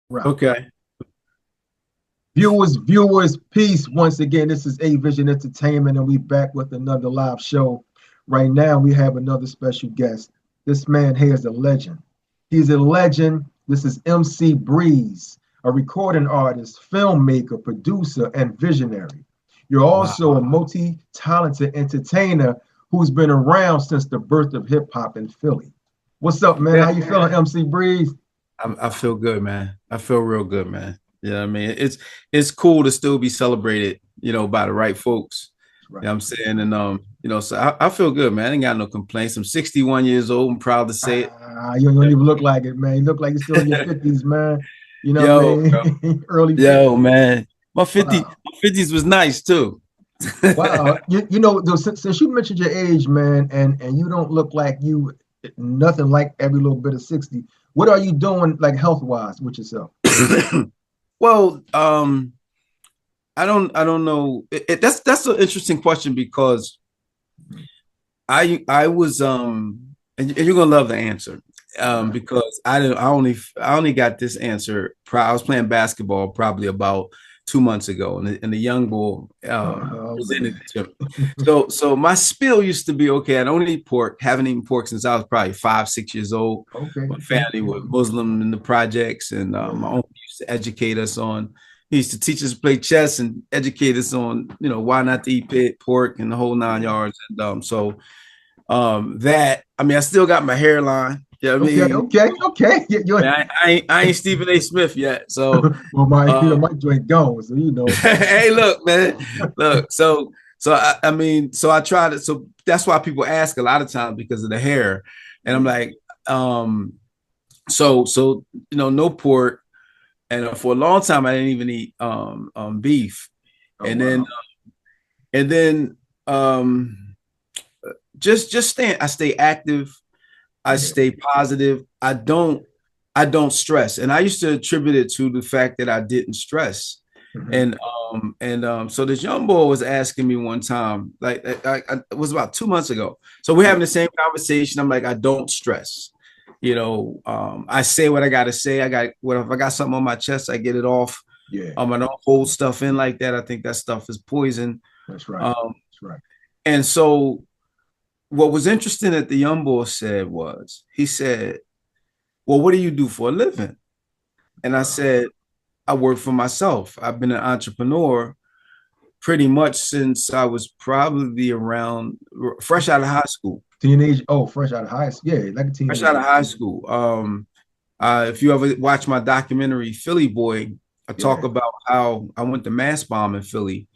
Right. Okay. Viewers, peace. Once again, this is A Vision Entertainment, and we back with another live show. Right now, we have another special guest. This man here is a legend. He's a legend. This is MC Breeze, a recording artist, filmmaker, producer, and visionary. You're Wow. also a multi-talented entertainer who's been around since the birth of hip hop in Philly. What's up, man? Yeah. How you feeling, MC Breeze? I feel good, man. I feel real good, man. You know what I mean? It's cool to still be celebrated, by the right folks. You know Right. what I'm saying? And so I feel good, man. I ain't got no complaints. I'm 61 years old. I'm proud to say You don't it. even look like it, man. You look like you're still in your 50s, man. You know what I Yo, bro. mean? Early Yo, 50s. man. Wow. My 50s was nice too. Wow. Since you mentioned your age, man, and you don't look like you nothing like every little bit of 60. What are you doing like health wise with yourself? Well, I don't know. That's an interesting question because I was and you're gonna love the answer Okay. because I only got this answer. I was playing basketball probably about 2 months ago, and the young boy Oh presented man. it to me. So my spiel used to be okay. I don't eat pork. Haven't eaten pork since I was probably 5, 6 years old. Okay. My Okay. family was Muslim in the projects, and my Yeah. uncle used to educate us on. He used to teach us to play chess and educate us on, why not to eat pit, pork and the whole nine Yeah. yards. And so that I mean, I still got my hairline. You know what I Okay. mean? Okay. Okay. Yeah, I, mean, I ain't Stephen A. Smith yet. So well, my um, joint gone, so you know. hey, look, man, look. So I try to. So that's why people ask a lot of times because of the hair, and I'm Yeah. like, so no pork, and for a long time I didn't even eat beef, Oh and then wow. and then just stay. I stay active. I Yeah. stay positive. I don't stress. And I used to attribute it to the fact that I didn't stress. Mhm. And so this young boy was asking me one time, like it was about 2 months ago. So we're Yeah. having the same conversation. I'm like, I don't stress. I say what I gotta say. If I got something on my chest, I get it off. Yeah. I don't hold stuff in like that. I think that stuff is poison. That's right. Um, That's right. and so what was interesting that the young boy said was, he said, well, what do you do for a living? And I Wow. said, I work for myself. I've been an entrepreneur pretty much since I was probably around fresh out of high school. Teenage. Oh, fresh out of high school. Yeah, like a Fresh out teenager. of high school. If you ever watch my documentary Philly Boy, I talk Yeah. about how I went to mass bomb in Philly,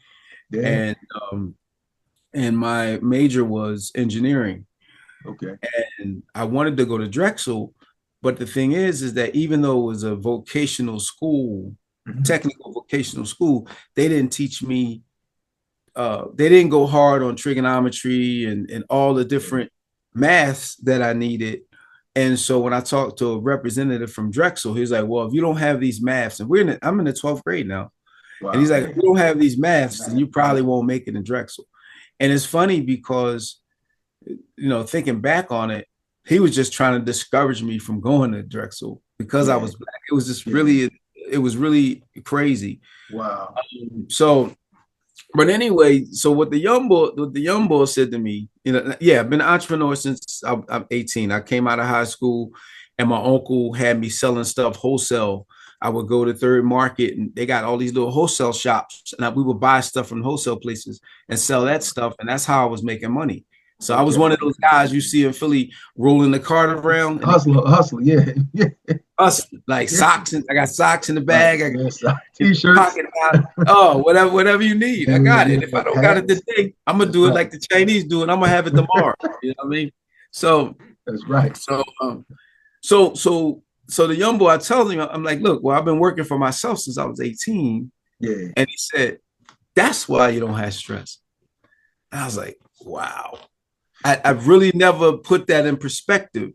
Yeah. and um, and my major was engineering, Okay. and I wanted to go to Drexel, but the thing is that even though it was a vocational school, Mhm. technical vocational school, they didn't teach me. They didn't go hard on trigonometry and all the Yeah. different maths that I needed. And so when I talked to a representative from Drexel, he's like, "Well, if you don't have these maths, and I'm in the 12th grade now, and he's Wow. like, if Yeah. you don't have these maths, then you probably won't make it in Drexel." And it's funny because thinking back on it, he was just trying to discourage me from going to Drexel because I Yeah. was black. Yeah. It was really crazy. Wow. So, but anyway, so what the young boy said to me, yeah, I've been an entrepreneur since I'm 18. I came out of high school, and my uncle had me selling stuff wholesale. I would go to Third Market, and they got all these little wholesale shops, and we would buy stuff from wholesale places and sell that stuff, and that's how I was making money. So I was Okay. one of those guys you see in Philly rolling the cart around, and Hustler, hustler. Yeah. Yeah. us like Yeah. socks, and I got socks in the Right. bag. I got Yes. T-shirts. pocket out. Oh, whatever you need, I got it. If Yeah. I don't got it Hats. today, I'm gonna That's do it right. like the Chinese do, and I'm gonna have it tomorrow. You know what I mean? So, That's right. so, um, so the young boy, I told him, I'm like, look, well, I've been working for myself since I was 18, Yeah. and he said, that's why you don't have stress. And I was like, wow, I really never put that in perspective.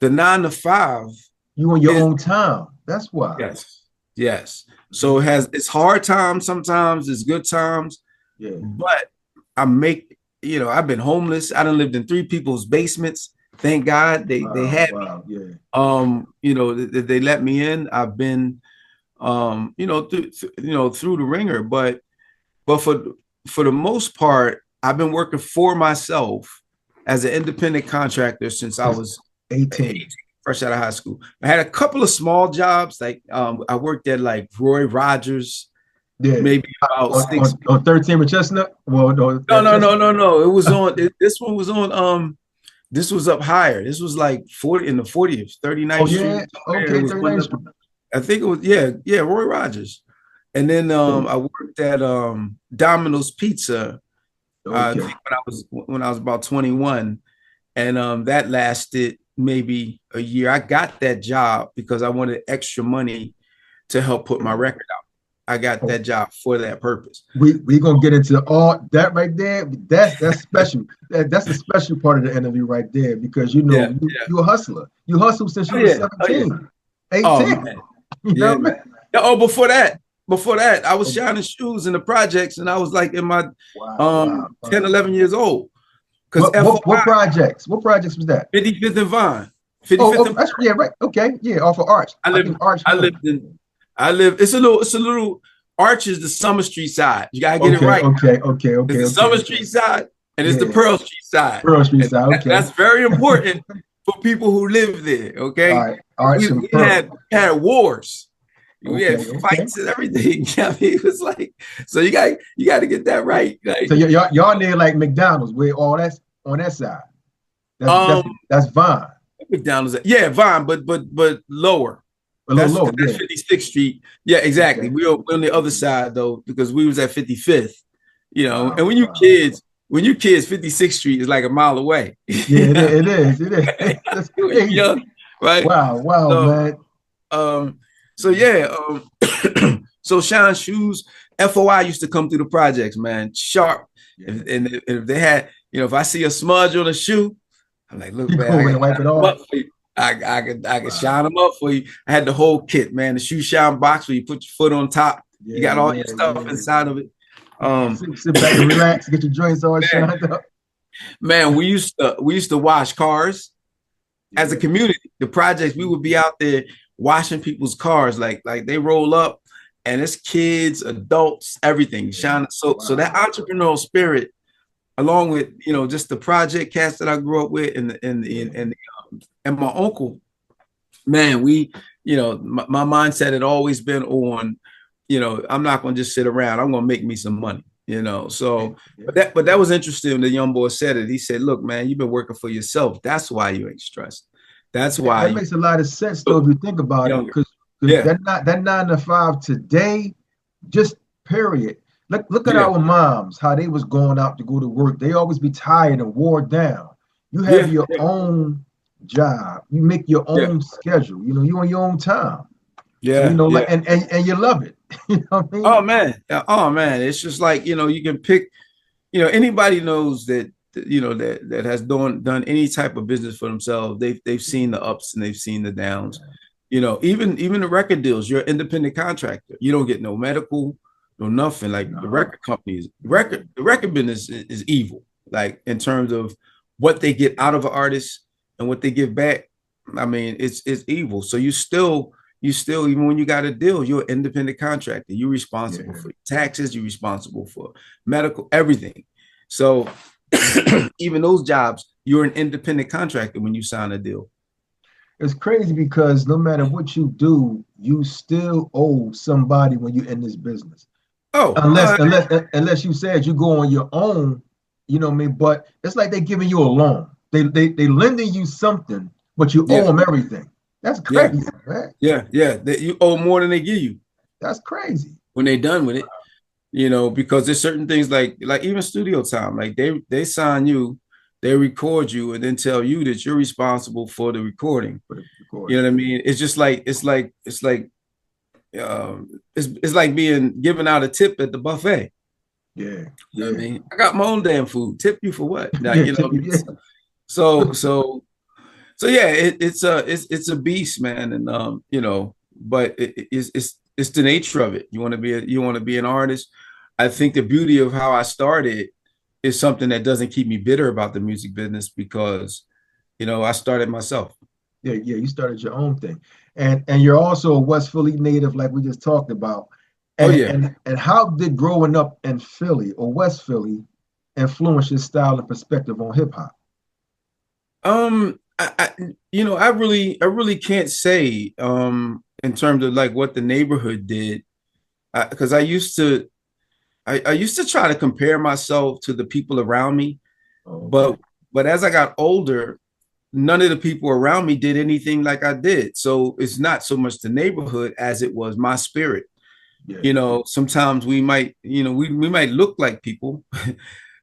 The 9 to 5 You on your is own time. That's why. yes, yes. So Mhm. it's hard times sometimes, it's good times, Yeah. but I've been homeless. I done lived in three people's basements. Thank God they Wow. had me. Wow. Yeah. They let me in. I've been, through the ringer. But for the most part, I've been working for myself as an independent contractor since I was 18, fresh out of high school. I had a couple of small jobs, like I worked at like Roy Rogers. Yeah, maybe about on 13 with Chestnut. Well, no. It was on. This one was on. This was up higher. This was like 40 in the 40th, 39th Street. Okay, 39th Street. I think it was Roy Rogers. And then I worked at Domino's Pizza. I think when I was about 21, and that lasted maybe a year. I got that job because I wanted extra money to help put my record out. I got that job for that purpose. We're gonna get into all that right there. That's special. That's the special part of the interview right there, because you're a hustler. You hustled since you were 17, 18. Before that, I was shining shoes in the projects, and I was like in my 10, 11 years old. What projects? What projects was that? 55th and Vine. 55th and Vine. Yeah, right. Okay, yeah, off of Arch. I live. It's a little. Arch is the Summer Street side. You gotta get it right. Okay. It's the Summer Street side, and it's the Pearl Street side. Pearl Street side. Okay, that's very important for people who live there. Okay, all right. We had wars. We had fights and everything. I mean, it was like, so you got to get that right. Like, so y'all near like McDonald's, where all that's on that side. That's Vine. McDonald's, Vine, but lower. That's 56th Street. Yeah, exactly. Okay. We're on the other side though, because we was at 55th. And when you kids, 56th Street is like a mile away. Yeah, it is. That's crazy. Right? Wow, man. So Shine Shoes, FOI used to come through the projects, man, sharp. Yeah. And if they had, if I see a smudge on a shoe, I'm like, look, man, wipe it off. I could shine them up for you. I had the whole kit, man. The shoe shine box where you put your foot on top. You got all your stuff inside of it. Sit back and relax, get your joints all shined up. Man, we used to wash cars as a community. The projects, we would be out there washing people's cars, like they roll up, and it's kids, adults, everything. Shine. So that entrepreneurial spirit, along with just the project cast that I grew up with, and my uncle, man, my mindset had always been on, I'm not going to just sit around. I'm going to make me some money, So, but that was interesting. The young boy said it. He said, "Look, man, you've been working for yourself. That's why you ain't stressed. That's why." That makes a lot of sense, though, if you think about it, because that 9 to 5 today, just period. Look at our moms, how they was going out to go to work. They always be tired and wore down. You have your own job. You make your own schedule. You on your own time. And you love it. You know what I mean? Oh man. It's just like, you can pick, anybody knows that, that has done any type of business for themselves. They've seen the ups and they've seen the downs. Even the record deals, you're an independent contractor. You don't get no medical, no nothing. Like the record companies, the record business is evil. Like in terms of what they get out of an artist and what they give back. I mean, it's evil. So you still, even when you got a deal, you're an independent contractor. You're responsible for taxes. You're responsible for medical, everything. So even those jobs, you're an independent contractor when you sign a deal. It's crazy because no matter what you do, you still owe somebody when you're in this business. Unless you said you go on your own, what I mean? But it's like they're giving you a loan. They lending you something, but you owe them everything. That's crazy, man. You owe more than they give you. That's crazy. When they're done with it, because there's certain things like even studio time, like they sign you, they record you, and then tell you that you're responsible for the recording. You know what I mean? It's just like it's like being given out a tip at the buffet. Yeah. You know what I mean? I got my own damn food. Tip you for what? Now, So it's a beast, man, and but it's the nature of it. You want to be an artist. I think the beauty of how I started is something that doesn't keep me bitter about the music business because, I started myself. Yeah, you started your own thing. And you're also a West Philly native, like we just talked about. Oh And yeah. and how did growing up in Philly or West Philly influence your style and perspective on hip hop? I really can't say in terms of like what the neighborhood did, because I used to try to compare myself to the people around me, Okay. but as I got older, none of the people around me did anything like I did. So it's not so much the neighborhood as it was my spirit. Yeah. Sometimes we might look like people.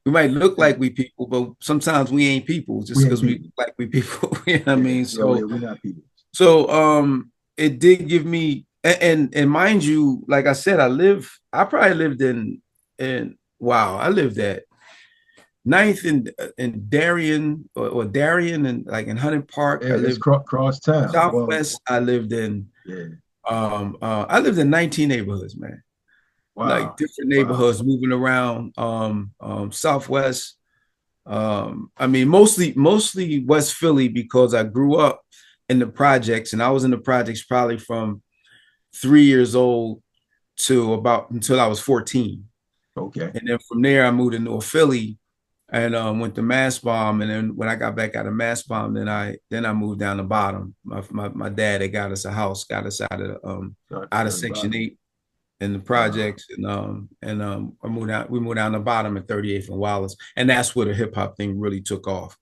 We might look like we people, but sometimes we ain't people just We ain't because we people. look like we people. You know what I Yeah. mean? Yeah, we're not people. It did give me, and mind you, like I said, I probably lived in wow, I lived at Ninth in Darien or Darien and like in Hunting Park. Yeah, I it's lived cross town. Well, Southwest. yeah. I lived in 19 neighborhoods, man. Like Wow. different Wow. neighborhoods moving around. Southwest. I mean, mostly West Philly because I grew up in the projects, and I was in the projects probably from 3 years old to about until I was 14. Okay. And then from there, I moved to North Philly and went to Mass Bomb. And then when I got back out of Mass Bomb, then I moved down the bottom. My dad had got us a house, got us out of Section 8 in the Wow. projects, and I moved out. We moved down the bottom at 38th and Wallace, and that's where the hip hop thing really took off.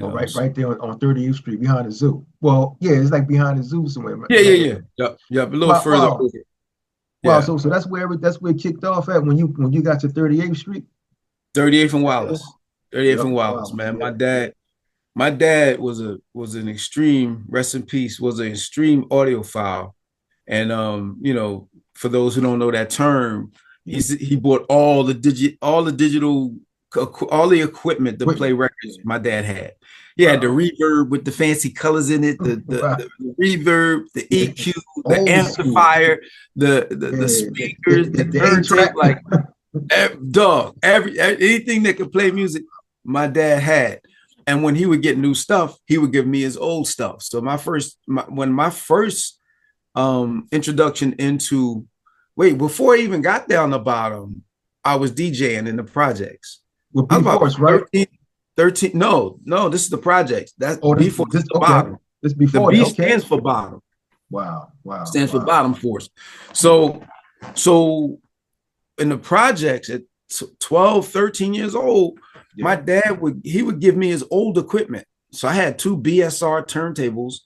Oh, So, right there on 30th Street behind the zoo. Well, yeah, it's like behind the zoo somewhere. yeah, yeah, yeah, yep, yep, a little Wow, further wow, over. wow. Yeah, So that's where it kicked off at when you got to 38th Street. 38th and Wallace, 38th Yep. and Wallace, Wow. man. Yeah. My dad was an extreme, rest in peace, was an extreme audiophile. And for those who don't know that term, Yeah. he bought all the digital all the equipment to play Whitman. records Yeah. my dad had. He had the Wow. reverb with the fancy colors in it, Wow. the reverb, the Yeah. EQ, the Old school. amplifier, the Yeah. speakers, the The eight turntable, track. like anything that could play music, my dad had. And when he would get new stuff, he would give me his old stuff. So my first introduction into before I even got down the bottom, I was DJing in the projects. With I was B about Force, right? 13. No, this is the projects. That's Oh, B Force is this the okay. bottom. This The before that. B Okay. stands for bottom. Wow. Wow. Stands for Wow. bottom force. Yeah. So in the projects at 12, 13 years old, my Yeah. dad would give me his old equipment. So I had two BSR turntables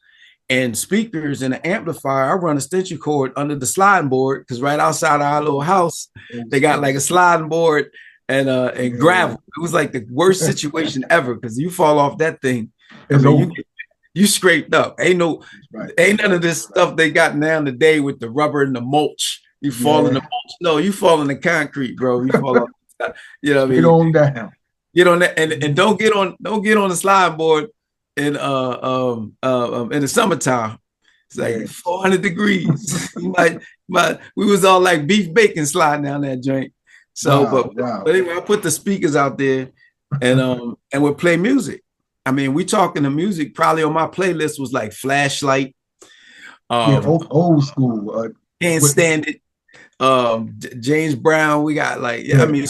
and speakers and an amplifier. I run a extension cord under the sliding board because right outside our little house, Old they got school. like a sliding board and Yeah. gravel. It was like the worst situation ever because you fall off that thing. I It's mean, over. you scraped up. Right. Ain't none of this stuff they got now today with the rubber and the mulch. You fall in the Yeah. mulch. No, you fall in the concrete, bro. You fall off. You know what I Straight mean? on down. Get on that and don't get on the slide board in in the summertime. It's Yeah. like 400 degrees. We was all like beef bacon sliding down that joint. So, Wow. Wow. but anyway, I put the speakers out there and would play music. I mean, we talking the music probably on my playlist was like Flashlight, Yeah. um, Old school. Can't With, Stand It, James Brown. We got like, yeah, I yeah. mean,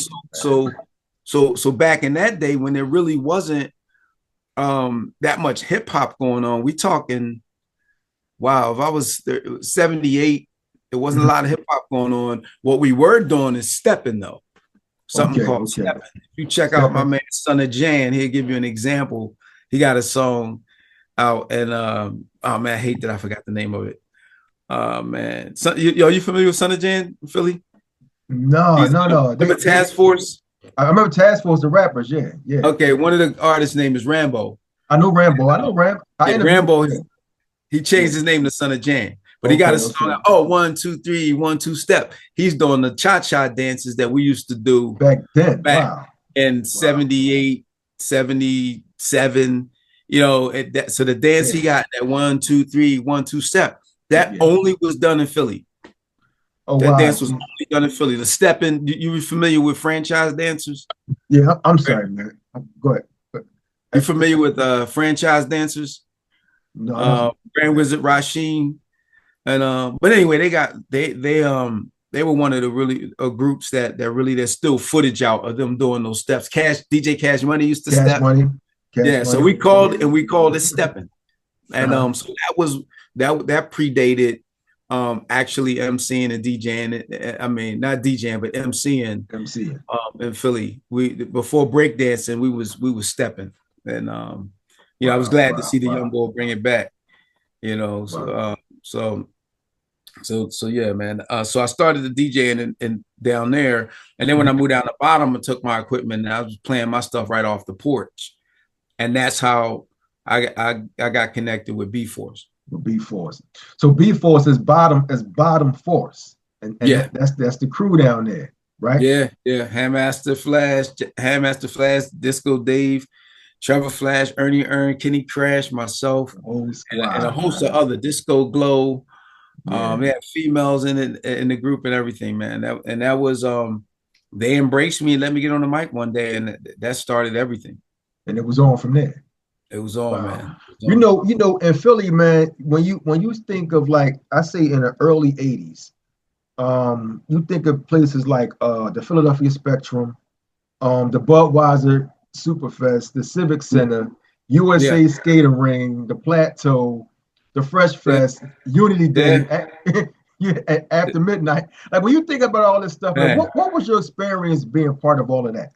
so back in that day when there really wasn't that much hip hop going on, we talking, wow, if I was there, it was 78, there wasn't a lot of hip hop going on. What we were doing is stepping though. Something Okay. called Okay. stepping. If you check out my Stepping. man Son of Jan, he'll give you an example. He got a song out and oh man, I hate that I forgot the name of it. Man. You familiar with Son of Jan, Philly? No. He's No. No. remember Task Force? I remember Task Force, the rappers. Yeah. Yeah. Okay, one of the artists' name is Rambo. I know Rambo. I know Rambo. I Yeah, interviewed. Rambo, Yeah. he Yeah. changed his name to Son of Jan. But he got Okay. a Okay. song, oh, 1, 2, 3, 1, 2 step. He's doing the cha-cha dances that we used to do Back then. back Wow. in Wow. 78, 77. So the dance Yeah. he got, that 1, 2, 3, 1, 2 step, that Yeah. only was done in Philly. Oh That wow. dance was only done in Philly. The stepping, you were familiar with franchise dancers? Yeah. I'm sorry, man. Go ahead. You familiar with franchise dancers? No. Grand Wizard Rasheen. And but anyway, they were one of the really groups that really there's still footage out of them doing those steps. DJ Cash Money used to Cash step. Money. Cash Yeah, so Money. we called it stepping. And so that predated actually MCing and DJing. I mean, not DJing, but MCing in Philly. We before breakdancing, we was stepping. And I was glad to see the young boy bring it back. So yeah, man. So I started the DJing and down there, and then when I moved down the bottom, I took my equipment and I was playing my stuff right off the porch, and that's how I got connected with B Force. B Force. So B Force is bottom force, and yeah, that's the crew down there, right? Yeah. Handmaster Flash, Disco Dave, Trevor Flash, Ernie Earn, Kenny Crash, myself, and a host of other Disco Glow. They had females in the group and everything, man. That was they embraced me and let me get on the mic one day, and that started everything. And it was on from there. It was on, man. You know, in Philly, man, when you think of, like, I say in the early 80s, you think of places like the Philadelphia Spectrum, the Budweiser Superfest, the Civic Center, USA Skating Ring, the Plateau, the Fresh Fest, Unity Day, after midnight. Like, when you think about all this stuff, like, what was your experience being part of all of that?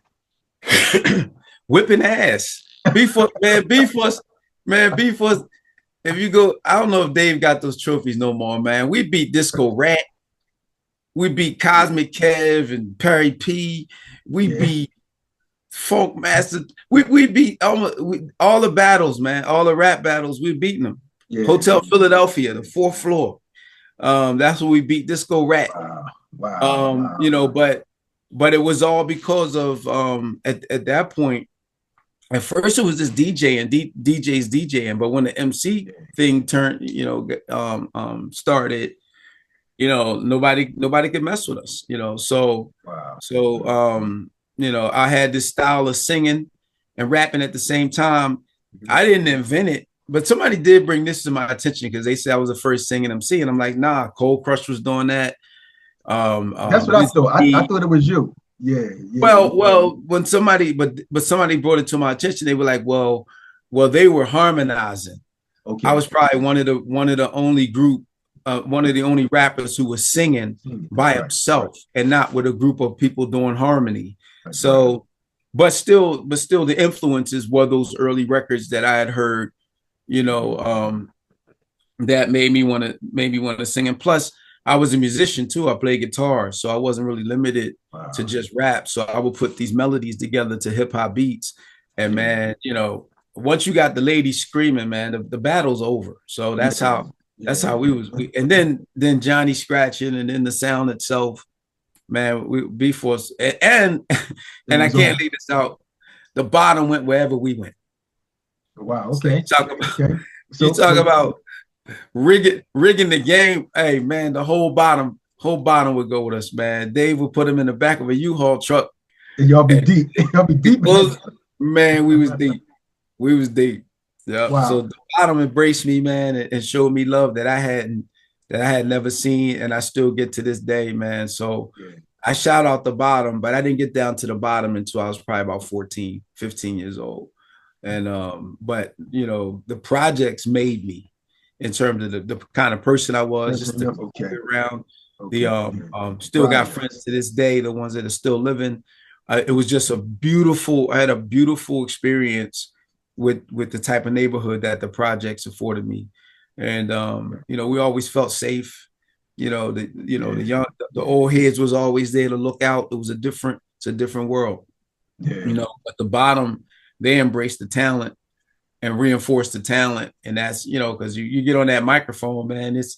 Whipping ass. B-Force. If you go, I don't know if Dave got those trophies no more, man. We beat Disco Rat. We beat Cosmic Kev and Perry P. We beat Funk Master. We beat all the battles, man. All the rap battles, we beating them. Hotel Philadelphia, the 4th floor. That's what we beat Disco Rat. Wow. But it was all because of at that point. At first, it was just DJs DJing, but when the MC thing turned, started, nobody could mess with us, So, I had this style of singing and rapping at the same time. I didn't invent it, but somebody did bring this to my attention because they said I was the first singing MC, and I'm like, nah, Cold Crush was doing that. That's what I thought. I thought it was you. Yeah. Well, when somebody brought it to my attention, they were like, well, they were harmonizing. Okay. I was probably one of the only rappers who was singing by himself and not with a group of people doing harmony. So, but still, the influences were those early records that I had heard, that made me want to sing. And plus, I was a musician too. I played guitar, so I wasn't really limited to just rap. So I would put these melodies together to hip hop beats. And man, once you got the ladies screaming, man, the battle's over. So that's how we was. And then Johnny scratching, and then the sound itself, man. We B-Force and I can't leave this out. The bottom went wherever we went. Wow. Okay. So you talk about rigging the game. Hey man, the whole bottom would go with us, man. Dave would put him in the back of a U-Haul truck. And y'all be deep. Y'all be deep. Man, we was deep. Yeah. Wow. So the bottom embraced me, man, and showed me love that I had never seen, and I still get to this day, man. So I shout out the bottom, but I didn't get down to the bottom until I was probably about 14, 15 years old. And but the projects made me, in terms of the kind of person I was, just to get around. Still got friends to this day, the ones that are still living. It was just I had a beautiful experience with the type of neighborhood that the projects afforded me. And we always felt safe. The old heads was always there to look out. It's a different world. But the bottom, they embrace the talent and reinforce the talent. And that's, because you get on that microphone, man, it's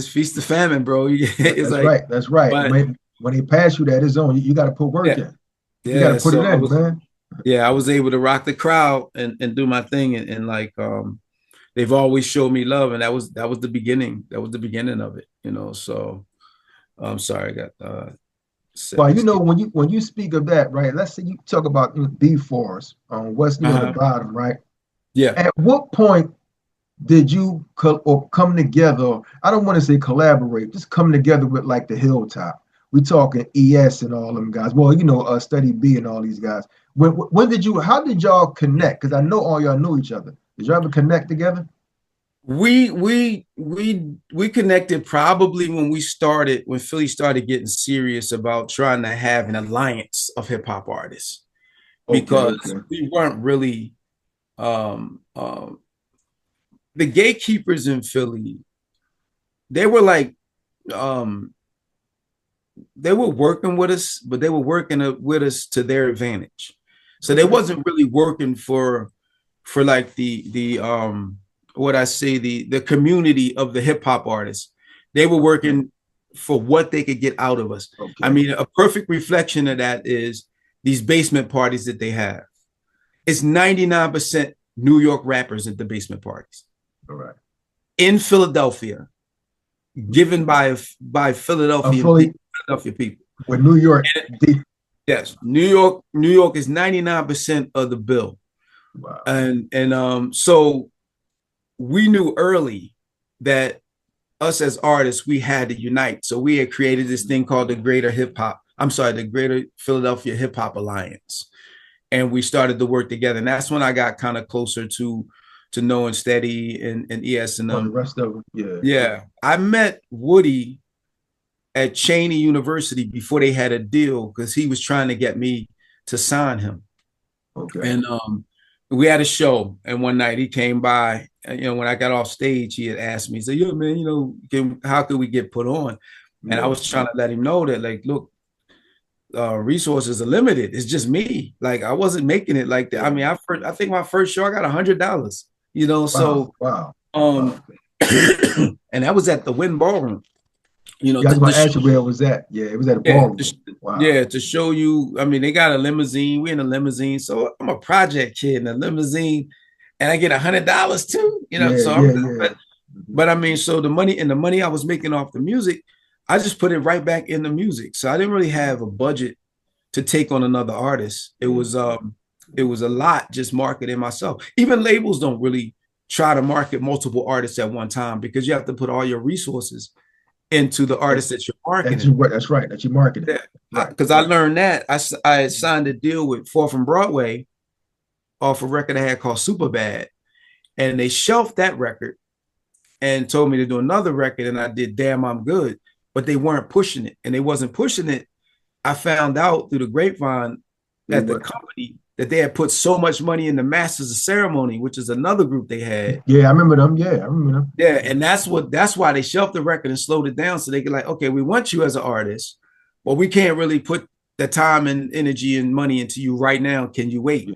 feast to famine, bro. That's right. But when they pass you that, it's on. You got to put work in. You got to put it in, man. Yeah, I was able to rock the crowd and do my thing. And they've always showed me love. And that was the beginning. That was the beginning of it, So I'm sorry, I got well, when you speak of that, right? Let's say you talk about B-Force on what's near the bottom, right? Yeah. At what point did you or come together? I don't want to say collaborate, just come together with like the Hilltop. We talking ES and all them guys. Well, you know, Study B and all these guys. When did you? How did y'all connect? Because I know all y'all knew each other. Did y'all ever connect together? We connected probably when Philly started getting serious about trying to have an alliance of hip hop artists, because we weren't really the gatekeepers in Philly. They were like they were working with us, but they were working with us to their advantage. So they wasn't really working for like the what I say, the community of the hip hop artists. They were working for what they could get out of us. I mean, a perfect reflection of that is these basement parties that they have. It's 99% New York rappers at the basement parties. All right. In Philadelphia, given by Philadelphia people. With New York. Yes, New York is 99% of the bill. Wow. And so we knew early that us as artists, we had to unite. So we had created this thing called the Greater Philadelphia Hip Hop Alliance. And we started to work together. And that's when I got kind of closer to knowing Steady and ES and them. The rest of them, yeah. Yeah. I met Woody at Cheney University before they had a deal, because he was trying to get me to sign him. Okay. And we had a show, and one night he came by, and, you know, when I got off stage, he had asked me, he said, "Yo, man, you know, how could we get put on?" And I was trying to let him know that, like, look, resources are limited. It's just me. Like, I wasn't making it like that. I mean, I think my first show, I got $100, you know, so, and that was at the Wynn Ballroom. You know, I was going to ask you where it was at. Yeah, it was at a ballroom. Yeah, to show you. I mean, they got a limousine. We're in a limousine, so I'm a project kid in a limousine, and I get $100 too. You know, but I mean, so the money I was making off the music, I just put it right back in the music. So I didn't really have a budget to take on another artist. It was a lot just marketing myself. Even labels don't really try to market multiple artists at one time, because you have to put all your resources into the artist that you're marketing. That's right. That you're marketing. Because I learned that. I signed a deal with 4th and Broadway off a record I had called Superbad. And they shelved that record and told me to do another record. And I did Damn I'm Good. But they weren't pushing it. And they wasn't pushing it. I found out through the grapevine that the company, that they had put so much money in the Masters of Ceremony, which is another group they had. Yeah, I remember them. Yeah, I remember them. Yeah, and that's why they shelved the record and slowed it down, so they could, like, okay, we want you as an artist, but we can't really put the time and energy and money into you right now. Can you wait?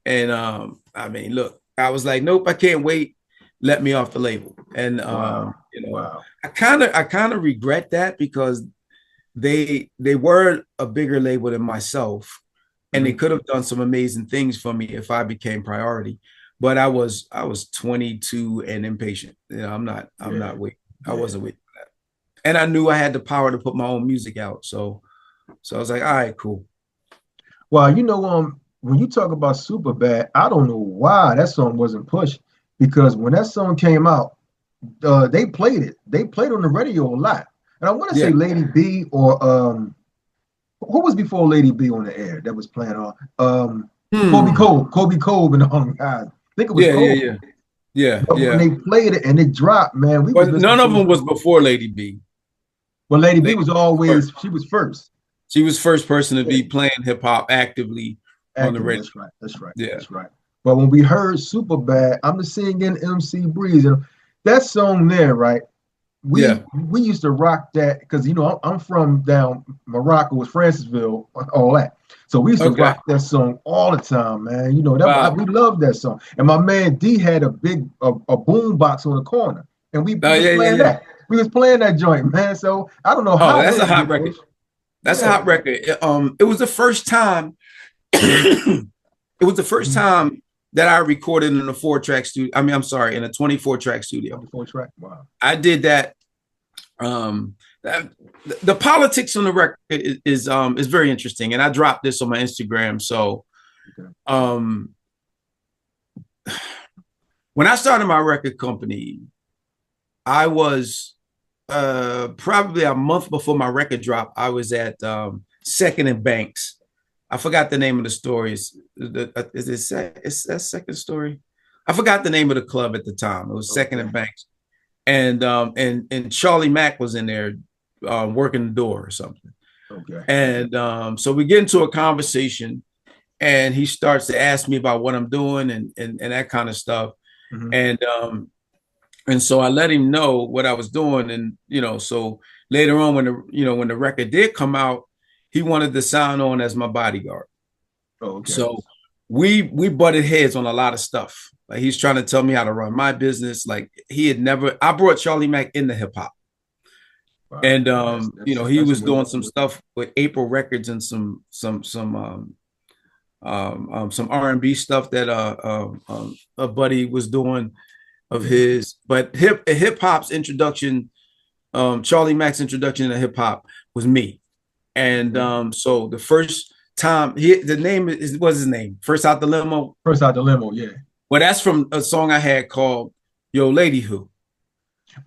And I mean, look, I was like, nope, I can't wait. Let me off the label. And you know, I kind of regret that, because they were a bigger label than myself. And they could have done some amazing things for me if I became priority. But I was 22 and impatient. You know, I'm not waiting. I wasn't waiting for that. And I knew I had the power to put my own music out. So I was like, all right, cool. Well, you know, when you talk about Superbad, I don't know why that song wasn't pushed, because when that song came out, they played it. They played on the radio a lot. And I want to say Lady B or who was before Lady B on the air that was playing on? Kobe Cove and all them guys. I think it was Cole. Yeah. When they played it and it dropped, man. None of them was before Lady B. Well, Lady B was always, she was first. She was first person to be playing hip hop actively on the radio. That's right. Yeah. That's right. But when we heard Superbad, I'm just singing MC Breeze, and that song there, right? We used to rock that, because, you know, I'm from down Morocco, with Francisville, all that. So we used to rock that song all the time, man. You know, we loved that song. And my man D had a big a boom box on the corner, and we was playing that. We was playing that joint, man. So I don't know how. That's a hot record. That's a hot record. It was the first time. It was the first time that I recorded in a 4-track studio. I mean, I'm sorry, in a 24-track studio. 24-track. Wow. I did that. The politics on the record is very interesting, and I dropped this on my Instagram. So, when I started my record company, I was probably a month before my record drop. I was at Second and Banks. I forgot the name of the story. Is that Second Story? I forgot the name of the club at the time. It was Second and Banks, and Charlie Mack was in there working the door or something. Okay. And so we get into a conversation, and he starts to ask me about what I'm doing and that kind of stuff. Mm-hmm. And so I let him know what I was doing, and so later on when the record did come out, he wanted to sign on as my bodyguard. Okay. So we butted heads on a lot of stuff. Like, he's trying to tell me how to run my business. Like, I brought Charlie Mack into hip hop. Wow. And he was doing some stuff with April Records and some R&B stuff that a buddy was doing of his. But hip hop's introduction, Charlie Mack's introduction to hip hop was me. And so the first time what's his name? First Out the Limo. First Out the Limo, yeah. Well, that's from a song I had called Yo Lady Who.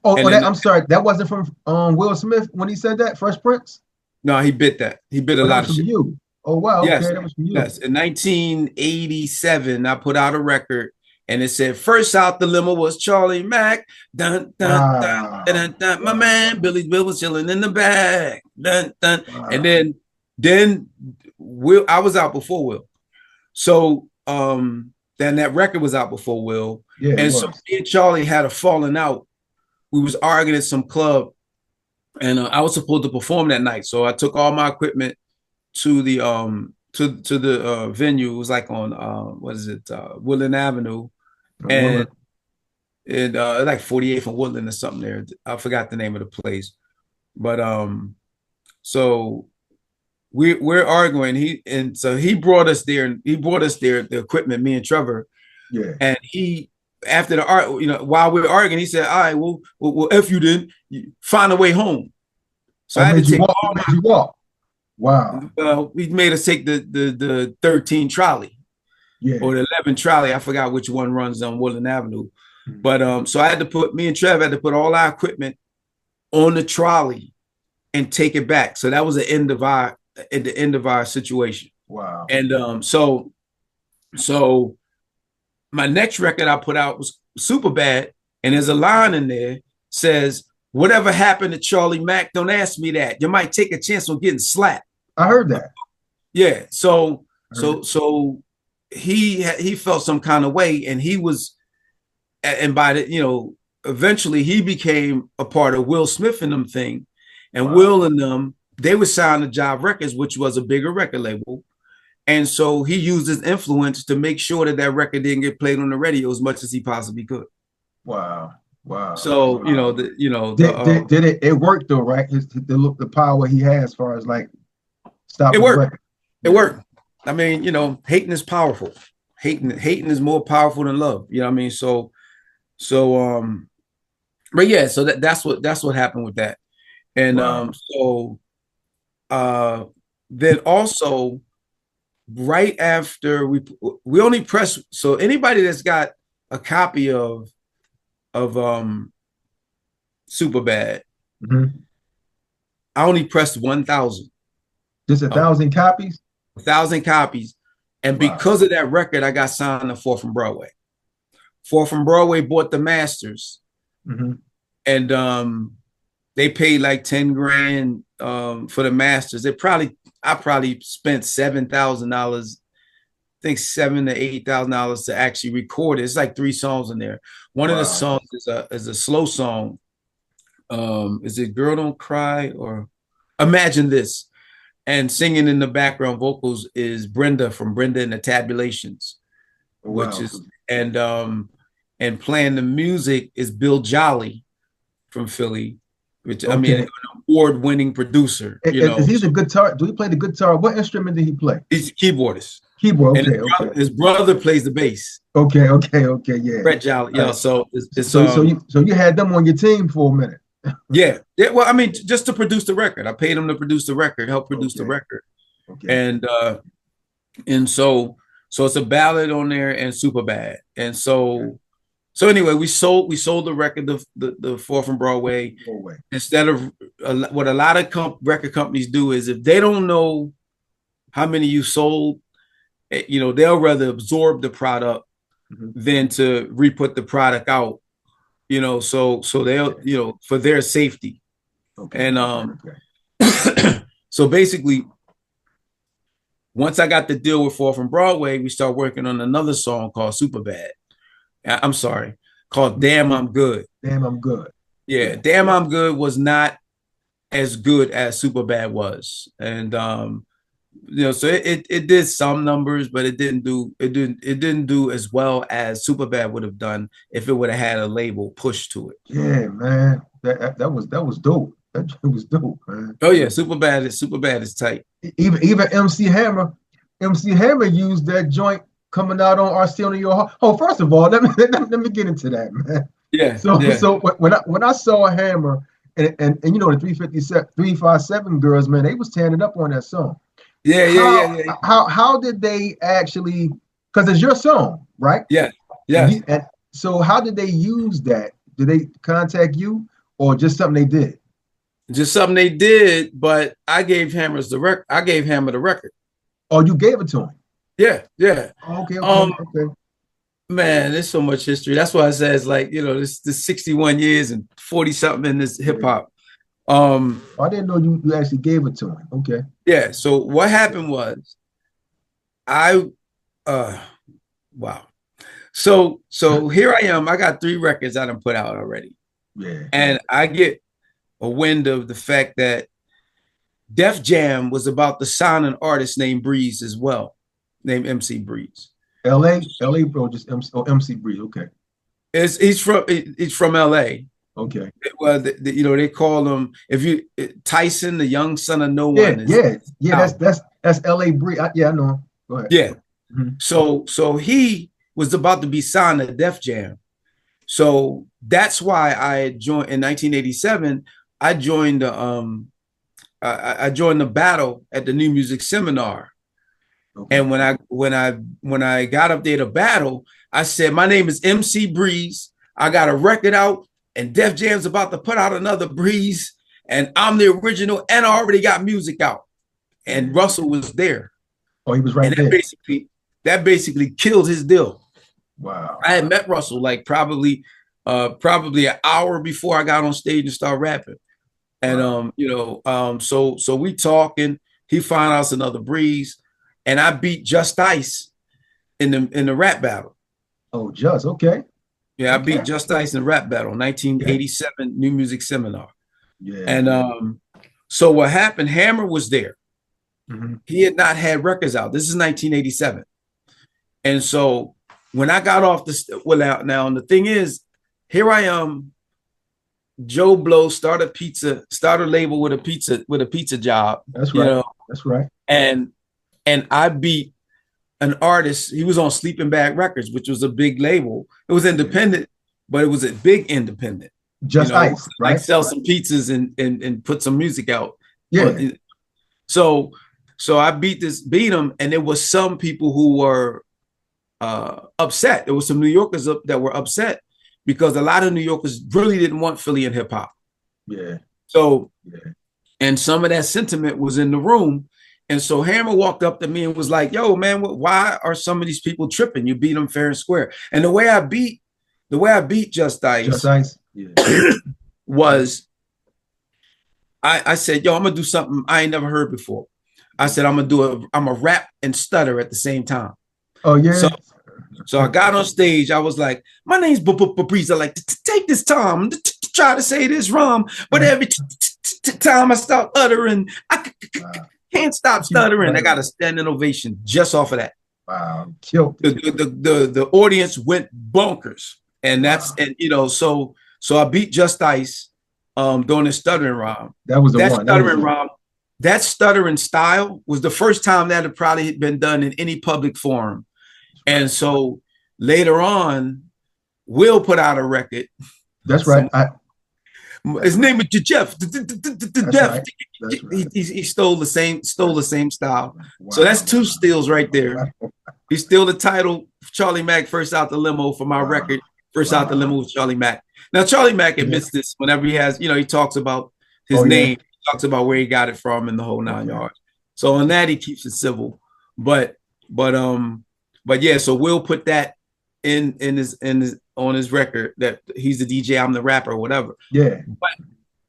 I'm sorry, that wasn't from Will Smith when he said that, Fresh Prince? No, he bit that. He bit a lot of shit. You. Oh wow, yes, okay, that was from you. Yes. In 1987, I put out a record and it said First Out the Limo was Charlie Mack. Dun, dun, dun, dun, dun, my man Billy Bill was chilling in the back. Dun, dun. Wow. And then Will, I was out before Will. So then that record was out before Will. Yeah, and so me and Charlie had a falling out. We was arguing at some club, and I was supposed to perform that night. So I took all my equipment to the venue. It was like on Woodland Avenue, and like 48th and Woodland or something there. I forgot the name of the place, but so we're arguing. So he brought us there, the equipment, me and Trevor. Yeah. And he, after the art, while we were arguing, he said, all right, well, if you didn't, find a way home. So I had to take you walk. Wow. He made us take the 13 trolley. Yeah. Or the 11 trolley. I forgot which one runs on Woodland Avenue. Mm-hmm. But so me and Trev had to put all our equipment on the trolley and take it back. So that was the end of our situation. Wow. And so my next record I put out was Super Bad, and there's a line in there says, "Whatever happened to Charlie Mack, don't ask me that. You might take a chance on getting slapped." I heard that. Yeah. So he felt some kind of way, and he was, and by the eventually he became a part of Will Smith and them thing, and wow. Will and them, they were signed to Jive Records, which was a bigger record label. And so he used his influence to make sure that record didn't get played on the radio as much as he possibly could. Wow. So did it worked though, right? The power he has as far as like stopping. It worked. It worked. I mean, hating is powerful. Hating is more powerful than love. You know what I mean? So but yeah, so that's what happened with that. And wow. Then also, right after we only press, so anybody that's got a copy of Super Bad, mm-hmm. I only pressed 1,000. Just 1,000 copies? 1,000 copies. And wow. Because of that record, I got signed to 4th and Broadway. 4th and Broadway bought the masters. Mm-hmm. And they paid like 10 grand for the masters. I probably spent $7,000, I think $7,000 to $8,000 to actually record it. It's like 3 songs in there. One wow. of the songs is a slow song. Is it Girl Don't Cry or Imagine This? And singing in the background vocals is Brenda from Brenda and the Tabulations, wow. which is and playing the music is Bill Jolly from Philly, which okay. I mean, an award-winning producer. Is he the guitar? Do he play the guitar? What instrument did he play? He's a keyboardist. Keyboard. Okay. And his brother plays the bass. Okay. Yeah. Brett Jolly. Yeah. So you had them on your team for a minute. Yeah. Well, I mean, just to produce the record. I paid him to produce the record, help produce the record. Okay. And so it's a ballad on there and Super Bad. And so So anyway, we sold the record, the Fourth and Broadway. Instead of what a lot of record companies do is if they don't know how many you sold, they'll rather absorb the product than to re-put the product out. So they'll for their safety. And so basically, once I got the deal with Fourth and Broadway, we started working on another song called Super Bad. I'm sorry, called Damn I'm Good. Damn I'm Good. Yeah, Damn I'm Good was not as good as Super Bad was. And so it did some numbers, but it didn't do as well as Super Bad would have done if it would have had a label push to it. Yeah, man. That was dope. That was dope, man. Oh yeah, Super Bad is tight. Even MC Hammer used that joint coming out on RC on Your Heart. Oh, first of all, let me get into that, man. Yeah. So when I saw Hammer and the 357 girls, man, they was tearing it up on that song. Yeah. How did they actually? Because it's your song, right? Yeah. And so how did they use that? Did they contact you, or just something they did? Just something they did, but I gave Hammer the record. Oh, you gave it to him? Yeah. Okay. Man, there's so much history. That's why I say it's like, this 61 years and 40 something in this hip hop. I didn't know you actually gave it to him. Okay. Yeah. So what happened was wow. So here I am. I got 3 records I done put out already. Yeah. And I get a wind of the fact that Def Jam was about to sign an artist named Breeze as well, named MC Breeze. LA bro, just MC Breeze. Okay. He's from LA. Okay. Well, they call him Tyson, the young son of no one. Yeah. That's LA Breeze. I know him. Go ahead. Yeah. Mm-hmm. So he was about to be signed to Def Jam. So that's why I joined in 1987. I joined the battle at the New Music Seminar. Okay. And when I got up there to battle, I said, my name is MC Breeze. I got a record out, and Def Jam's about to put out another Breeze, and I'm the original, and I already got music out. And Russell was there. Oh, he was right there. That basically killed his deal. Wow. I had met Russell like probably an hour before I got on stage and started rapping. And so we talking, he found out another Breeze, and I beat Just Ice in the rap battle. Oh, Just, okay. Yeah, I beat Just Ice in the rap battle, 1987 New Music Seminar. Yeah. And so what happened, Hammer was there. Mm-hmm. He had not had records out. This is 1987. And so when I got off now, and the thing is, here I am, Joe Blow, start a label with a pizza job. That's right. That's right. And I beat an artist. He was on Sleeping Bag Records, which was a big label. It was independent, but it was a big independent. Just Ice, right? Like sell some pizzas and put some music out. Yeah. So I beat him, and there was some people who were upset. There was some New Yorkers that were upset because a lot of New Yorkers really didn't want Philly and hip hop. Yeah. So, and some of that sentiment was in the room. And so Hammer walked up to me and was like, yo, man, why are some of these people tripping? You beat them fair and square. And the way I beat Just Ice, was I said, yo, I'm gonna do something I ain't never heard before. I said, I'm a rap and stutter at the same time. Oh, yeah. So I got on stage. I was like, my name's Breeze. I like to take this time to try to say this wrong, but every time I start uttering, I can't stop stuttering. I got a standing ovation just off of that. Wow, killed the audience went bonkers, and that's so I beat Just Ice doing the stuttering rhyme. That was the one. Stuttering rhyme. That stuttering style was the first time that had probably been done in any public forum. And so later on, Will put out a record. That's right. His name is Jeff. Jeff. Right. He stole the same style. Wow. So that's 2 steals right there. He stole the title, Charlie Mack, First Out the Limo, for my record. First out the limo with Charlie Mack. Now, Charlie Mack admits this whenever he has, he talks about his name, he talks about where he got it from and the whole 9 yards. So on that, he keeps it civil. But yeah, so Will put that in his on his record that he's the DJ, I'm the rapper, or whatever. Yeah.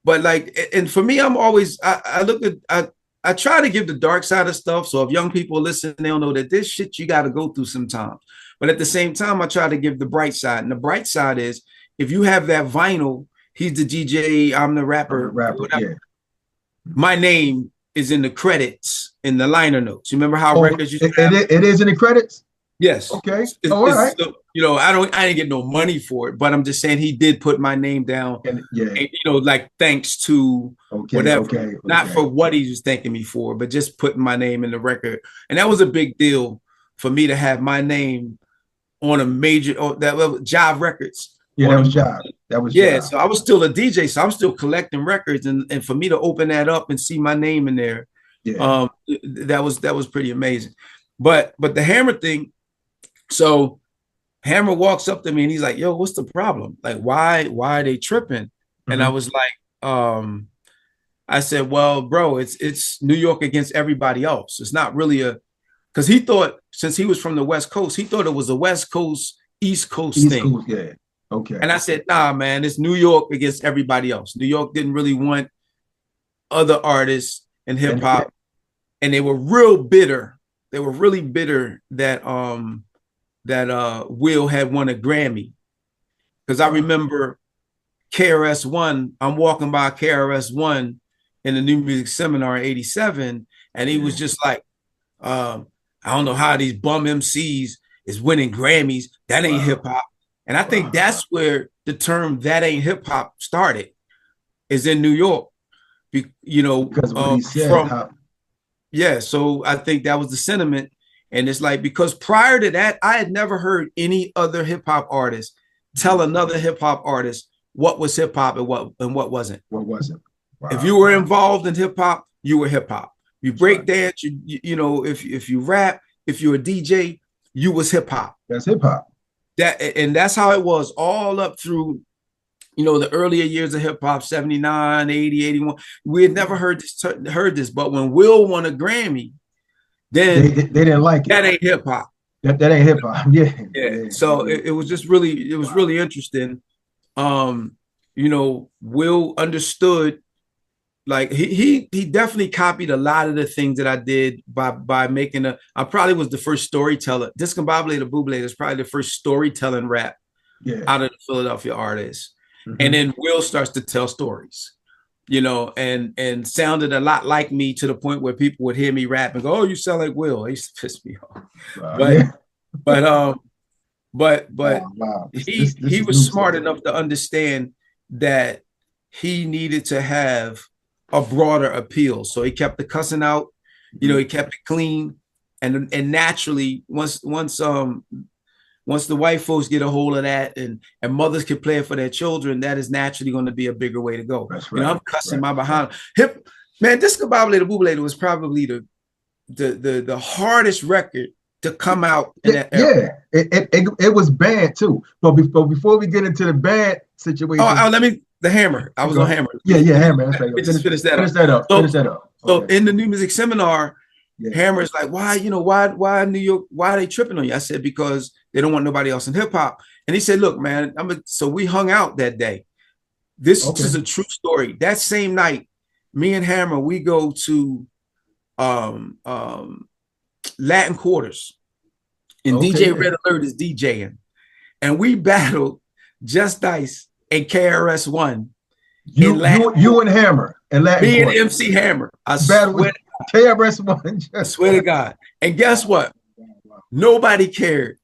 But like, and for me, I'm always I try to give the dark side of stuff. So if young people listen, they'll know that this shit you got to go through sometimes. But at the same time, I try to give the bright side. And the bright side is if you have that vinyl, he's the DJ, I'm the rapper. Yeah. My name is in the credits, in the liner notes. You remember how records used to have? It is in the credits? Yes. Okay. All right. I didn't get no money for it, but I'm just saying he did put my name down. And, like thanks to whatever, not for what he was thanking me for, but just putting my name in the record. And that was a big deal for me to have my name on a major that was Jive Records. Yeah, that was Jive. That was Jive. So I was still a DJ, so I'm still collecting records, and for me to open that up and see my name in there, that was pretty amazing. But the Hammer thing. So Hammer walks up to me and he's like, yo, what's the problem? Like, why are they tripping? Mm-hmm. And I was like, I said, well, bro, it's New York against everybody else. It's not really because he thought, since he was from the West Coast, he thought it was a West Coast, East Coast thing. Coast, yeah. Okay. And I said, nah, man, it's New York against everybody else. New York didn't really want other artists in hip hop. And they were real bitter. They were really bitter that Will had won a Grammy. Because I remember KRS-One, I'm walking by KRS-One in the New Music Seminar in 87, and he was just like, I don't know how these bum MCs is winning Grammys. That ain't hip hop. And I think that's where the term "that ain't hip hop" started, is in New York. Because what he said, so I think that was the sentiment. And it's like, because prior to that, I had never heard any other hip hop artist tell another hip hop artist what was hip hop and what wasn't. What wasn't. Wow. If you were involved in hip hop, you were hip hop. You break dance, if you rap, if you're a DJ, you was hip hop. That's hip hop. That's how it was all up through, the earlier years of hip hop, 79, 80, 81. We had never heard this, but when Will won a Grammy, then they didn't like it. That ain't hip hop. That ain't hip hop. Yeah. So it was just really interesting. Will understood, like he definitely copied a lot of the things that I did by making I probably was the first storyteller. Discombobulatorbubulator is probably the first storytelling rap out of the Philadelphia artists. Mm-hmm. And then Will starts to tell stories. And sounded a lot like me, to the point where people would hear me rap and go, "Oh, you sound like Will." It used to piss me off. He was smart enough to understand that he needed to have a broader appeal. So he kept the cussing out, he kept it clean. And naturally, once the white folks get a hold of that and mothers can play it for their children, that is naturally going to be a bigger way to go. That's right. I'm cussing my behind. Discombobulatorbubulator was probably the hardest record to come out in that era. It was bad too. But before we get into the bad situation, the Hammer. I was on Hammer. Yeah, Hammer. That's right. Finish that up. Finish that up. So in the New Music Seminar, Hammer is like, why New York? Why are they tripping on you? I said, because they don't want nobody else in hip hop. And he said, look, man, so we hung out that day. This is a true story. That same night, me and Hammer, we go to Latin Quarters, and DJ Red Alert is DJing, and we battled Just Dice and KRS-One. You and Hammer and Latin me Quarters. And MC Hammer. I swear KRS-One. I swear to God. And guess what? Nobody cared.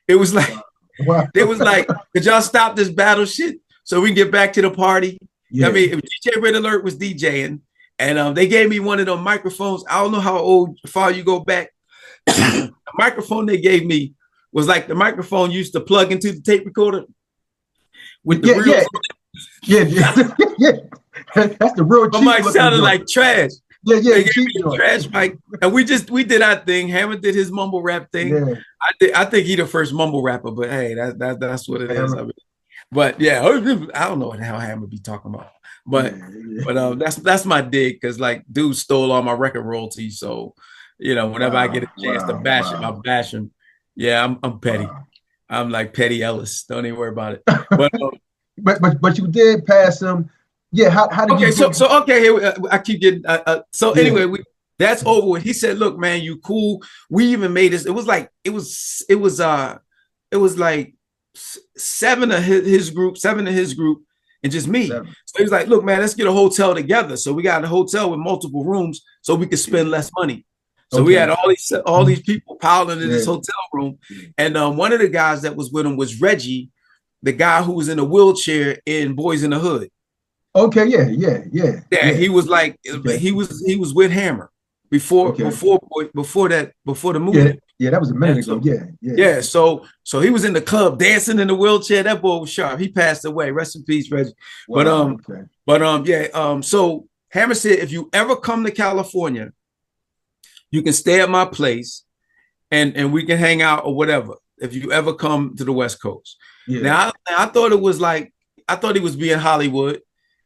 It was like, It was like, could y'all stop this battle shit so we can get back to the party? Yeah. I mean, if DJ Red Alert was DJing, and they gave me one of those microphones. I don't know how far you go back. The microphone they gave me was like the microphone used to plug into the tape recorder with the real. Yeah. That's the real. But Mike sounded like trash. Yeah, yeah, They the gave cheap me a joint. trash mic, and we did our thing. Hammer did his mumble rap thing. Yeah, I think he the first mumble rapper, but hey, that's what it is. I Hammer. mean, but yeah, I don't know what the hell Hammer be talking about, but Yeah, yeah. that's my dig, because like dude stole all my record royalties. So whenever I get a Wow, chance to wow, bash him, I wow, bash him. Yeah, I'm petty. wow. I'm like Petty Ellis. Don't even worry about it. But But you did pass him. Yeah, how did you okay, get? so okay, here I keep getting. So Yeah, anyway, that's over with. He said, "Look, man, you cool. We even made this. It was like it was like seven of his group, and just me. seven. So he was like, "Look, man, let's get a hotel together. So we got a hotel with multiple rooms, so we could spend less money." So we Okay. had all these people piling in this Yeah. hotel room, and one of the guys that was with him was Reggie, the guy who was in a wheelchair in Boys in the Hood. Okay. Yeah. Yeah. Yeah. Yeah, Yeah. he was like Okay. he was with Hammer before Okay. before the Yeah. movie. Yeah. That was a minute And ago. so Yeah. Yeah. yeah, so he was in the club dancing in the wheelchair. That boy was sharp. He passed away. Rest in peace, Reggie. But Wow. Okay. yeah, so Hammer said if you ever come to California, you can stay at my place and we can hang out or whatever. If you ever come to the West Coast. Yeah. Now I thought it was like I thought he was being Hollywood.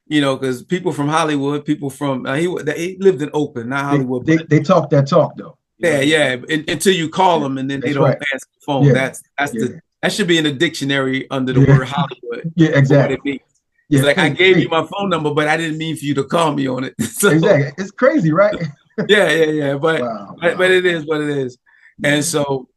Because people from Hollywood, people from he lived in Oakland, not Hollywood. They talk that talk though. Yeah. Until you call them and then they That's don't right. answer the phone. Yeah. That's that should be in the dictionary under the Yeah. word Hollywood. Yeah. For what it Exactly. means. Yeah. It's like I gave Hey. you my phone number, but I didn't mean for you to call me on it. So, Exactly. It's crazy, right? yeah. Wow. But it is what it is. Yeah. And so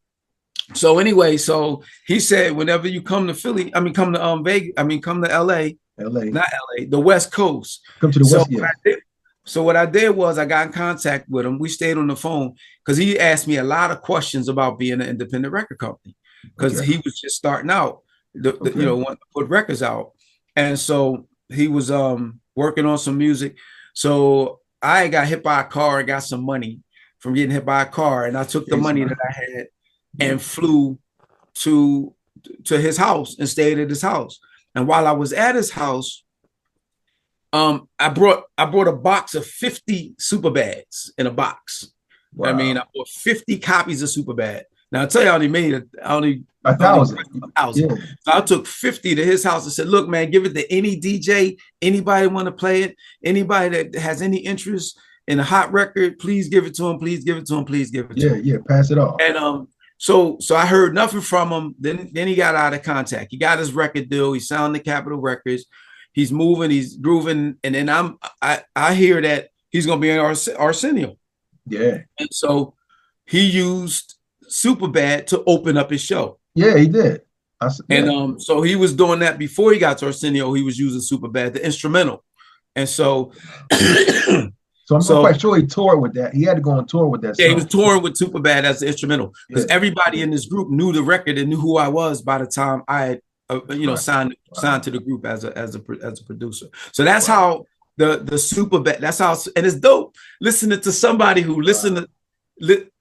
anyway, so he said whenever you come to Philly, come to Vegas, come to LA. LA. Not LA, the West Coast. Come to the West. Yeah. What I did was I got in contact with him. We stayed on the phone because he asked me a lot of questions about being an independent record company because he was just starting out, wanting to put records out. And so he was working on some music. So I got hit by a car and got some money from getting hit by a car. And I took the money that I had and flew to his house and stayed at his house. And while I was at his house, I brought a box of 50 super bags in a box. Wow. I bought 50 copies of Superbad. Now I tell you, I only made only 1,000. Yeah. So I took 50 to his house and said, "Look, man, give it to any DJ, anybody want to play it, anybody that has any interest in a hot record, please give it to him. Please give it to him. Please give it to him." Yeah, pass it off. And so I heard nothing from him. Then he got out of contact. He got his record deal. He signed to Capitol Records. He's moving. He's grooving. And then I hear that he's going to be in Arsenio. Yeah. And so he used Superbad to open up his show. Yeah, he did. And so he was doing that before he got to Arsenio. He was using Superbad, the instrumental. And so So I'm quite sure he toured with that. He had to go on tour with that. Yeah, he was touring with Superbad as the instrumental because everybody in this group knew the record and knew who I was by the time I had, signed to the group as a producer. So that's how the Superbad. That's how, and it's dope listening to somebody who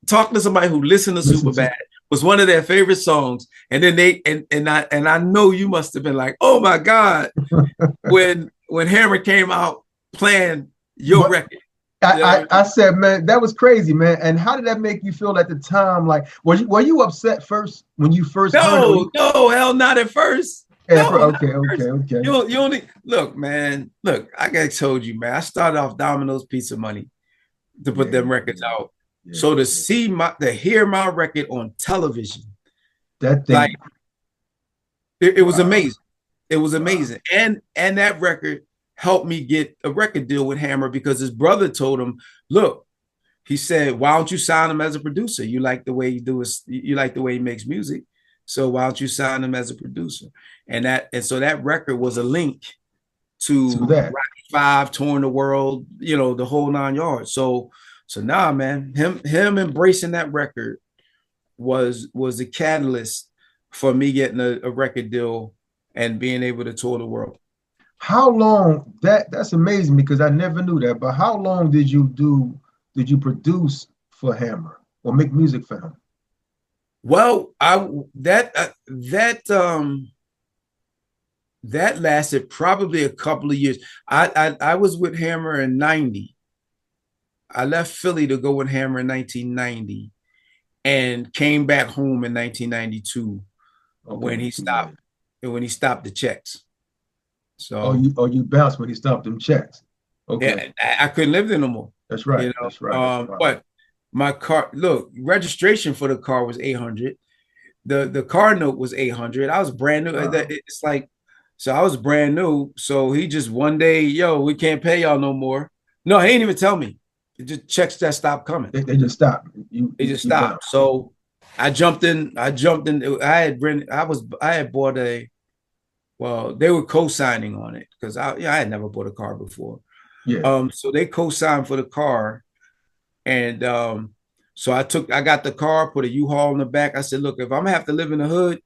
talking to somebody who listened to Superbad was one of their favorite songs, and then I know you must have been like, oh my God, when Hammer came out playing your record. I said, man, that was crazy, man. And how did that make you feel at the time? Like, were you upset first when you first heard it? No, hell, not at first. Yeah, no, okay. You only look, man. Look, I told you, man. I started off Domino's Pizza Money to put them records out. Yeah, so to hear my record on television, that thing, like, it was amazing. It was amazing, and that record helped me get a record deal with Hammer because his brother told him, look, he said, why don't you sign him as a producer? You like the way you like the way he makes music. So why don't you sign him as a producer? And so that record was a link to that. Rocky 5, Touring the World, the whole 9 yards. So nah, man, him embracing that record was the catalyst for me getting a record deal and being able to tour the world. How long that's amazing because I never knew that. But how long did you produce for Hammer or make music for him? Well, that lasted probably a couple of years. I was with Hammer in 90. I left Philly to go with Hammer in 1990 and came back home in 1992 when Okay. he Yeah. stopped the checks. Oh, So you bounced when he stopped them checks. Okay. yeah, I couldn't live there no more. That's right. You That's know, right. Wow. but my car, look, registration for the car was 800. The car note was 800. I was brand new. Wow. It's like, so I was brand new. So he just one day, yo, we can't pay y'all no more. No, he didn't even tell me. It just checks that stopped coming. They just stopped. They just You stopped. bounced. So I jumped in. I had bought well, they were co-signing on it because I had never bought a car before. Yeah. So they co-signed for the car. And so I got the car, put a U-Haul in the back. I said, look, if I'm gonna have to live in the hood,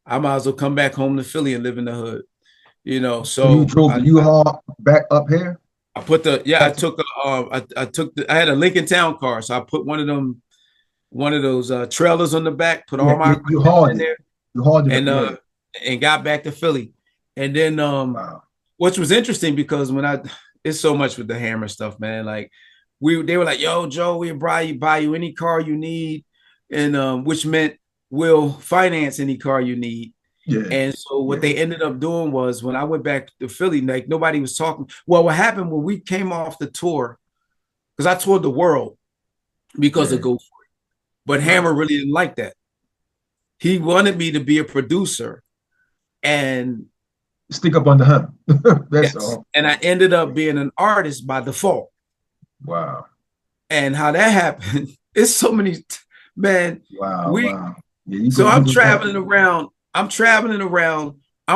I might as well come back home to Philly and live in the hood. You know, So you so drove the U-Haul back up here? I put the yeah, Back to, I had a Lincoln Town car, so I put one of those trailers on the back, put all my you equipment hauled in it. there, You hauled it up. and Yeah. and got back to Philly. And then Wow. which was interesting because it's so much with the Hammer stuff, man. Like they were like, yo, Joe, we'll buy you any car you need, and which meant we'll finance any car you need. Yeah. And so what Yeah. they ended up doing was when I went back to Philly, like nobody was talking. Well, what happened when we came off the tour, because I toured the world because of Yeah. Go For It. But Right. Hammer really didn't like that. He wanted me to be a producer. And Stick up under him. That's yes, all. and I ended up being an artist by default. Wow. And how that happened, it's so many, man. Wow. Wow. Yeah, So you I'm go back. traveling around. I'm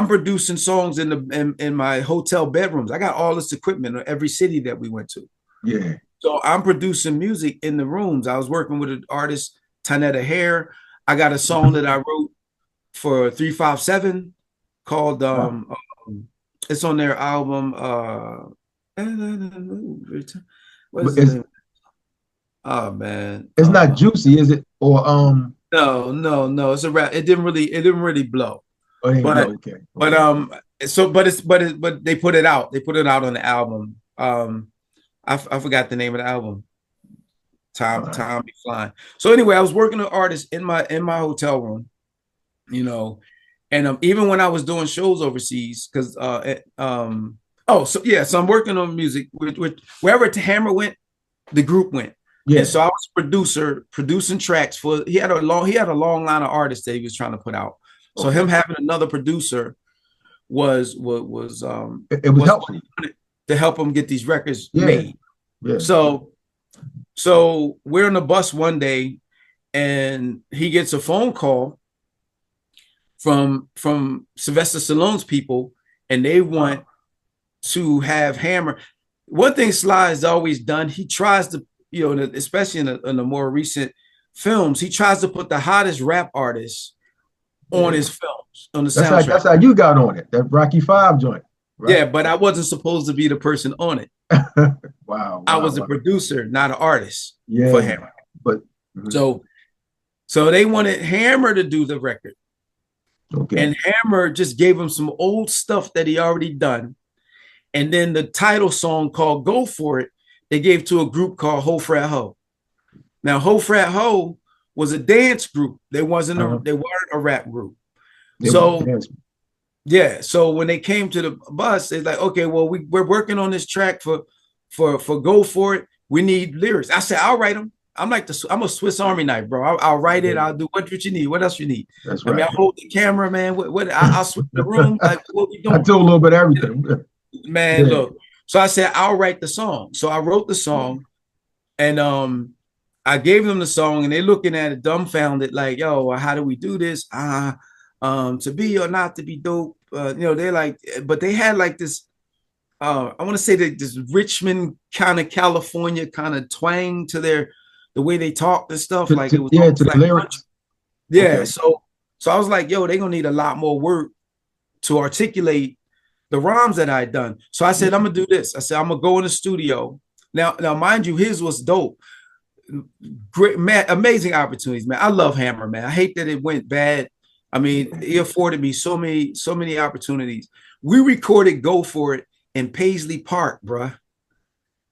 producing songs in my hotel bedrooms. I got all this equipment in every city that we went to. Yeah. So I'm producing music in the rooms. I was working with an artist, Tanetta Hare. I got a song that I wrote for 357 called Wow. it's on their album But what's the name? Oh man. it's not juicy, is it? Or No, it's a rap. It didn't really blow. oh, ain't But blow. Okay. but but they put it out. They put it out on the album. I forgot the name of the album. Time be flying. So anyway, I was working with artists in my hotel room, you know, and even when I was doing shows overseas, because so I'm working on music with wherever Hammer went, the group went. Yeah. And so I was producer producing tracks for he had a long line of artists that he was trying to put out. So him having another producer was it was helpful to help him get these records yeah. made. Yeah. So we're on the bus one day and he gets a phone call from Sylvester Stallone's people, and they want to have Hammer. One thing Sly has always done, he tries to, especially in the more recent films, he tries to put the hottest rap artists on his films, on the soundtrack. That's how you got on it, that Rocky V joint. Right? Yeah, but I wasn't supposed to be the person on it. Wow. I was a producer, not an artist for Hammer. But so they wanted Hammer to do the record. Okay. And Hammer just gave him some old stuff that he already done. And then the title song called Go For It, they gave to a group called Ho Frat Ho. Now, Ho Frat Ho was a dance group. They weren't a rap group. So when they came to the bus, they're like, okay, well, we're working on this track for Go For It. We need lyrics. I said, I'll write them. I'm a Swiss Army knife, bro. I'll write it. I'll do what you need. What else you need? That's right. I mean, I hold the camera, man. I'll switch the room. Like, what we doing? I do a little bit of everything. Man, look. So I said, I'll write the song. So I wrote the song, and I gave them the song, and they're looking at it dumbfounded, like, yo, how do we do this? To be or not to be dope. They're like, but they had like this. I want to say that this Richmond kind of California kind of twang to the way they talked and stuff. Like it was to the lyrics. Yeah. Okay. So I was like, yo, they're gonna need a lot more work to articulate the rhymes that I had done. So I said, I'm gonna do this. I said, I'm gonna go in the studio. Now, mind you, his was dope. Great, man, amazing opportunities, man. I love Hammer, man. I hate that it went bad. I mean, he afforded me so many opportunities. We recorded Go For It in Paisley Park, bruh.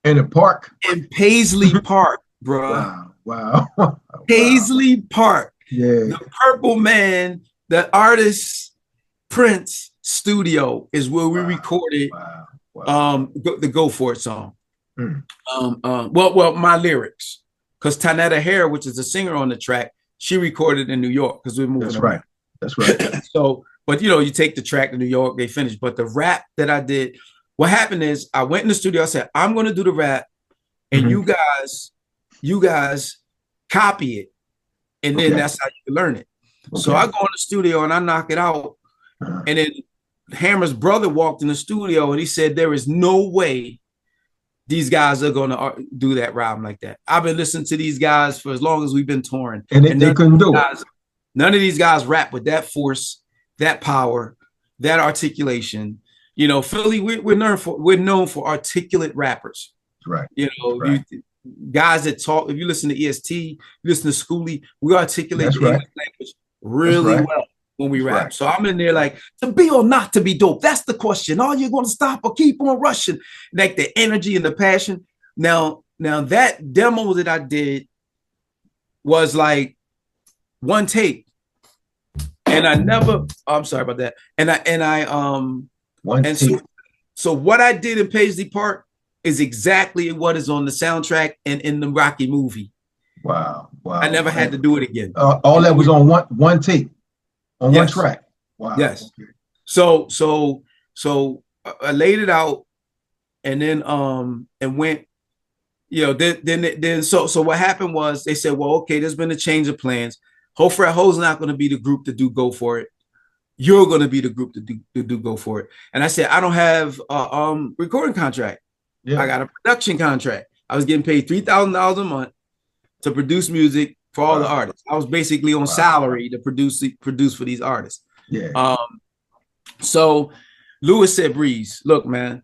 In the park? In Paisley Park, bruh. Wow. Paisley Park. Yeah. The Purple Man, the artist Prince studio is where we recorded the Go For It song. Well, my lyrics. Because Tanetta Hare, which is the singer on the track, she recorded in New York because we're moving around. That's right. So, but you take the track to New York, they finished. But the rap that I did, what happened is I went in the studio, I said, I'm gonna do the rap, and you guys copy it. And then that's how you can learn it. So I go in the studio and I knock it out. And then Hammer's brother walked in the studio and he said, there is no way these guys are going to do that rhyme like that. I've been listening to these guys for as long as we've been touring. And they couldn't do it. None of these guys rap with that force, that power, that articulation. Philly, we're known for articulate rappers. Right. Guys that talk, if you listen to EST, you listen to Schoolie, we articulate the English language really well when we rap. So I'm in there like, to be or not to be dope, that's the question. Are you going to stop or keep on rushing? Like the energy and the passion. Now that demo that I did was like one take. And I'm sorry about that. So what I did in Paisley Park is exactly what is on the soundtrack and in the Rocky movie. Wow. I never had to do it again. All that was on one tape, on one track. Wow. Yes. Okay. So I laid it out, and then and went. Then so what happened was they said, well, okay, there's been a change of plans. Ho Frat Ho's not going to be the group to do Go For It. You're going to be the group to do Go For It. And I said, I don't have a recording contract. Yeah. I got a production contract. I was getting paid $3,000 a month to produce music for all the artists. I was basically on salary to produce for these artists. Yeah. So Lewis said, Breeze, look, man,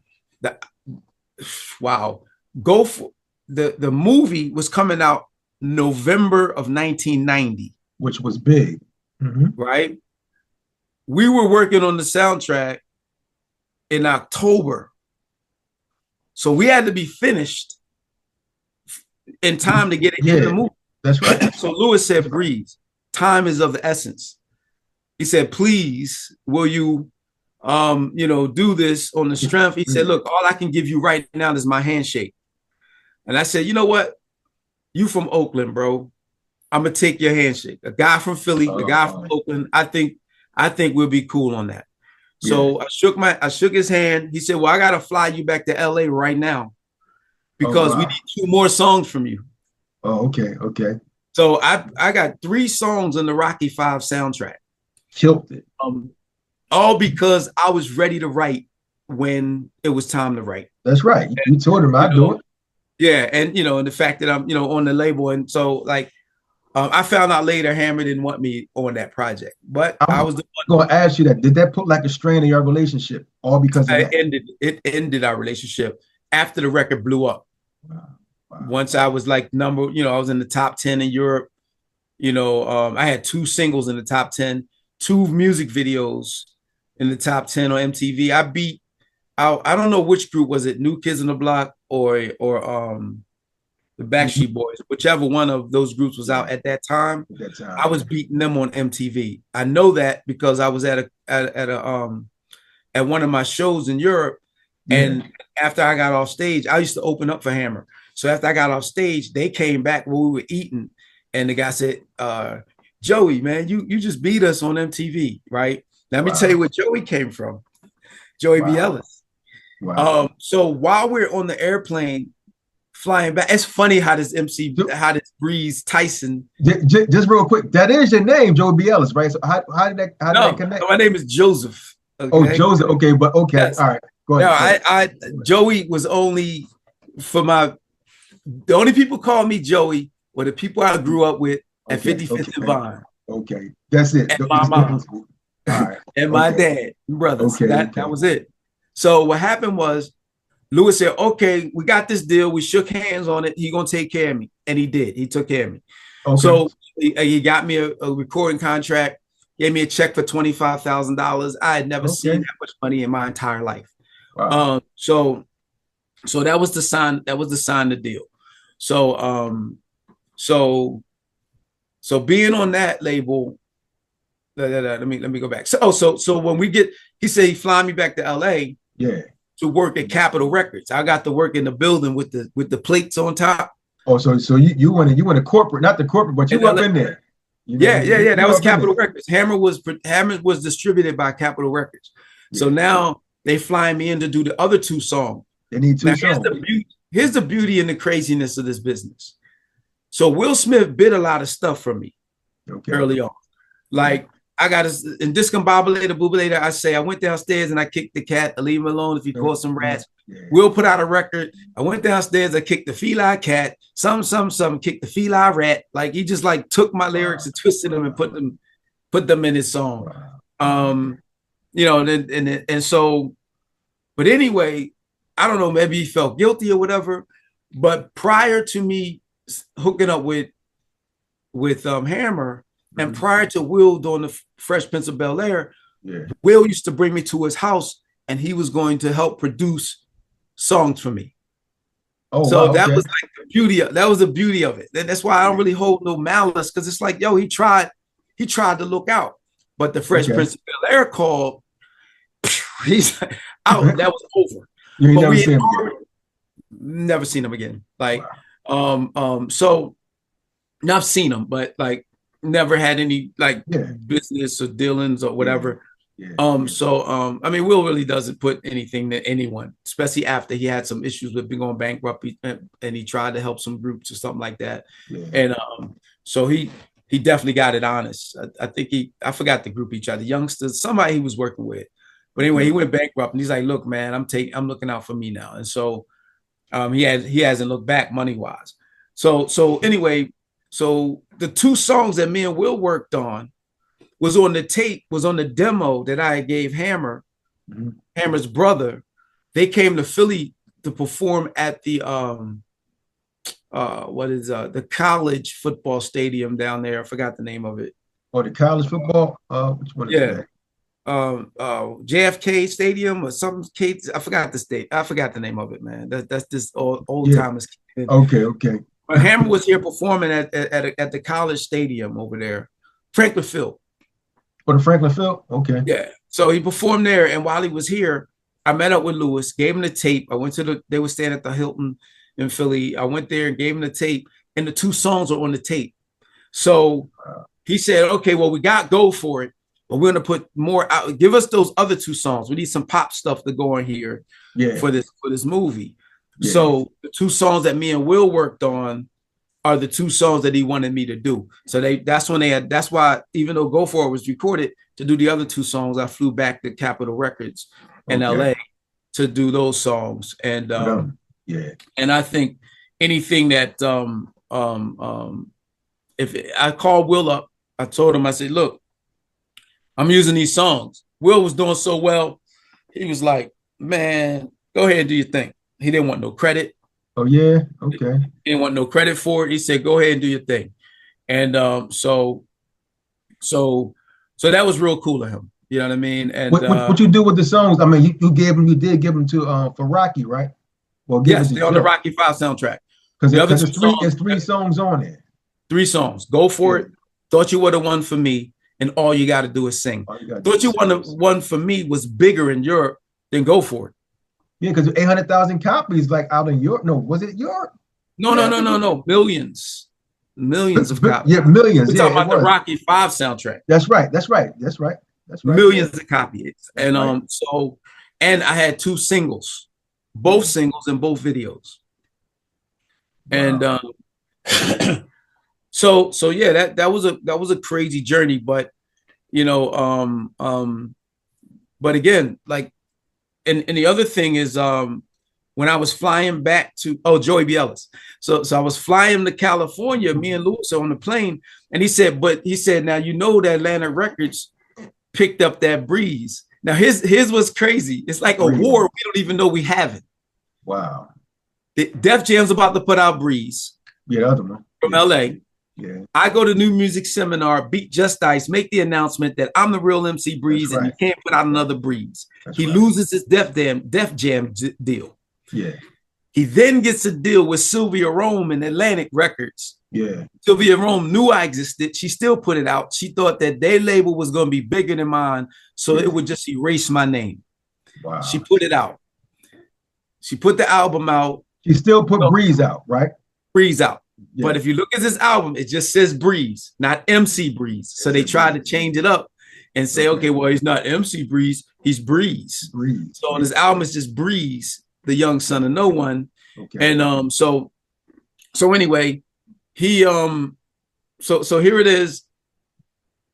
Go For the movie was coming out November of 1990, which was big, right? We were working on the soundtrack in October. So we had to be finished in time to get it in the movie. That's right. So Lewis said, Breeze, time is of the essence. He said, please, will you, do this on the strength? He said, look, all I can give you right now is my handshake. And I said, you know what? You from Oakland, bro. I'm going to take your handshake. A guy from Philly, the guy from Oakland. I think we'll be cool on that. So I shook his hand. He said, well, I got to fly you back to LA right now because we need 2 more songs from you. Oh, okay. Okay. So I got 3 songs on the Rocky V soundtrack. Killed it. All because I was ready to write when it was time to write. That's right. You told him I'd do it. Yeah. And, and the fact that I'm, on the label. And so like, I found out later Hammer didn't want me on that project, but I was going to ask you that. Did that put like a strain in your relationship, all because of that? It ended our relationship after the record blew up. Wow. Once I was like I was in the top 10 in Europe. I had 2 singles in the top 10, 2 music videos in the top 10 on MTV. I beat out. I don't know which group was it, New Kids on the Block or the Backstreet Boys, whichever one of those groups was out at that time. I was beating them on MTV. I know that because I was at one of my shows in Europe, and after I got off stage, I used to open up for Hammer. So after I got off stage, they came back while we were eating, and the guy said, "Joey, man, you just beat us on MTV, right? Let me tell you where Joey came from. Joey B Ellis." Wow. So while we're on the airplane flying back, it's funny how this Breeze Tyson. Just real quick, that is your name, Joey B Ellis, right? So how did that connect? My name is Joseph. Okay? Oh, Joseph. Okay, but okay, yes. All right. Go ahead. No, Joey was only the only people call me Joey were the people I grew up with at 55th and Vine. Okay, that's it. And my mom. All right. And my dad, brothers. That was it. So what happened was, Lewis said, okay, we got this deal. We shook hands on it. He's going to take care of me. And he did. He took care of me. Okay. So he got me a recording contract, gave me a check for $25,000. I had never seen that much money in my entire life. Wow. So So that was the sign. That was the sign the deal. So so being on that label. Let me go back. So when we get, he said he flying me back to LA. Yeah. To work at Capitol Records. I got to work in the building with the plates on top. Oh, so you went to corporate, not the corporate, but you up in there. Yeah. That was Capitol Records. Hammer was distributed by Capitol Records. Yeah. So now they flying me in to do the other two songs. They need two songs. Here's the beauty and the craziness of this business. So Will Smith bid a lot of stuff from me early on. Like, I got in Discombobulatorbubulator, I say I went downstairs and I kicked the cat. I leave him alone if he caught some rats. Yeah. Will put out a record. I went downstairs, I kicked the feline cat, some, kicked the feline rat. Like, he just like took my lyrics and twisted them and put them in his song. Wow. You know, and so, but anyway, I don't know, maybe he felt guilty or whatever. But prior to me hooking up with Hammer, and prior to Will doing the Fresh Prince of Bel-Air, Will used to bring me to his house and he was going to help produce songs for me. Oh, so wow, that was like the beauty of it. That's why I don't really hold no malice, because it's like, yo, he tried to look out. But the Fresh Prince of Bel-Air called, he's out. That was over. You never seen him again. Never seen him again. Like, wow. So now I've seen him, but like, never had any like business or dealings or whatever. So I mean, Will really doesn't put anything to anyone, especially after he had some issues with being going bankrupt and he tried to help some groups or something like that. And so he definitely got it honest. I think I forgot the group he tried, the youngsters, somebody he was working with. But anyway, he went bankrupt and he's like, look, man, I'm looking out for me now. And so he hasn't looked back money wise. So anyway, so the two songs that me and Will worked on was on the demo that I gave Hammer, Hammer's brother. They came to Philly to perform at the the college football stadium down there. I forgot the name of it. Oh, the college football? Which one is that? JFK Stadium or some Kate. I forgot the state. I forgot the name of it, man. That's this old timers. Okay. But Hammer was here performing at the college stadium over there, Franklin Field. For the Franklin Field? Okay. Yeah. So he performed there, and while he was here, I met up with Lewis, gave him the tape. I went to they were staying at the Hilton in Philly. I went there and gave him the tape, and the two songs are on the tape. So he said, okay, well, we got go for it, but we're going to put more out. Give us those other two songs. We need some pop stuff to go in here for this movie. Yeah. So the two songs that me and Will worked on are the two songs that he wanted me to do. So that's why, even though Go For It was recorded, to do the other two songs, I flew back to Capitol Records in LA to do those songs. And and I think anything that if I called Will up, I told him, I said, look, I'm using these songs. Will was doing so well. He was like, man, go ahead and do your thing. He didn't want no credit. Oh, yeah? Okay. He didn't want no credit for it. He said, go ahead and do your thing. And so that was real cool of him. You know what I mean? And what you do with the songs? I mean, you did give them to for Rocky, right? Well, yes, they're on the Rocky 5 soundtrack. Because there's three songs on there. 3 songs. Go For It. Thought You Were the One for Me. And All You Got to Do Is Sing. Thought You Were the One for Me was bigger in Europe than Go For It. Yeah, because 800,000 copies like out in Europe. No, was it Europe? No. Millions of copies. Yeah, millions. We're talking about the Rocky 5 soundtrack. That's right. Millions of copies. And and I had 2 singles, both singles and both videos. Wow. And so yeah, that was a crazy journey, but you know, but again, like, and the other thing is, when I was flying back to Joey B Ellis, so I was flying to California, me and Lewis on the plane, and he said, now you know that Atlantic Records picked up that Breeze. Now his was crazy. It's like a war we don't even know we have it. Wow. Def Jam's about to put out Breeze. Yeah, other one from LA. Yeah. I go to New Music Seminar, beat Just Ice, make the announcement that I'm the real MC Breeze, and you can't put out another Breeze. He loses his Def Jam deal. Yeah. He then gets a deal with Sylvia Rome and Atlantic Records. Yeah. Sylvia Rome knew I existed. She still put it out. She thought that their label was going to be bigger than mine, so it would just erase my name. Wow. She put it out. She put the album out. She still put Breeze out, right? Breeze out. Yeah. But if you look at this album, it just says Breeze, not MC Breeze. So they tried to change it up and say, okay, well, he's not MC Breeze, he's Breeze. Breeze. So on this album, it's just Breeze, the young son of no one. Okay. And so anyway, he so here it is.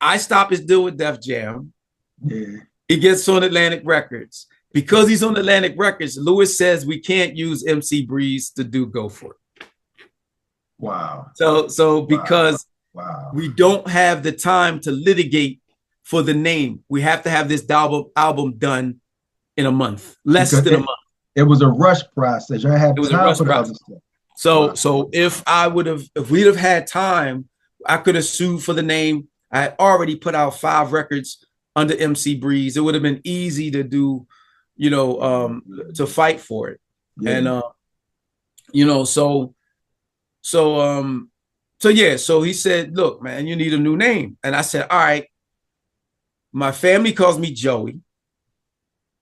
I stop his deal with Def Jam. Yeah. He gets on Atlantic Records. Because he's on Atlantic Records, Lewis says we can't use MC Breeze to do Go For It. Wow. So because we don't have the time to litigate for the name, we have to have this album done in a month, less than a month. It was a rush process. I had time for the other stuff. So if we'd have had time, I could have sued for the name. I had already put out 5 records under MC Breeze. It would have been easy to do, to fight for it. Yeah. And so he said, look, man, you need a new name. And I said, all right, my family calls me Joey.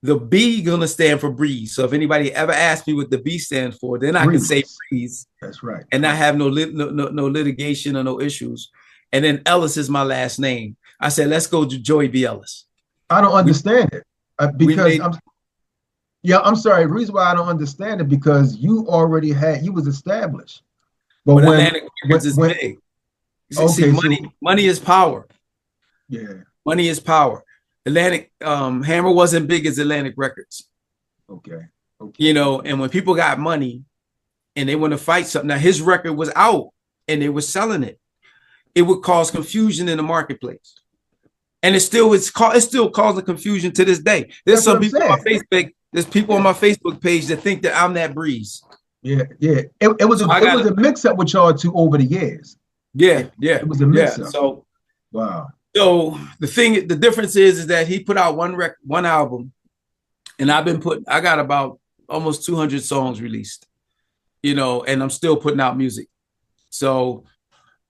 The B gonna stand for Breeze. So if anybody ever asks me what the B stands for, then I can say Breeze. That's right. And I have no litigation or no issues. And then Ellis is my last name. I said, let's go to Joey B Ellis. I don't understand it because I'm sorry. The reason why I don't understand it because you was established. But Atlantic Records is big. Money is power. Yeah. Money is power. Atlantic Hammer wasn't big as Atlantic Records. Okay. And when people got money and they want to fight something, now his record was out and they were selling it. It would cause confusion in the marketplace. And it's still causing confusion to this day. There's some people on Facebook. There's people on my Facebook page that think that I'm that Breeze. Yeah. It was a mix-up with y'all two over the years. Yeah. It was a mix-up. So wow. So the difference is that he put out one album, and I got about almost 200 songs released, and I'm still putting out music. So,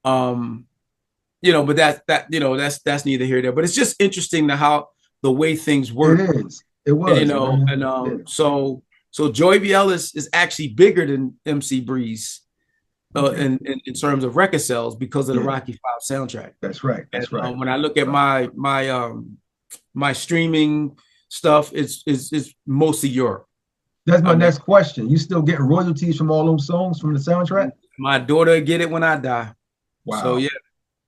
but that's neither here nor there. But it's just interesting to how the way things work. It is. It was. So Joey B Ellis is actually bigger than MC Breeze. In terms of record sales because of the Rocky V soundtrack. That's right. When I look at my streaming stuff, it's mostly Europe. That's my next question. You still getting royalties from all those songs from the soundtrack? My daughter get it when I die. Wow. So yeah,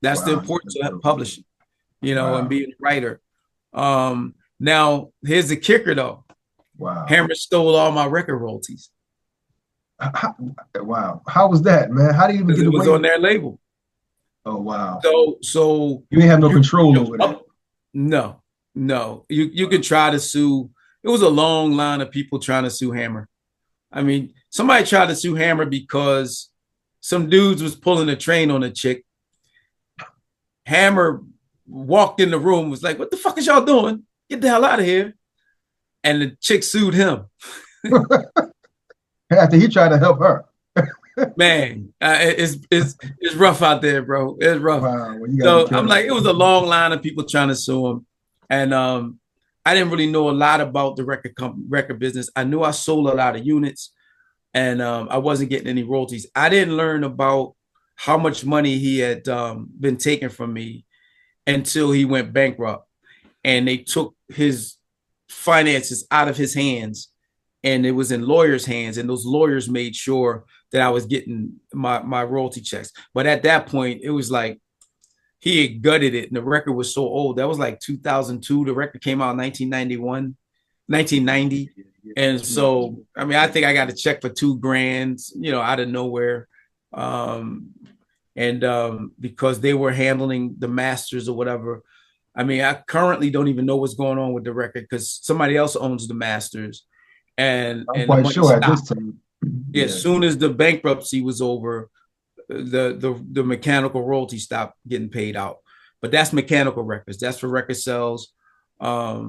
that's the importance of publishing, and being a writer. Now here's the kicker though. Wow. Hammer stole all my record royalties. Wow. How was that, man? How do you even get away? It was on their label. Oh, wow. So you didn't have no control over that. No. You can try to sue. It was a long line of people trying to sue Hammer. I mean, somebody tried to sue Hammer because some dudes was pulling a train on a chick. Hammer walked in the room, was like, what the fuck is y'all doing? Get the hell out of here. And the chick sued him. After he tried to help her. Man, it's rough out there, bro. It's rough. Wow, so I'm like, it was a long line of people trying to sue him. And I didn't really know a lot about the record business. I knew I sold a lot of units and I wasn't getting any royalties. I didn't learn about how much money he had been taking from me until he went bankrupt. And they took his finances out of his hands. And it was in lawyers' hands, and those lawyers made sure that I was getting my royalty checks. But at that point, it was like he had gutted it, and the record was so old. That was like 2002. The record came out in 1990. And so, I mean, I think I got a check for $2,000, out of nowhere. Because they were handling the masters or whatever. I mean, I currently don't even know what's going on with the record because somebody else owns the masters. And I'm quite sure at this time. Yeah. As soon as the bankruptcy was over, the mechanical royalty stopped getting paid out. But that's mechanical records. That's for record sales. But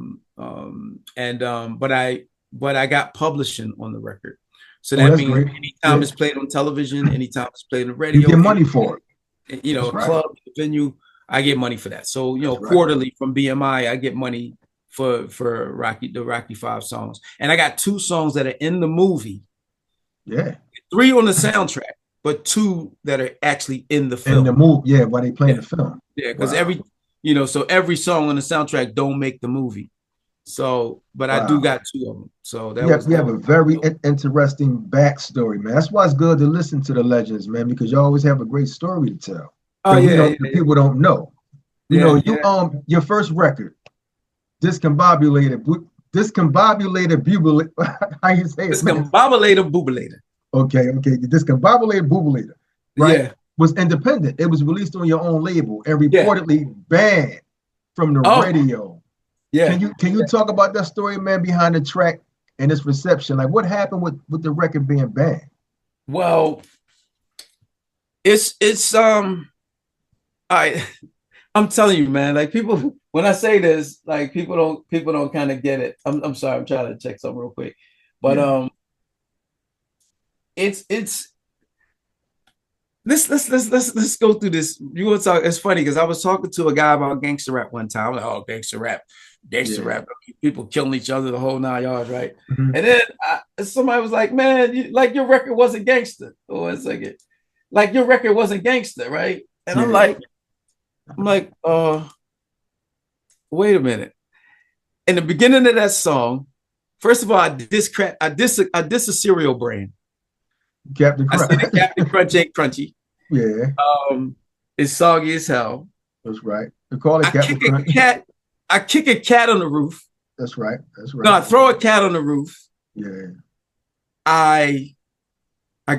I got publishing on the record. So that that's means great. anytime it's played on television, anytime it's played on the radio, you get money for it. You know, That's a right. club, a venue, I get money for that. So, you know, That's right. quarterly from BMI, I get money for the Rocky Five songs. And I got 2 songs that are in the movie. Yeah. 3 on the soundtrack, but 2 that are actually in the film. In the movie, yeah, while they playing the film. Yeah, because every song on the soundtrack don't make the movie. So, but I do got 2 of them. So we have a very interesting backstory, man. That's why it's good to listen to the legends, man, because you always have a great story to tell. Oh yeah, people don't know. You know, your first record, Discombobulator Bubulator. How you say it? Discombobulatorbubulator. Okay, the Discombobulatorbubulator, right? Yeah. Was independent. It was released on your own label and reportedly banned from the radio. Yeah. Can you talk about that story, man, behind the track and its reception? Like, what happened with the record being banned? Well, I'm telling you, man, like people, when I say this, like people don't kind of get it. I'm sorry, I'm trying to check something real quick. But let's go through this. You want to talk? It's funny because I was talking to a guy about gangster rap one time. Like, oh, gangster rap, people killing each other the whole 9 yards, right? Mm-hmm. And then somebody was like, "Man, like your record wasn't gangster." Oh, 1 second, like your record wasn't gangster, right? And I'm like, wait a minute. In the beginning of that song, first of all, I diss a cereal brand. Captain Crunch. I said Captain Crunch ain't crunchy. Yeah. It's soggy as hell. That's right. They call it Captain Crunch. I kick a cat on the roof. That's right. No, I throw a cat on the roof. Yeah. I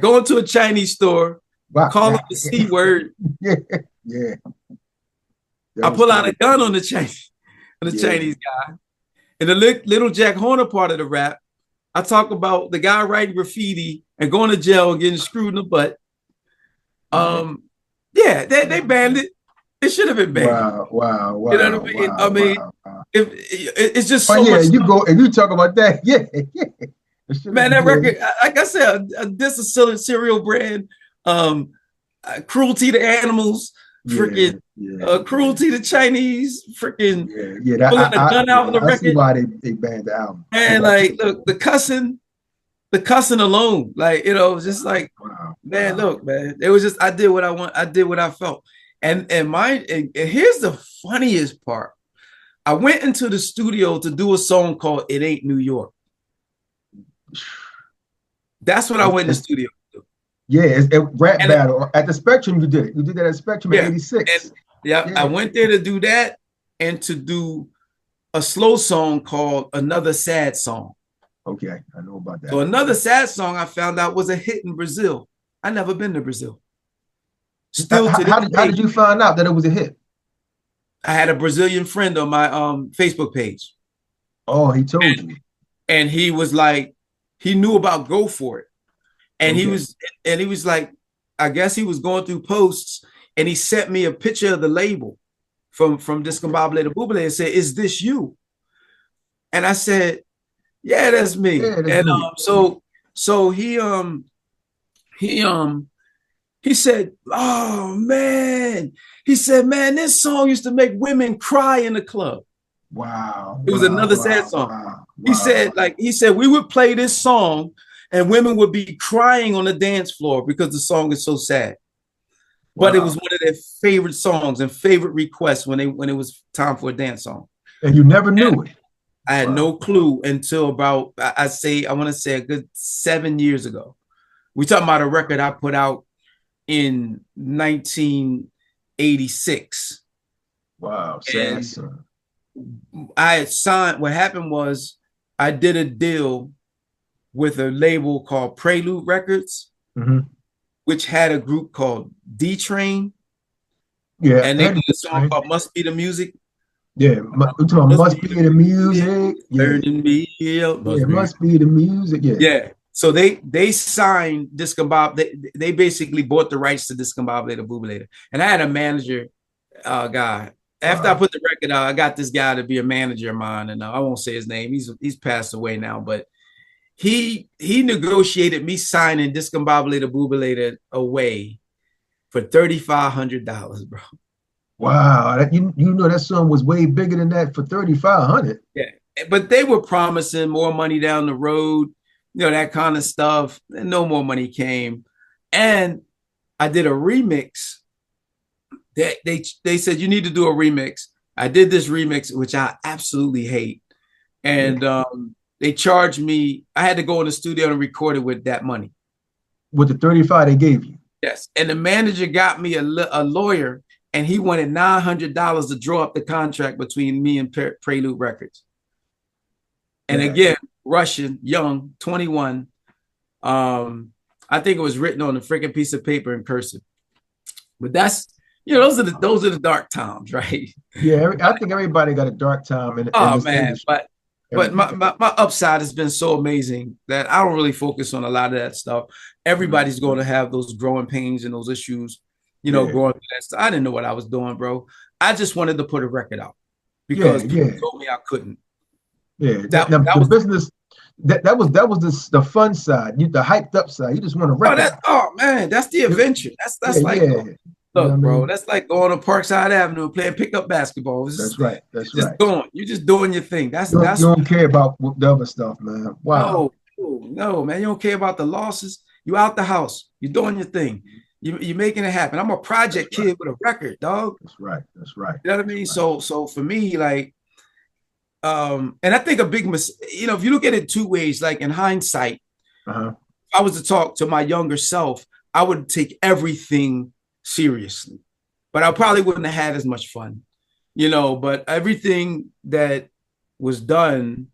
go into a Chinese store, call it the C word. Yeah. I pull out a gun on the Chinese guy. In the Little Jack Horner part of the rap, I talk about the guy writing graffiti and going to jail and getting screwed in the butt. They banned it. It should have been banned. Wow. You know what I mean? I mean, it's just so much. If you talk about that, man, that record, like I said, this is still a cereal brand, cruelty to animals, freaking cruelty to Chinese, freaking pulling a gun out of the record. See why they banned the album. And like, look, the cussing alone, like, you know, it was just like, look, man, it was just, I did what I felt. And here's the funniest part. I went into the studio to do a song called It Ain't New York. That's what I went in the studio to do. Yeah, it's a rap battle. At the Spectrum, you did it. You did that at Spectrum in 86. I went there to do that and to do a slow song called Another Sad Song. Okay, I know about that. So Another Sad Song I found out was a hit in Brazil. I never been to Brazil. How did you find out that it was a hit? I had a Brazilian friend on my Facebook page. Oh, he told you. And he was like, he knew about Go For It. And he was like, I guess he was going through posts and he sent me a picture of the label from Discombobulatorbubulator and said, "Is this you?" And I said, "Yeah, that's me." Yeah, that's and me. So he said, "Oh man," he said, "Man, this song used to make women cry in the club." Wow. It was another sad song. He said we would play this song and women would be crying on the dance floor because the song is so sad. But it was one of their favorite songs and favorite requests when it was time for a dance song. And you never knew it. I had no clue until about, I want to say a good 7 years ago. We talking about a record I put out in 1986. Wow, sad song. I had signed, what happened was I did a deal with a label called Prelude Records, which had a group called D-Train. Yeah. And they did a song called Must Be the Music. Yeah, must be the music. Turning me up. Must be the music. Yeah. So they signed Discombobulator. They basically bought the rights to Discombobulatorbubulator. And I had a manager guy. After I put the record out, I got this guy to be a manager of mine, and I won't say his name. He's passed away now, but he negotiated me signing Discombobulatorbubulator away for $3,500, bro. Wow, you know that song was way bigger than that for 3,500. Yeah, but they were promising more money down the road, that kind of stuff. And no more money came. And I did a remix. They said you need to do a remix. I did this remix, which I absolutely hate. And they charged me. I had to go in the studio and record it with that money. With the 35 they gave you? Yes. And the manager got me a lawyer, and he wanted $900 to draw up the contract between me and Prelude Records. And again, Russian, young, 21. I think it was written on a freaking piece of paper in cursive. But that's, those are the dark times, right? Yeah, I think everybody got a dark time in this industry. But my upside has been so amazing that I don't really focus on a lot of that stuff. Everybody's going to have those growing pains and those issues, growing through that stuff. I didn't know what I was doing, bro. I just wanted to put a record out because people told me I couldn't. Yeah, that was the business. That was the fun side, the hyped up side. You just want to record. Oh man, that's the adventure. That's like look, bro. That's like going to Parkside Avenue and playing pickup basketball. That's right. You're just doing your thing. You don't care about the other stuff, man. Wow. No, man. You don't care about the losses. You out the house. You're doing your thing. You're making it happen. I'm a project kid with a record, dog. That's right. You know what I mean? So for me, like, and I think a big mistake, if you look at it two ways, like in hindsight, if I was to talk to my younger self, I would take everything seriously, but I probably wouldn't have had as much fun, but everything that was done,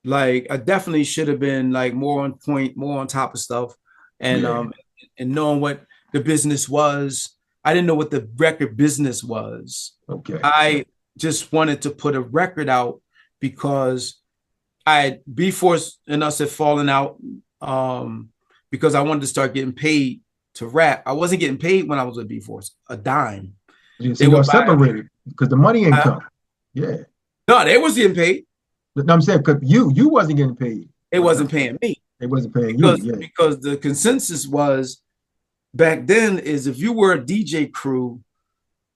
like I definitely should have been like more on point, more on top of stuff, and knowing what the business was. I didn't know what the record business was. Okay. I just wanted to put a record out because B-Force and us had fallen out because I wanted to start getting paid to rap. I wasn't getting paid when I was with B-Force, a dime. They were separated because the money ain't come. Yeah. No, they was getting paid. No, I'm saying because you wasn't getting paid. It wasn't paying me. It wasn't paying you. Because the consensus was back then is if you were a DJ crew,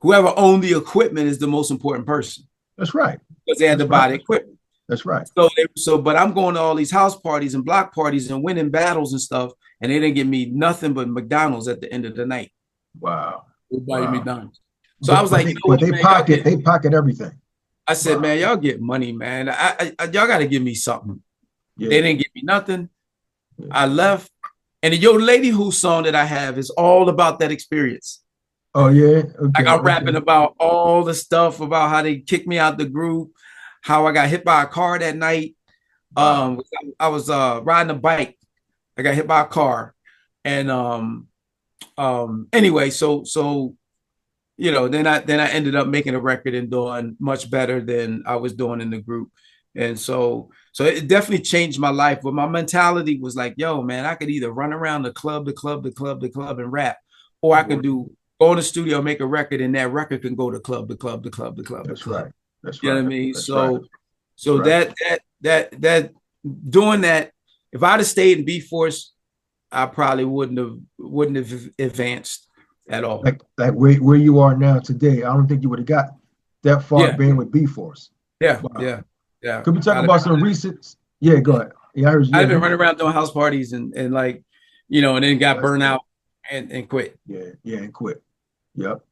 whoever owned the equipment is the most important person. That's right. Because they had to buy the equipment. That's right. But I'm going to all these house parties and block parties and winning battles and stuff, and they didn't give me nothing but McDonald's at the end of the night. Wow. Everybody McDonald's. So I was like, they pocket everything. I said, man, y'all get money, man. Y'all got to give me something. Yeah. They didn't give me nothing. Yeah. I left. And the Yo Lady Who song that I have is all about that experience. Oh, yeah? Okay, like I'm rapping about all the stuff about how they kicked me out the group, how I got hit by a car that night. Wow. I was riding a bike. I got hit by a car. And anyway, so then I ended up making a record and doing much better than I was doing in the group. And so it definitely changed my life. But my mentality was like, yo, man, I could either run around the club and rap, or I could go in the studio, make a record, and that record can go to club. That's right. You know what I mean? So that doing that, if I'd have stayed in B-Force, I probably wouldn't have advanced at all. Like where you are now today, I don't think you would have got that far being with B-Force. Yeah, wow. Yeah. Could we talk about some recent? Yeah, go ahead. Yeah, I heard you. I've been running around doing house parties and like, and then got burned out and quit. Yeah, and quit. Yep.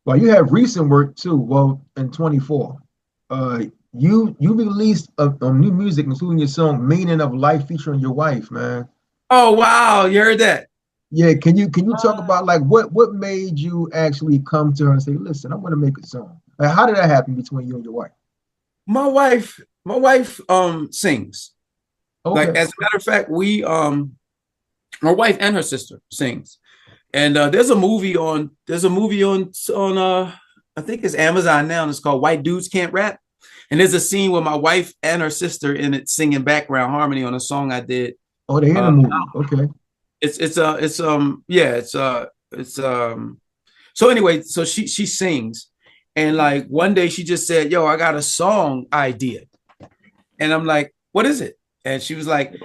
Well, you have recent work too. Well, in 24, you released a new music, including your song "Meaning of Life" featuring your wife, man. Oh wow, you heard that? Yeah. Can you talk about like what made you actually come to her and say, listen, I want to make a song? Like, how did that happen between you and your wife? My wife sings. Okay. Like, as a matter of fact, my wife and her sister sings. And there's a movie on I think it's Amazon now, and it's called White Dudes Can't Rap. And there's a scene where my wife and her sister in it singing background harmony on a song I did. Oh, they in the movie. Okay. So anyway, so she sings. And like one day she just said, yo, I got a song idea. And I'm like, what is it? And she was like,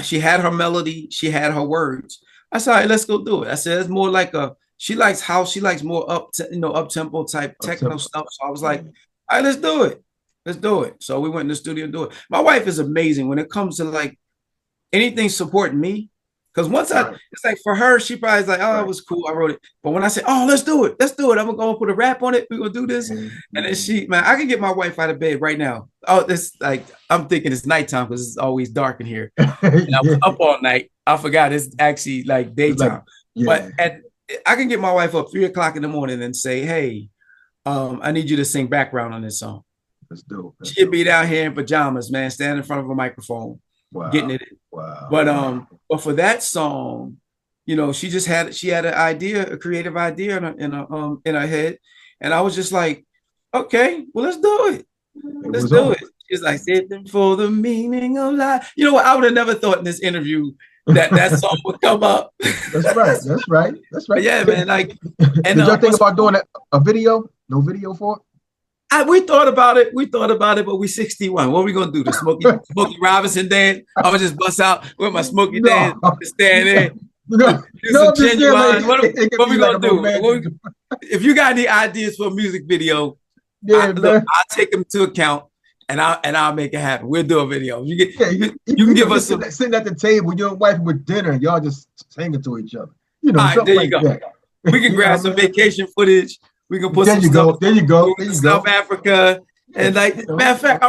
She had her melody, she had her words. I said, all right, let's go do it. I said, it's more like she likes house, she likes more up tempo type techno stuff. So I was like, all right, let's do it. Let's do it. So we went in the studio and do it. My wife is amazing when it comes to like anything supporting me. Because once it's like for her, she probably is like, oh, it was cool. I wrote it. But when I say, oh, let's do it. I'm going to put a rap on it. We're going to do this. And then man, I can get my wife out of bed right now. Oh, this like, I'm thinking it's nighttime because it's always dark in here. And I was up all night. I forgot it's actually like daytime. But I can get my wife up 3 o'clock in the morning and say, hey, I need you to sing background on this song. That's dope. She'd be down here in pajamas, man, standing in front of a microphone, getting it in. But for that song, you know, she had an idea, a creative idea in her head, and I was just like, okay, well, let's do it. Let's do it. She's like, sitting for the meaning of life. You know what? I would have never thought in this interview that song would come up. That's right. But yeah, man. Like, and did y'all think about doing a video? No video for it? We thought about it, but we 61. What are we gonna do? The Smokey Robinson dance? I'm gonna just bust out with my Smokey dance, stand there. What we gonna do? If you got any ideas for a music video, I'll take them to account and I'll make it happen. We'll do a video. You can give us sitting at the table, your wife with dinner, and y'all just singing to each other. You know, there you go. That. We can grab some vacation footage. We can put some stuff. There you go. South Africa, and like matter of fact,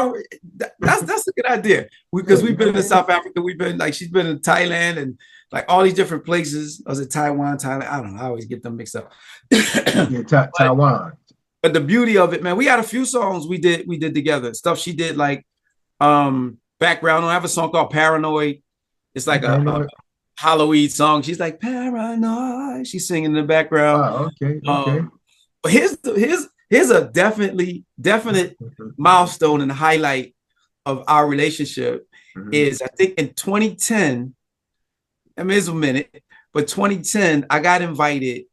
that's a good idea because we've been in South Africa. We've been like she's been in Thailand and like all these different places. I was in Taiwan, Thailand. I don't know. I always get them mixed up. Taiwan. But the beauty of it, man, we had a few songs we did together. Stuff she did like background. I have a song called Paranoid. It's like a Halloween song. She's like Paranoid. She's singing in the background. Okay. But here's a definite milestone and highlight of our relationship is I think in 2010, I mean it's a minute, but 2010, I got invited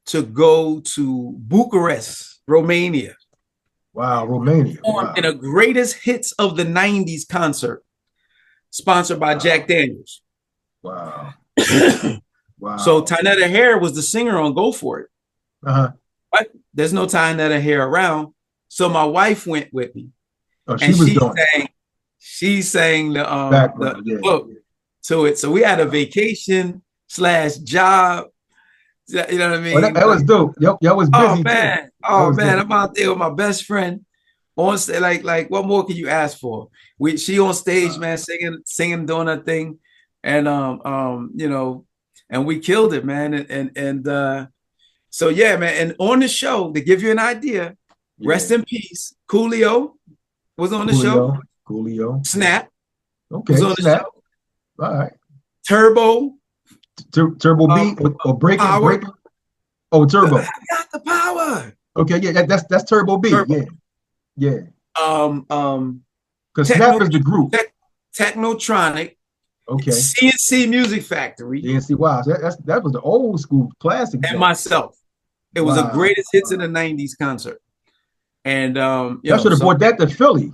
to go to Bucharest, Romania. Wow, Romania. In a greatest hits of the 90s concert, sponsored by Jack Daniels. Wow. So Tynetta Hare was the singer on Go For It. But there's no Tynetta Hare around. So my wife went with me. Oh, she sang the book to it. So we had a vacation / job. You know what I mean? That was dope. Y'all was busy. Oh man, I'm out there with my best friend on stage. Like what more can you ask for? She on stage, man, singing, doing her thing, and you know, and we killed it, man. And so yeah, man. And on the show, to give you an idea, rest in peace, Coolio was on the show. Coolio. Snap. Okay. Was on the show. All right. Turbo. Turbo B or breaking. Oh, Turbo. I got the power. Okay, yeah, that's Turbo B. Turbo. Yeah. Because Snap is the group. Technotronic. Okay. CNC Music Factory. CNC. Wow, that was the old school classic. And myself. It was a greatest hits in the 90s concert. And y'all should have brought that to Philly.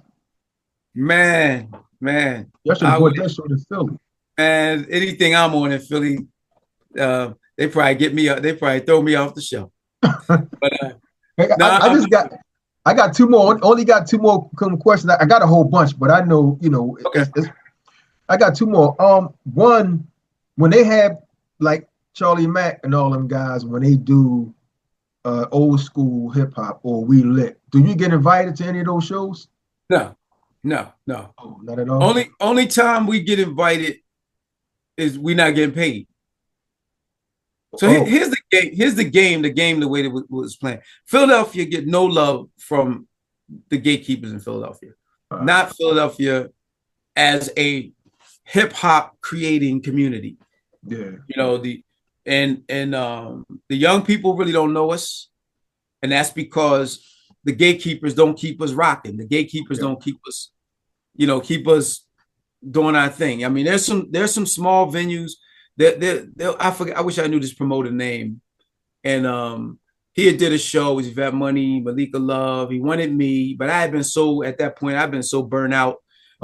Man. Y'all should have brought that show to Philly. And anything I'm on in Philly, they probably get me up. They probably throw me off the show. But I got two more. Only got two more questions. I got a whole bunch, but I know Okay. I got two more. One, when they have like Charlie Mack and all them guys, when they do old school hip hop or We Lit, do you get invited to any of those shows? No. Oh, not at all. Only time we get invited is we not getting paid. So here's the game. The way that was playing. Philadelphia get no love from the gatekeepers in Philadelphia. Not Philadelphia as a hip hop creating community. Yeah. You know, the young people really don't know us. And that's because the gatekeepers don't keep us rocking. The gatekeepers don't keep us, keep us doing our thing. I mean, there's some small venues that I forget. I wish I knew this promoter name. And he had did a show with Yvette Money, Malika Love. He wanted me, but at that point, I've been so burnt out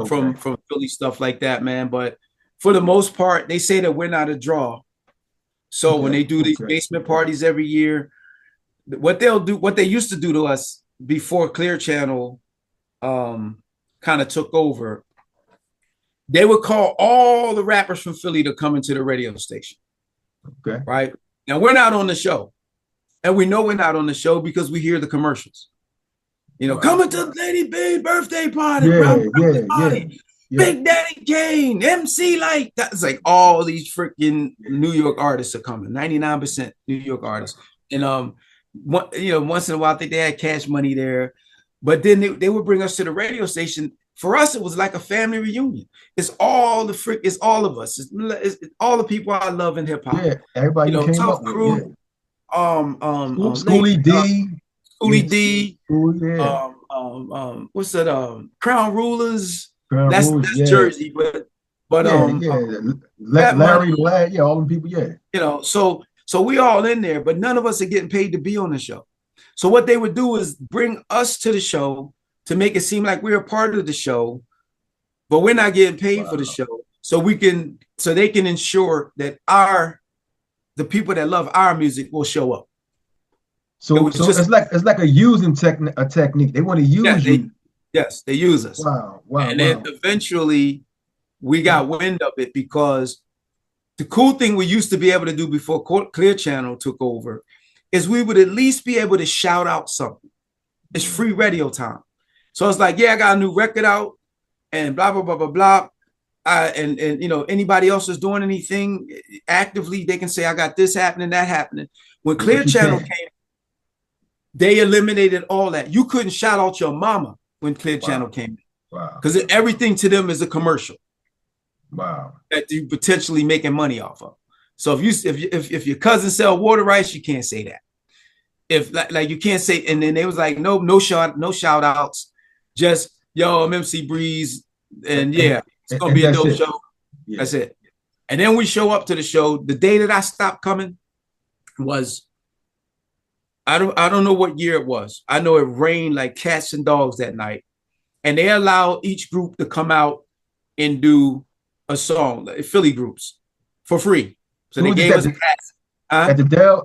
from Philly stuff like that, man. But for the most part, they say that we're not a draw. So when they do these basement parties every year, what they'll do, what they used to do to us before Clear Channel kind of took over, they would call all the rappers from Philly to come into the radio station. Okay. Right? Now we're not on the show. And we know we're not on the show because we hear the commercials. You know, coming to Lady B birthday party, party. Big Daddy Kane, MC like that. It's like all these freaking New York artists are coming. 99% New York artists. And once in a while I think they had Cash Money there. But then they would bring us to the radio station. For us, it was like a family reunion. It's all it's all of us. It's all the people I love in hip hop. Yeah, everybody came up crew, with. Schoolie D. Schoolie D. What's that? Crown Rulers. That's Jersey, but Larry, all them people, You know, so we all in there, but none of us are getting paid to be on the show. So what they would do is bring us to the show to make it seem like we're a part of the show, but we're not getting paid for the show. So they can ensure that the people that love our music will show up. So it's like a using technique. They want to use you. Yes, they use us. Wow. And then eventually we got wind of it, because the cool thing we used to be able to do before Clear Channel took over is we would at least be able to shout out something. It's free radio time. So it's like, I got a new record out and blah, blah, blah, blah, blah. And anybody else is doing anything actively, they can say, I got this happening, that happening. When Clear Channel came, they eliminated all that. You couldn't shout out your mama when Clear Channel came. Wow. Because everything to them is a commercial. Wow. That you potentially making money off of. So if your cousin sell water rights, you can't say that. If like you can't say, and then they was like, no shout outs, just I'm MC Breeze, and it's gonna be a dope show. Yeah. That's it. And then we show up to the show. The day that I stopped coming was, I don't know what year it was. I know it rained like cats and dogs that night. And they allowed each group to come out and do a song, like Philly groups, for free. So they gave us a pass. At the Dell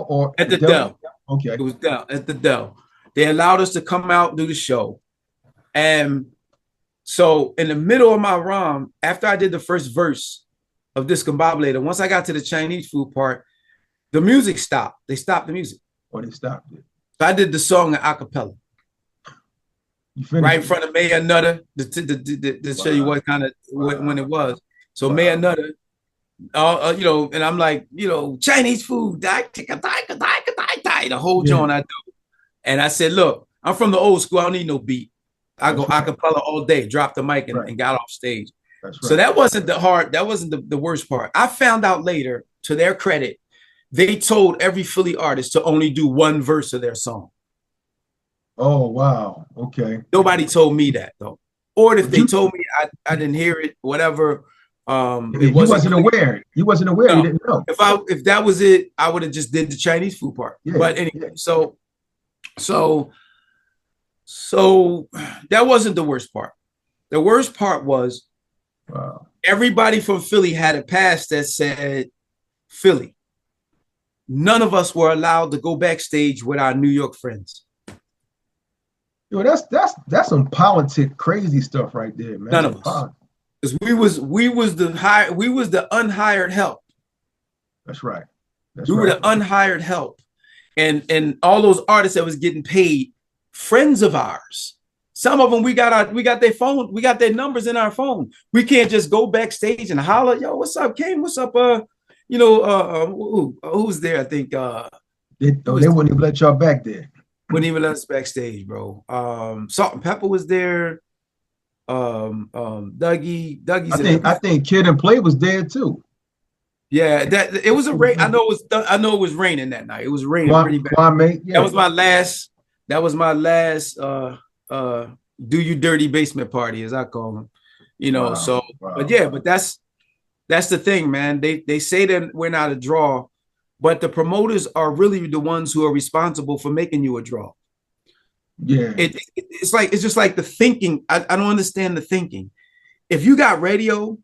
or at the Dell. Okay. It was Dell at the Dell. They allowed us to come out and do the show. And so in the middle of my rhyme, after I did the first verse of Discombobulator, once I got to the Chinese food part, the music stopped. They stopped the music. Oh, they stopped it. So I did the song in acapella. Right in front of Mayor Nutter to show you what kind of when it was. So Mayor Nutter, and I'm like, Chinese food, the whole joint I do. And I said, look, I'm from the old school. I don't need no beat. I go acapella all day, drop the mic and got off stage. So that wasn't the worst part. I found out later, to their credit, they told every Philly artist to only do one verse of their song. Oh, wow. Okay. Nobody told me that, though. Or if they told me, I didn't hear it, whatever. He wasn't aware. He wasn't aware. He didn't know. If that was it, I would have just did the Chinese food part. Yeah, but anyway, so that wasn't the worst part. The worst part was everybody from Philly had a pass that said Philly. None of us were allowed to go backstage with our New York friends. Yo, that's some politic crazy stuff right there, man. None of us. Because we was the unhired help. That's right. We were the unhired help. And all those artists that was getting paid, friends of ours. Some of them we got their phone, we got their numbers in our phone. We can't just go backstage and holler, yo, what's up, Kane? What's up? Who's there? I think they wouldn't even let y'all back there. Wouldn't even let us backstage, bro. Salt and Pepper was there. Dougie's I think Kid and Play was there too. Yeah, that it was a rain. I know it was raining that night. It was raining pretty bad. That was my last do you dirty basement party, as I call them. But that's the thing, man. They say that we're not a draw, but the promoters are really the ones who are responsible for making you a draw. Yeah. It's just like the thinking. I don't understand the thinking. If you got radio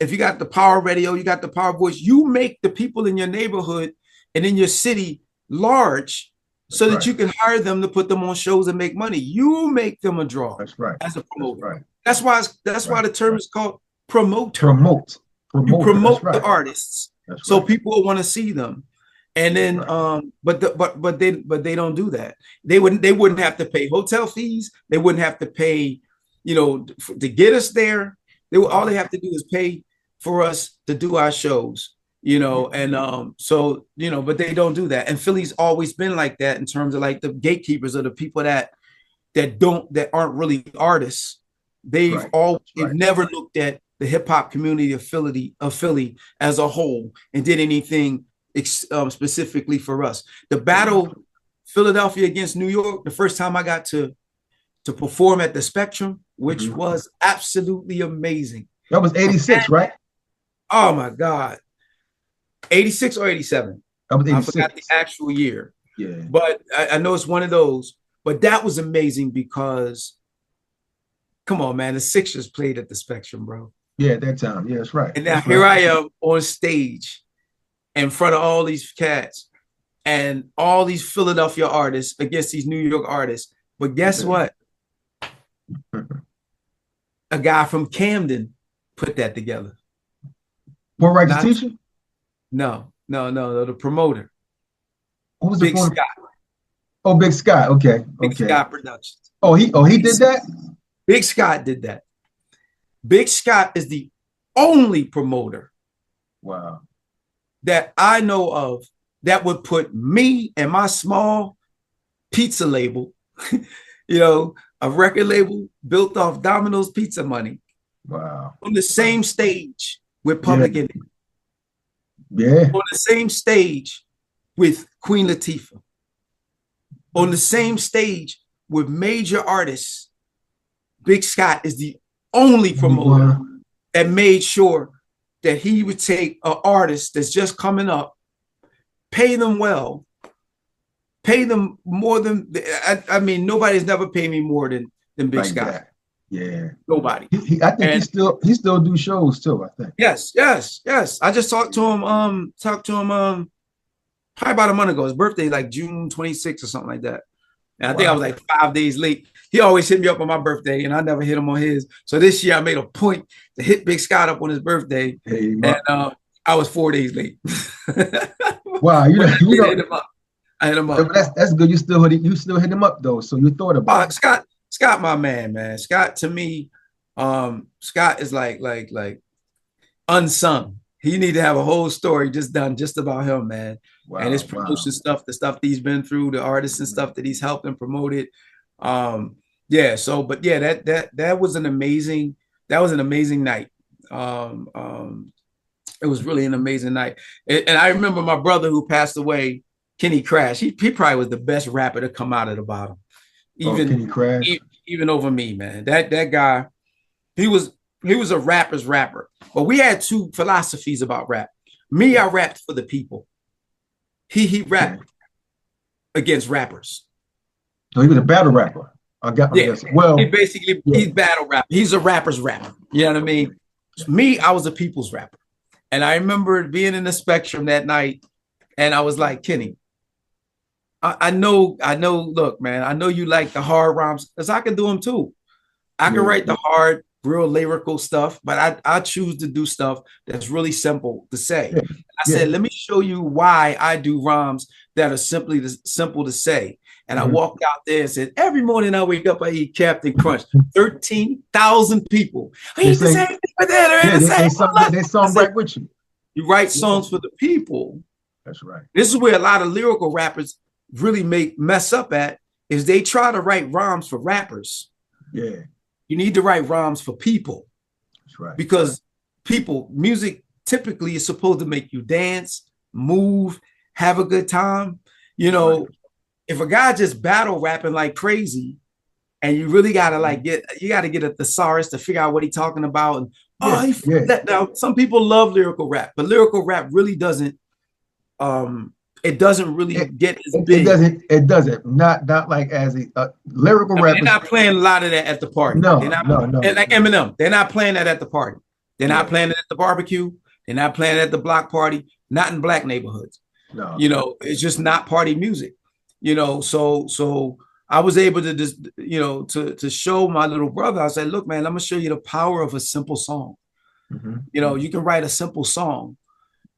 if you got the power radio, you got the power voice, you make the people in your neighborhood and in your city large so that you can hire them to put them on shows and make money. You make them a draw. That's right. As a promoter. That's right. That's why the term is called promoter. You promote the artists so people will want to see them. And then but they don't do that. They wouldn't have to pay hotel fees. They wouldn't have to pay, to get us there. All they have to do is pay for us to do our shows, and so but they don't do that. And Philly's always been like that in terms of like the gatekeepers or the people that aren't really artists. They've never looked at the hip hop community of Philly as a whole and did anything specifically for us. The battle Philadelphia against New York, the first time I got to perform at the Spectrum, which was absolutely amazing. That was 86, right? Oh my God. 86 or 87? That was 86. I forgot the actual year. Yeah. But I know it's one of those. But that was amazing because, come on, man, the Sixers played at the Spectrum, bro. Yeah, at that time. Yeah, that's right. And now here I am on stage in front of all these cats and all these Philadelphia artists against these New York artists. But guess what? A guy from Camden put that together. What Righteous Teacher? No, the promoter. Who was Big the Scott. Oh, Big Scott. Okay. Big Scott Productions. Oh, he did that? Big Scott did that. Big Scott is the only promoter that I know of that would put me and my small pizza label, a record label built off Domino's pizza money, on the same stage with Public Enemy. Yeah. On the same stage with Queen Latifah. On the same stage with major artists. Big Scott is the only promoter that made sure that he would take an artist that's just coming up, pay them well, pay them more than, I mean, nobody's never paid me more than Big Scott. That. Yeah. Nobody. I think he still do shows too, I think. Yes. I just talked to him probably about a month ago. His birthday like June 26th or something like that. And I think I was like 5 days late. He always hit me up on my birthday, and I never hit him on his. So this year I made a point to hit Big Scott up on his birthday, and I was 4 days late. Wow, I hit him up. That's good. You still hit him up though, so you thought about it. Scott, my man. Scott to me, Scott is like unsung. He need to have a whole story just done just about him, man. Wow, and his promotion stuff, the stuff that he's been through, the artists and stuff that he's helped and promoted. That was an amazing night. It was really an amazing night. And I remember my brother who passed away, Kenny Crash. He probably was the best rapper to come out of the bottom. Kenny Crash. Even over me, man. That guy, he was a rapper's rapper. But we had two philosophies about rap. Me, I rapped for the people. He rapped against rappers. So he was a battle rapper. Well, he's battle rapper. He's a rapper's rapper. You know what I mean? Me, I was a people's rapper. And I remember being in the Spectrum that night, and I was like, Kenny, I know, look, man, I know you like the hard rhymes, because I can do them too. I can write the hard, real lyrical stuff, but I choose to do stuff that's really simple to say. I said, let me show you why I do rhymes that are simple to say. And I walked out there and said, every morning I wake up, I eat Captain Crunch. 13,000 people. I eat the same thing for dinner. They song right with you. You write songs for the people. That's right. This is where a lot of lyrical rappers really mess up at, is they try to write rhymes for rappers. Yeah. You need to write rhymes for people. That's right. Because music typically is supposed to make you dance, move, have a good time. If a guy just battle rapping like crazy, and you really gotta get a thesaurus to figure out what he's talking about. And now some people love lyrical rap, but lyrical rap really doesn't. It doesn't really get as big. It doesn't. Not like as a lyrical rap. They're not playing a lot of that at the party. No. And like Eminem, they're not playing that at the party. They're not playing it at the barbecue. They're not playing it at the block party. Not in black neighborhoods. No. You know, it's just not party music. You know, so I was able to just, you know, to show my little brother. I said, look, man, I'm gonna show you the power of a simple song. You know, you can write a simple song,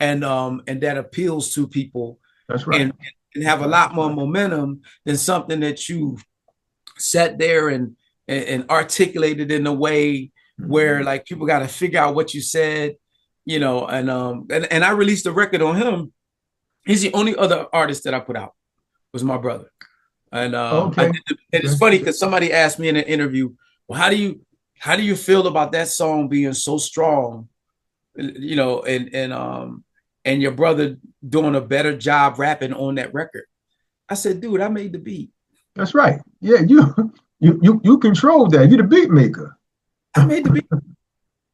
and that appeals to people. That's right. And have a lot more momentum than something that you sat there and articulated in a way where like people got to figure out what you said, you know. And I released a record on him. He's the only other artist that I put out was my brother. And and it's funny because somebody asked me in an interview, well, how do you feel about that song being so strong, you know, and your brother doing a better job rapping on that record? I said, dude, I made the beat. That's right. Yeah, you control that. You're the beat maker. I made the beat.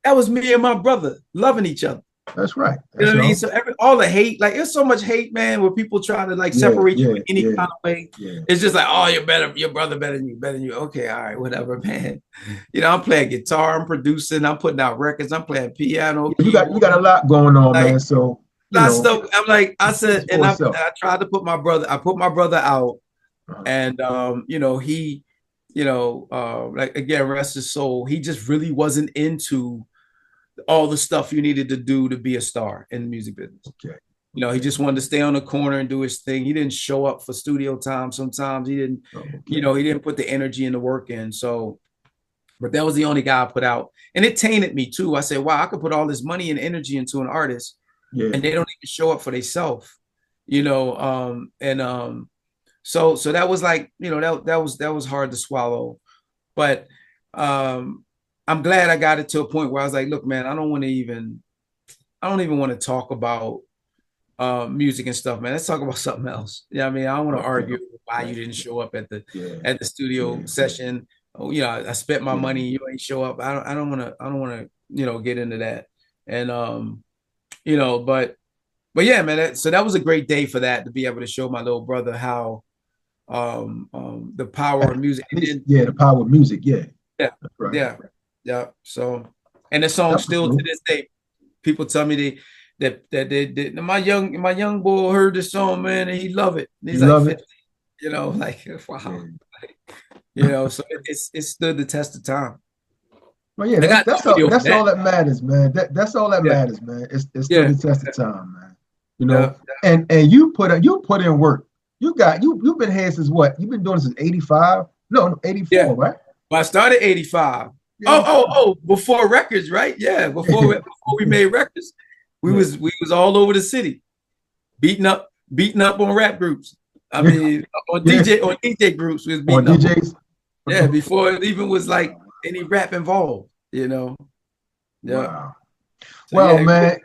That was me and my brother loving each other. That's right. You know what I mean? So all the hate, like there's so much hate, man, where people try to like separate you in any kind of way. It's just like, oh, your brother better than you. Okay, all right, whatever, man. You know, I'm playing guitar, I'm producing, I'm putting out records, I'm playing piano. You got a lot going on, like, man. So stuff. I'm like, I said, and I tried to put my brother. I put my brother out, and you know, he, you know, like again, rest his soul. He just really wasn't into all the stuff you needed to do to be a star in the music business. Okay. You know, he just wanted to stay on the corner and do his thing. He didn't show up for studio time. Sometimes he didn't, you know, he didn't put the energy and the work in. So, but that was the only guy I put out, and it tainted me too. I said, wow, I could put all this money and energy into an artist. And they don't even show up for themselves, you know. So that was like, you know, that was hard to swallow, but I'm glad I got it to a point where I was like, look, man, I don't even want to talk about music and stuff, man. Let's talk about something else. Yeah, I mean, I don't want to argue why you didn't show up at the studio session. Oh, you know, I spent my money, you ain't show up. I don't want to, you know, get into that. And you know, but yeah, man. So that was a great day for that, to be able to show my little brother how the power of music. The power of music. Yeah. Right. Yeah. So, and the song still to this day, people tell me that my young boy heard the song, man, and he love it. He's like 50, you know, like wow, you know. So it stood the test of time. Well, yeah, that's all that matters, man. That's all that matters, man. It's still the test of time, man. You know, and you put in work. You've been here since what? You've been doing this since 85? No, 84, right? Well, I started 85. Oh, before records, right? Yeah, before we made records, we was all over the city, beating up on rap groups. I mean, on DJ groups, we was beating up. DJs. Yeah, before it even was like any rap involved, you know. Yeah. Wow. So, well, man,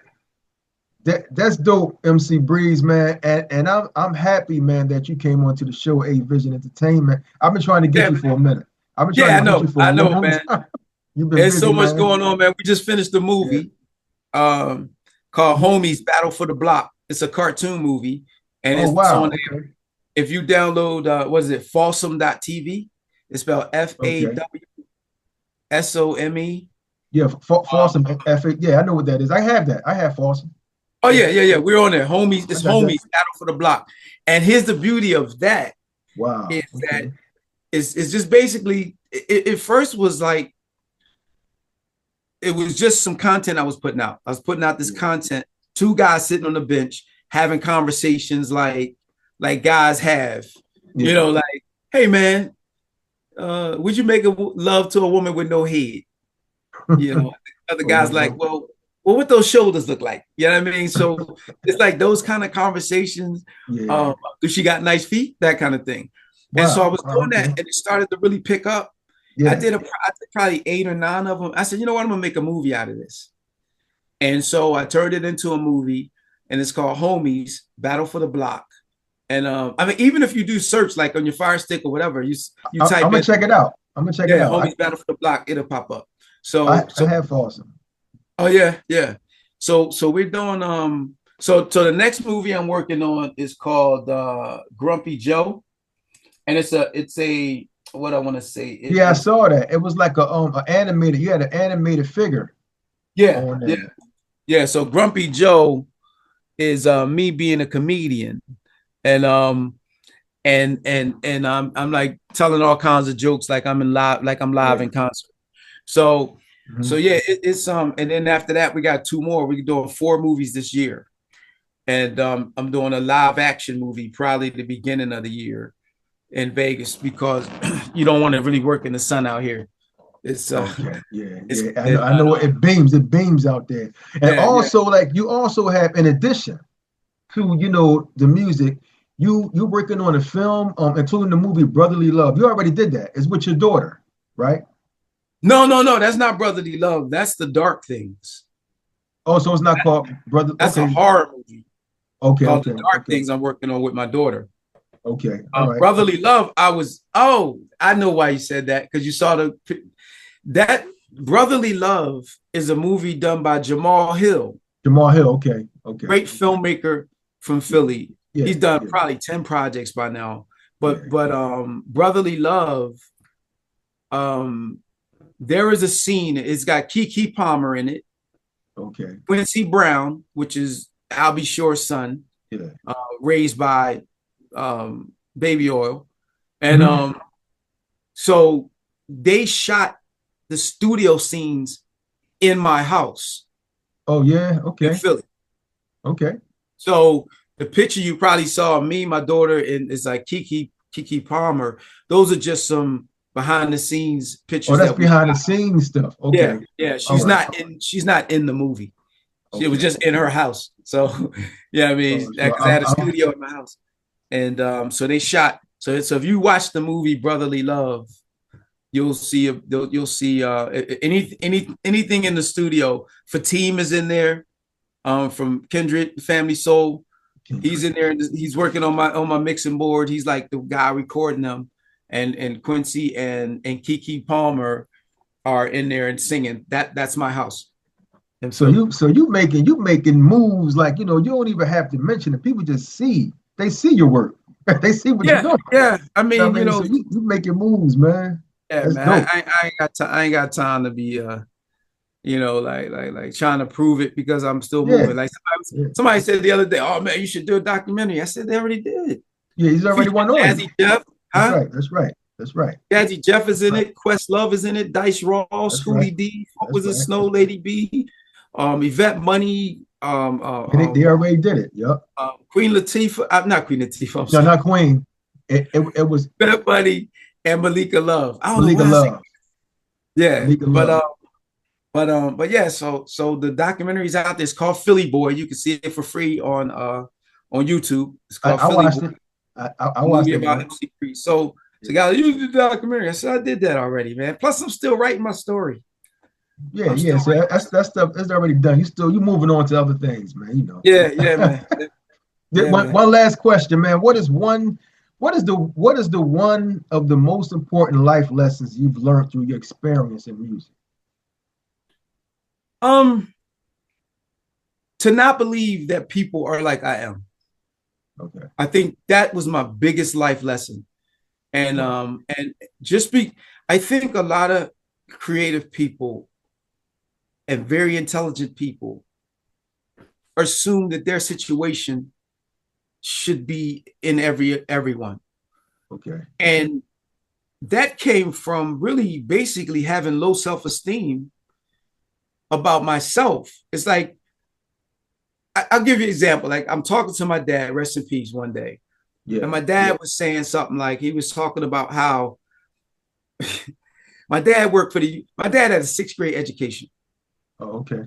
that's dope, MC Breeze, man, and I'm happy, man, that you came onto the show, A Vision Entertainment. I've been trying to get you for a minute. I've been trying to get you for a minute. I know, man. There's so much going on, man. We just finished the movie called Homies Battle for the Block. It's a cartoon movie, and it's on there. If you download, what is it, Fawsome.tv? It's spelled FAWSOME. Yeah, Fawsome. Yeah, I know what that is. I have that. I have Fawsome. Oh yeah. We're on there. Homies. It's Homies Battle for the Block. And here's the beauty of that. Wow. Is that it's just basically it first was like, it was just some content I was putting out. I was putting out this content, two guys sitting on the bench having conversations like guys have, you know, like, hey man, would you make love to a woman with no head? You know, other guys like, well, what those shoulders look like? You know what I mean? So it's like those kind of conversations. If she got nice feet, that kind of thing. Wow. And so I was doing that, and it started to really pick up. Yeah. I did probably 8 or 9 of them. I said, you know what? I'm gonna make a movie out of this. And so I turned it into a movie, and it's called Homies Battle for the Block. And I mean, even if you do search like on your Fire Stick or whatever, you type. I'm gonna check it out. Homies Battle for the Block. It'll pop up. So I have Fawsome. Oh yeah. So we're doing so the next movie I'm working on is called Grumpy Joe, and it's a what I want to say. I saw that. It was like a animated. You had an animated figure. Yeah, on yeah, that. yeah. So Grumpy Joe is me being a comedian, and I'm like telling all kinds of jokes like I'm in live, like I'm live Yeah. in concert. So Mhm. yeah, it's and then after that we got two more. We're doing 4 movies this year, and I'm doing a live action movie probably the beginning of the year in Vegas because you don't want to really work in the sun out here. It's Okay. Yeah. it's Yeah. I know. it, I know. It beams. It beams out there. And yeah, yeah. also, like you also have, in addition to the music, you working on a film, including the movie Brotherly Love. You already did that. It's with your daughter, right? No, no, no. That's not Brotherly Love. That's The Dark Things. Oh, so it's not called Brother. That's a Okay. horror movie Okay. called The Okay. Dark Okay. Things. I'm working on with my daughter. Okay. All right. Brotherly Love. I know why you said that because you saw that Brotherly Love is a movie done by Jamal Hill, Jamal Hill. Okay. Okay. great filmmaker from Philly. Yeah. He's done Yeah. probably 10 projects by now. Yeah. But Brotherly Love, um, there is a scene. It's got Keke Palmer in it, Okay. Quincy Brown, which is Albie Shore's son, Yeah. raised by Baby Oil, and Mhm. so they shot the studio scenes in my house Oh yeah. in Okay. Philly. Okay. So the picture you probably saw of me, my daughter, and it's like Keke Palmer. Those are just some behind the scenes Oh, pictures that's that we behind the shot. scenes stuff. Yeah, Okay. yeah. All She's right. not in. She's not in the movie. It was Okay. just in her house. So yeah, I mean, So because I had a studio in my house, and so they shot. So if you watch the movie Brotherly Love, you'll see anything in the studio. Fatim is in there, from Kindred Family Soul. He's in there and he's working on my mixing board. He's like the guy recording them, and Quincy and Keke Palmer are in there and singing. That's my house in so Philly. you making moves like you don't even have to mention it. People just see. They see your work. They see what you're Yeah, doing. yeah. I You know mean, what I mean? So you making moves, man. yeah, That's man. dope. I ain't got time to be like trying to prove it because I'm still Yeah. moving. Like Yeah. somebody said the other day, "Oh man, you should do a documentary." I said they already did. Yeah. He's already Featuring one on you. Jazzy Jeff, That's huh? right. That's right. That's right. Jazzy Jeff is in Right. it. Quest is in it. Dice Ross, That's right. Schoolie D, what That's was it? right. Snow Lady B, Yvette Money, They already did it. Yep. Queen Latifah. Not Queen Latifah. I'm No, sorry. not Queen. It was Yvette Money and Malika Love. I don't know Malika why I say Love. yeah, Malika Love. but yeah. So the documentary's out there. It's called Philly Boy. You can see it for free on YouTube. It's called I Philly watched Boy. it. I A watched movie it, about man. MC3. So guys, you did the documentary. I said I did that already, man. Plus, I'm still writing my story. Yeah, I'm yeah. still So writing my that's story. that stuff is already done. You moving on to other things, man. Yeah, yeah, man. Yeah, man. One last question, man. What is the one of the most important life lessons you've learned through your experience in music? Um, to not believe that people are like I am. Okay. I think that was my biggest life lesson. And just be I think a lot of creative people and very intelligent people assume that their situation should be in everyone. Okay. And that came from really basically having low self-esteem about myself. It's like I'll give you an example. Like I'm talking to my dad, rest in peace, one day. And Yeah. my dad was saying something like he was talking about how my dad had a sixth grade education. Oh, okay.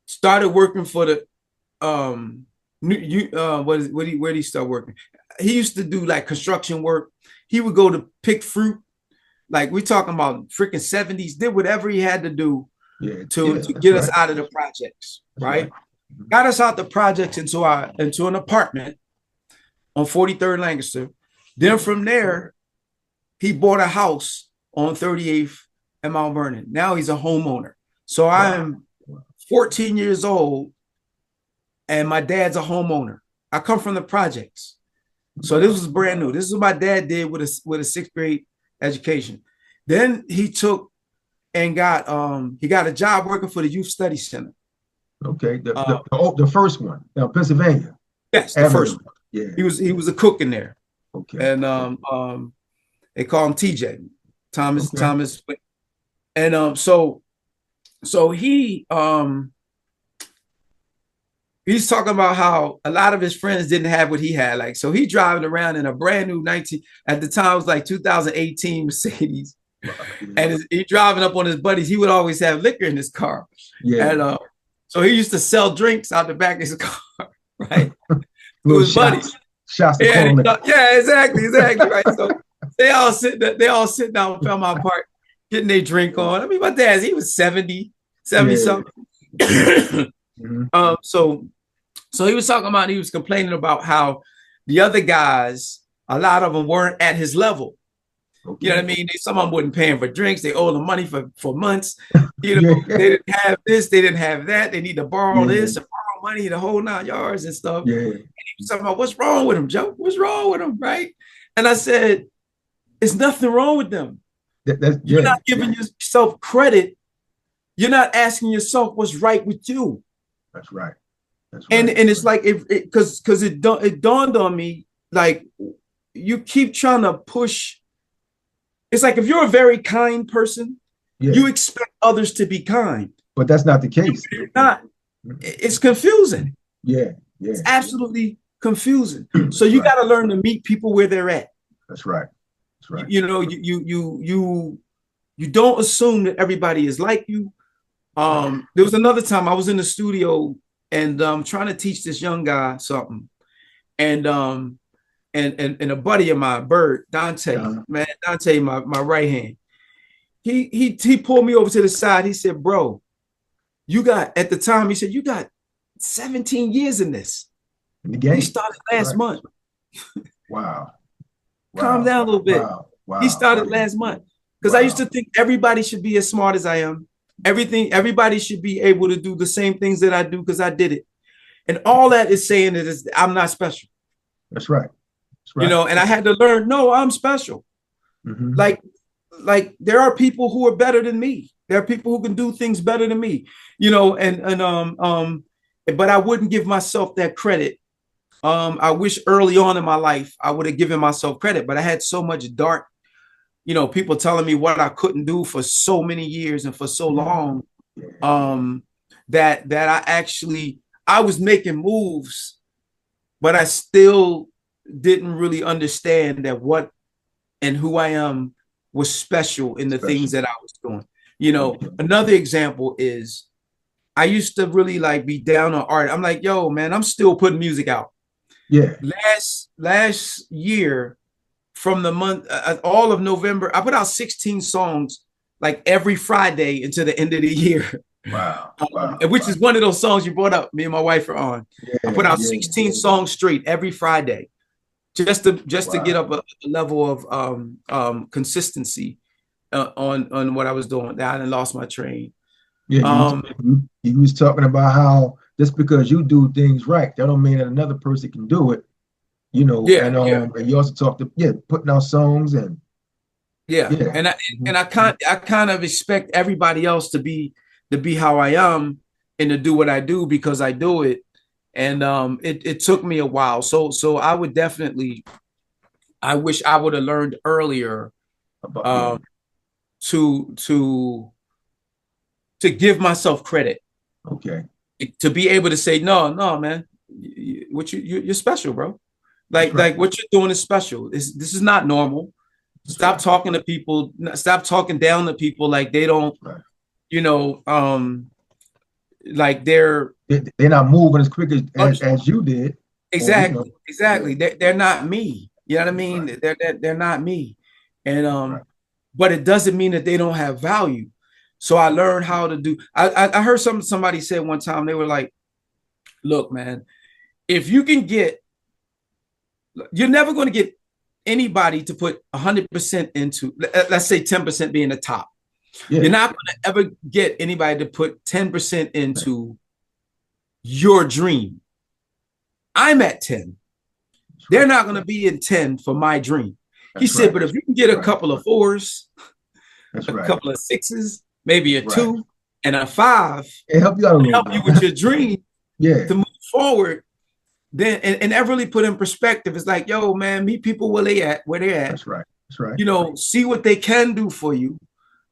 Started working for the where did he start working? He used to do like construction work. He would go to pick fruit. Like we talking about freaking 70s, did whatever he had to do Yeah. to Yeah. That's get us right. out of the projects, That's right? right. Mhm. Got us out the projects into an apartment on 43rd Lancaster. Then from there, he bought a house on 38th and Mount Vernon. Now he's a homeowner. So I Wow. am 14 years old and my dad's a homeowner. I come from the projects. So this was brand new. This is what my dad did with a sixth grade education. Then he took and he got a job working for the Youth Study Center. Okay, the first one, Pennsylvania. Yes, the first one. Yeah, he was a cook in there. Okay, and they call him TJ, Thomas, and so he's talking about how a lot of his friends didn't have what he had. Like, so he driving around in a brand new at the time it was like 2018 Mercedes. And he driving up on his buddies. He would always have liquor in his car. Yeah. And so he used to sell drinks out the back of his car, right? To his buddies. Shots yeah, exactly, right. So they all sit down in Belmont Park getting their drink on. I mean, my dad, he was 70 something. So he was talking about, he was complaining about how the other guys, a lot of them weren't at his level. Okay. You know what I mean? Some of them wasn't paying for drinks. They owed them money for months. You know, they didn't have this, they didn't have that. They need to borrow this and borrow money, the whole 9 yards and stuff. Yeah. And he was talking about, what's wrong with him, Joe? What's wrong with him, right? And I said, there's nothing wrong with them. You're not giving yourself credit. You're not asking yourself what's right with you. That's right. And it's like, because it dawned on me, like, you keep trying to push. It's like, if you're a very kind person, you expect others to be kind. But that's not the case. It's not. It's confusing. Yeah. It's absolutely confusing. So you got to learn to meet people where they're at. That's right. You know, you don't assume that everybody is like you. There was another time I was in the studio and trying to teach this young guy something, and a buddy of mine, Bird, Dante, Dante, my right hand, he pulled me over to the side. He said, bro, you got 17 years in this. In the game? He started last month. Wow. Calm down a little bit. Wow. He started last month. Because I used to think everybody should be as smart as I am. Everybody should be able to do the same things that I do because I did it. And all that is saying is I'm not special. That's right. You know, and I had to learn, no, I'm special. Mm-hmm. Like there are people who are better than me. There are people who can do things better than me, you know, but I wouldn't give myself that credit. I wish early on in my life, I would have given myself credit, but I had so much dark, you know, people telling me what I couldn't do for so many years and for so long, that I was making moves, but I still didn't really understand that what and who I am was special in the things that I was doing. You know, another example is I used to really like be down on art. I'm like, yo, man, I'm still putting music out. Yeah. Last year, from the month, all of November, I put out 16 songs like every Friday until the end of the year. Wow. Which is one of those songs you brought up, me and my wife are on. I put out 16 songs straight every Friday. Just to get up a level of consistency on what I was doing. I hadn't lost my train. Yeah, you was talking about how just because you do things right, that don't mean that another person can do it. You know, and you also talked putting out songs and and I kind of expect everybody else to be how I am and to do what I do because I do it. And it took me a while. So I would definitely, I wish I would have learned earlier to give myself credit. Okay. To be able to say, no, man, you're special, bro. Like what you're doing is special. This is not normal. Stop talking to people. Stop talking down to people like they don't, you know, like they're not moving as quick as you did. Exactly. They're not me. You know what I mean? They're not me. And but it doesn't mean that they don't have value. So I learned how to do. I heard somebody say one time, they were like, look, man, if you can you're never going to get anybody to put 100% into, let's say 10% being the top. Yeah. You're not going to ever get anybody to put 10% into your dream. I'm at 10. They're not going to be in 10 for my dream. He said, but if you can get a couple of 4s, couple of 6s, maybe a Right. 2, and a 5. It help you out a little Help bit. you with your dream. Yeah. To move forward. Then and that really put in perspective. It's like, yo, man, meet people where they're at. That's right. That's right. You know, see what they can do for you.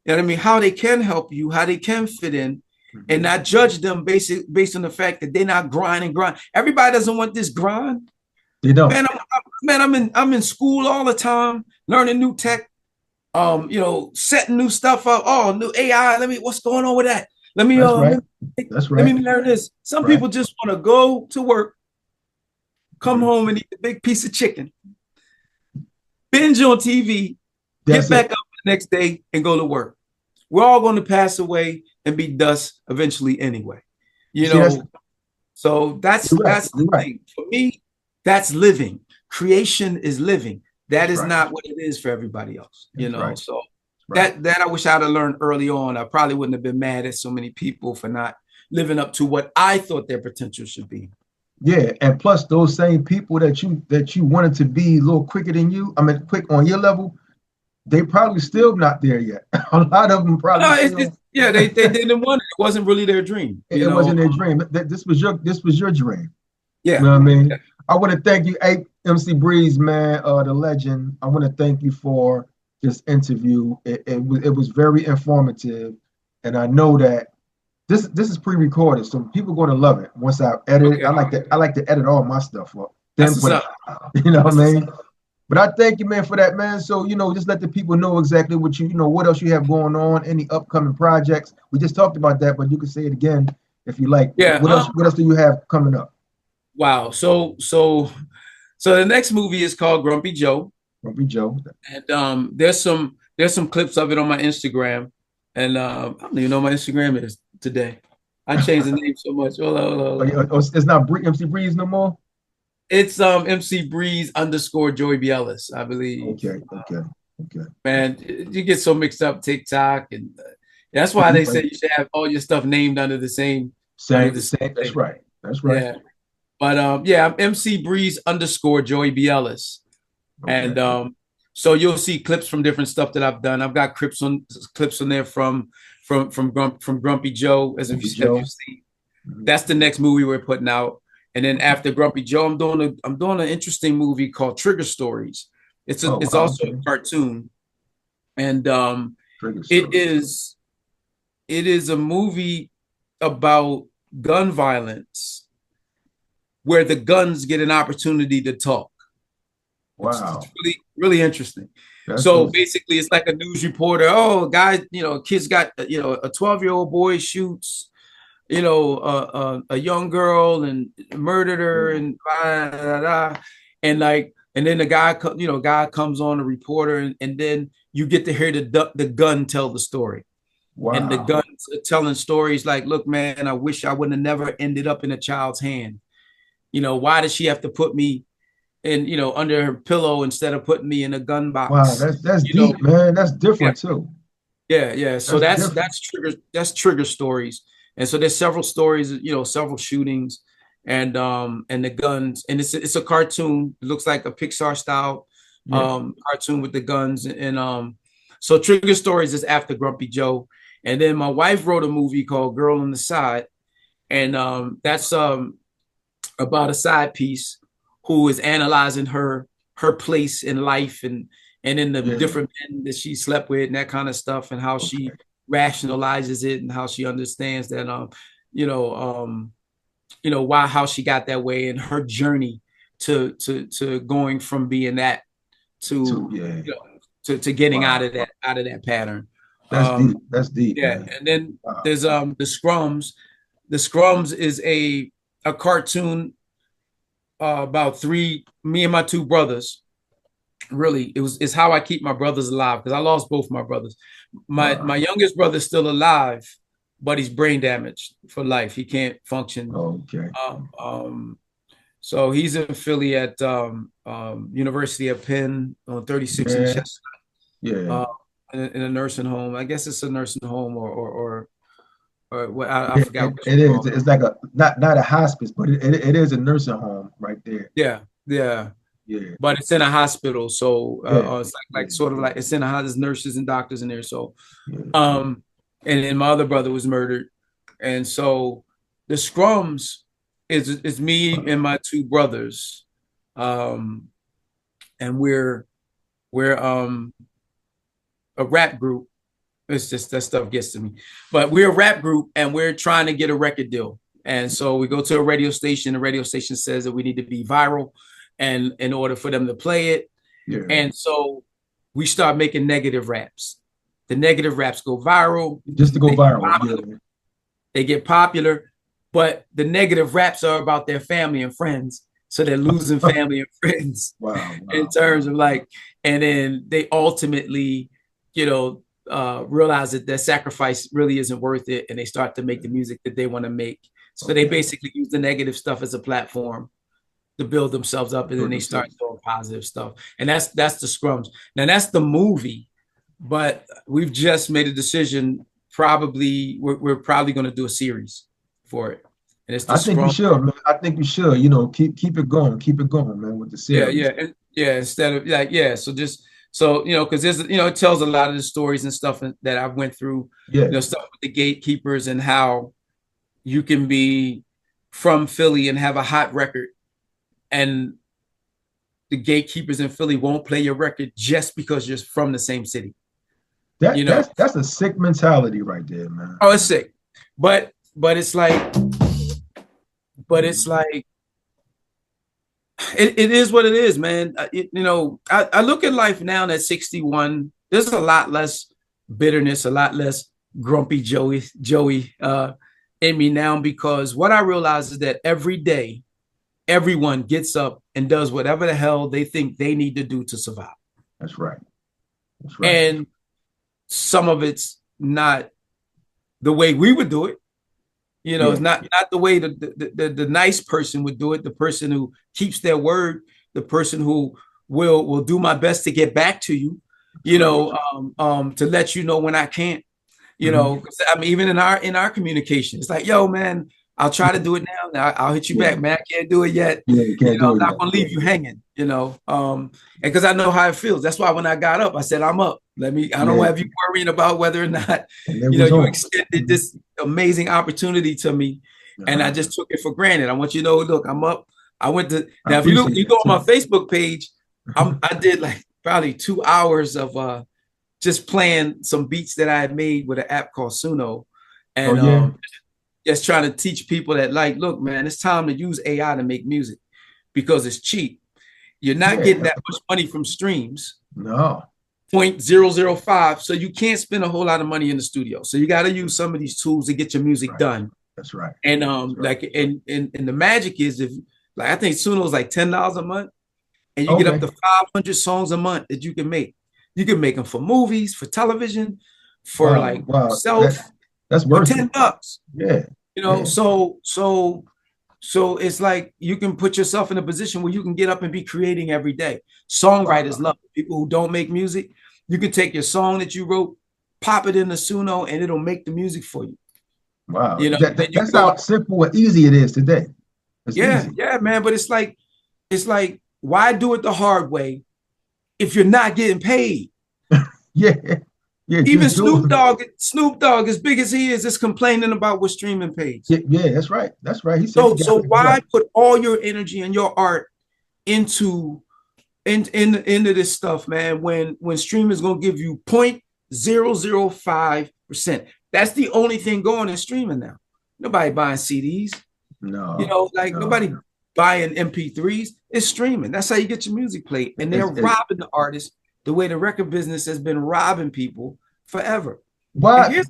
You know what I mean? How they can help you, how they can fit in, and not judge them based on the fact that they're not grinding. Everybody doesn't want this grind. They don't. Man, I'm in school all the time, learning new tech, you know, setting new stuff up. Oh, new AI. What's going on with that? Let me learn this. Some people just want to go to work, come home and eat a big piece of chicken, binge on TV, get back up the next day and go to work. We're all going to pass away and be dust eventually anyway. You know, so that's the thing. For me, that's living. Creation is living. That is not what it is for everybody else. You know, so that I wish I'd have learned early on. I probably wouldn't have been mad at so many people for not living up to what I thought their potential should be. Yeah, and plus those same people that you wanted to be a little quicker than you, I mean, quick on your level, they probably still not there yet. A lot of them probably. They didn't want it. It wasn't really their dream. It wasn't their dream. This was your dream. Yeah, you know what I mean. Yeah. I want to thank you, MC Breeze, man, the legend. I want to thank you for this interview. It was very informative, and I know that. This is pre-recorded, so people are going to love it. Once I edit it, I like to edit all my stuff up. Then put it, you know what I mean? But I thank you, man, for that, man. So, you know, just let the people know exactly what what else you have going on, any upcoming projects. We just talked about that, but you can say it again if you like. Yeah. What else do you have coming up? Wow. So the next movie is called Grumpy Joe. Grumpy Joe. And there's some clips of it on my Instagram. And I don't even know what my Instagram is today. I changed the name so much. Hold on. It's not MC Breeze no more? It's MC Breeze _ Joey B Ellis, I believe. Okay. Man, you get so mixed up TikTok, and that's why they say you should have all your stuff named under the same. That's right. Yeah. But I'm MC Breeze _ Joey B Ellis. Okay. And so you'll see clips from different stuff that I've done. I've got clips on there from Grumpy Joe, as if you've seen. That's the next movie we're putting out. And then after Grumpy Joe, I'm doing an interesting movie called Trigger Stories. It's also a cartoon, and it is a movie about gun violence where the guns get an opportunity to talk. Wow, it's really, really interesting. Basically, it's like a news reporter. Oh, guy, kids got a 12-year-old boy shoots a young girl and murdered her and blah, blah, blah. And then the guy comes on, a reporter, and then you get to hear the gun tell the story. Wow. And the gun's telling stories like, look, man, I wish I would have never ended up in a child's hand. Why does she have to put me in, under her pillow instead of putting me in a gun box? Wow, that's deep, man. That's different too. Yeah. So that's trigger stories. And so there's several stories, several shootings, and the guns, and it's a cartoon. It looks like a Pixar style cartoon with the guns, and so Trigger Stories is after Grumpy Joe, and then my wife wrote a movie called Girl on the Side, and that's about a side piece who is analyzing her place in life and in the different men that she slept with and that kind of stuff, and how she rationalizes it and how she understands that how she got that way and her journey to going from being that to getting out of that pattern. That's deep. Yeah. Man. And then there's the Scrums. The Scrums is a cartoon about me and my two brothers. Really, it's how I keep my brothers alive, because I lost both my brothers. My youngest brother's still alive, but he's brain damaged for life. He can't function. Okay. So he's in Philly at University of Penn on 36 and Chestnut. Yeah. In a nursing home. I guess it's a nursing home or what, I forgot. It is. It's like not a hospice, but it is a nursing home right there. Yeah. Yeah, but it's in a hospital, so it's like sort of like it's in a house. There's nurses and doctors in there. So, and then my other brother was murdered. And so the Scrums is me and my two brothers. And we're a rap group. It's just that stuff gets to me. But we're a rap group and we're trying to get a record deal. And so we go to a radio station. The radio station says that we need to be viral and in order for them to play it. Yeah. And so we start making negative raps. The negative raps go viral. Just to go viral. They get popular, but the negative raps are about their family and friends. So they're losing family and friends in terms of like, and then they ultimately, realize that their sacrifice really isn't worth it. And they start to make the music that they want to make. So they basically use the negative stuff as a platform to build themselves up. And then they start doing positive stuff. And that's the Scrums. Now that's the movie, but we've just made a decision. Probably we're probably going to do a series for it. And it's I think you should, man. I think you should, keep it going, man, with the series. Instead of because there's, it tells a lot of the stories and stuff that I went through, stuff with the gatekeepers and how you can be from Philly and have a hot record and the gatekeepers in Philly won't play your record just because you're from the same city. That's a sick mentality right there, man. Oh, it's sick. But it's like, it is what it is, man. I look at life now at 61. There's a lot less bitterness, a lot less grumpy Joey in me now, because what I realize is that every day, everyone gets up and does whatever the hell they think they need to do to survive. That's right. And some of it's not the way we would do it. It's not the way the nice person would do it, the person who keeps their word, the person who will do my best to get back to you, to let you know when I can't, I mean, even in our communication, it's like, yo, man, I'll try to do it now. I'll hit you back, man. I can't do it yet. I'm not going to leave you hanging, and because I know how it feels. That's why when I got up, I said, I'm up. I don't have you worrying about whether or not, you extended this amazing opportunity to me. And I just took it for granted. I want you to know, look, I'm up. I went to, now if you go on my Facebook page, I did like probably 2 hours of just playing some beats that I had made with an app called Suno. And just trying to teach people that, like, look, man, it's time to use AI to make music because it's cheap. You're not getting that much money from streams. No. 0.005. So you can't spend a whole lot of money in the studio. So you got to use some of these tools to get your music done. That's right. And and the magic is, if like, I think Suno is like $10 a month, and you get up to 500 songs a month that you can make. You can make them for movies, for television, for self. That's worth $10. Yeah. So it's like you can put yourself in a position where you can get up and be creating every day. Songwriters love it. People who don't make music. You can take your song that you wrote, pop it in the Suno, and it'll make the music for you. Wow. That's how simple and easy it is today. Yeah, man. But it's like, why do it the hard way if you're not getting paid? Yeah, even Snoop Dogg, as big as he is complaining about what streaming pays. Yeah, that's right. He said so why put all your energy and your art into this stuff, man, when streaming is going to give you 0.005%. That's the only thing going in streaming now. Nobody buying CDs. No. Nobody buying MP3s. It's streaming. That's how you get your music played. And they're robbing the artists the way the record business has been robbing people forever. Why?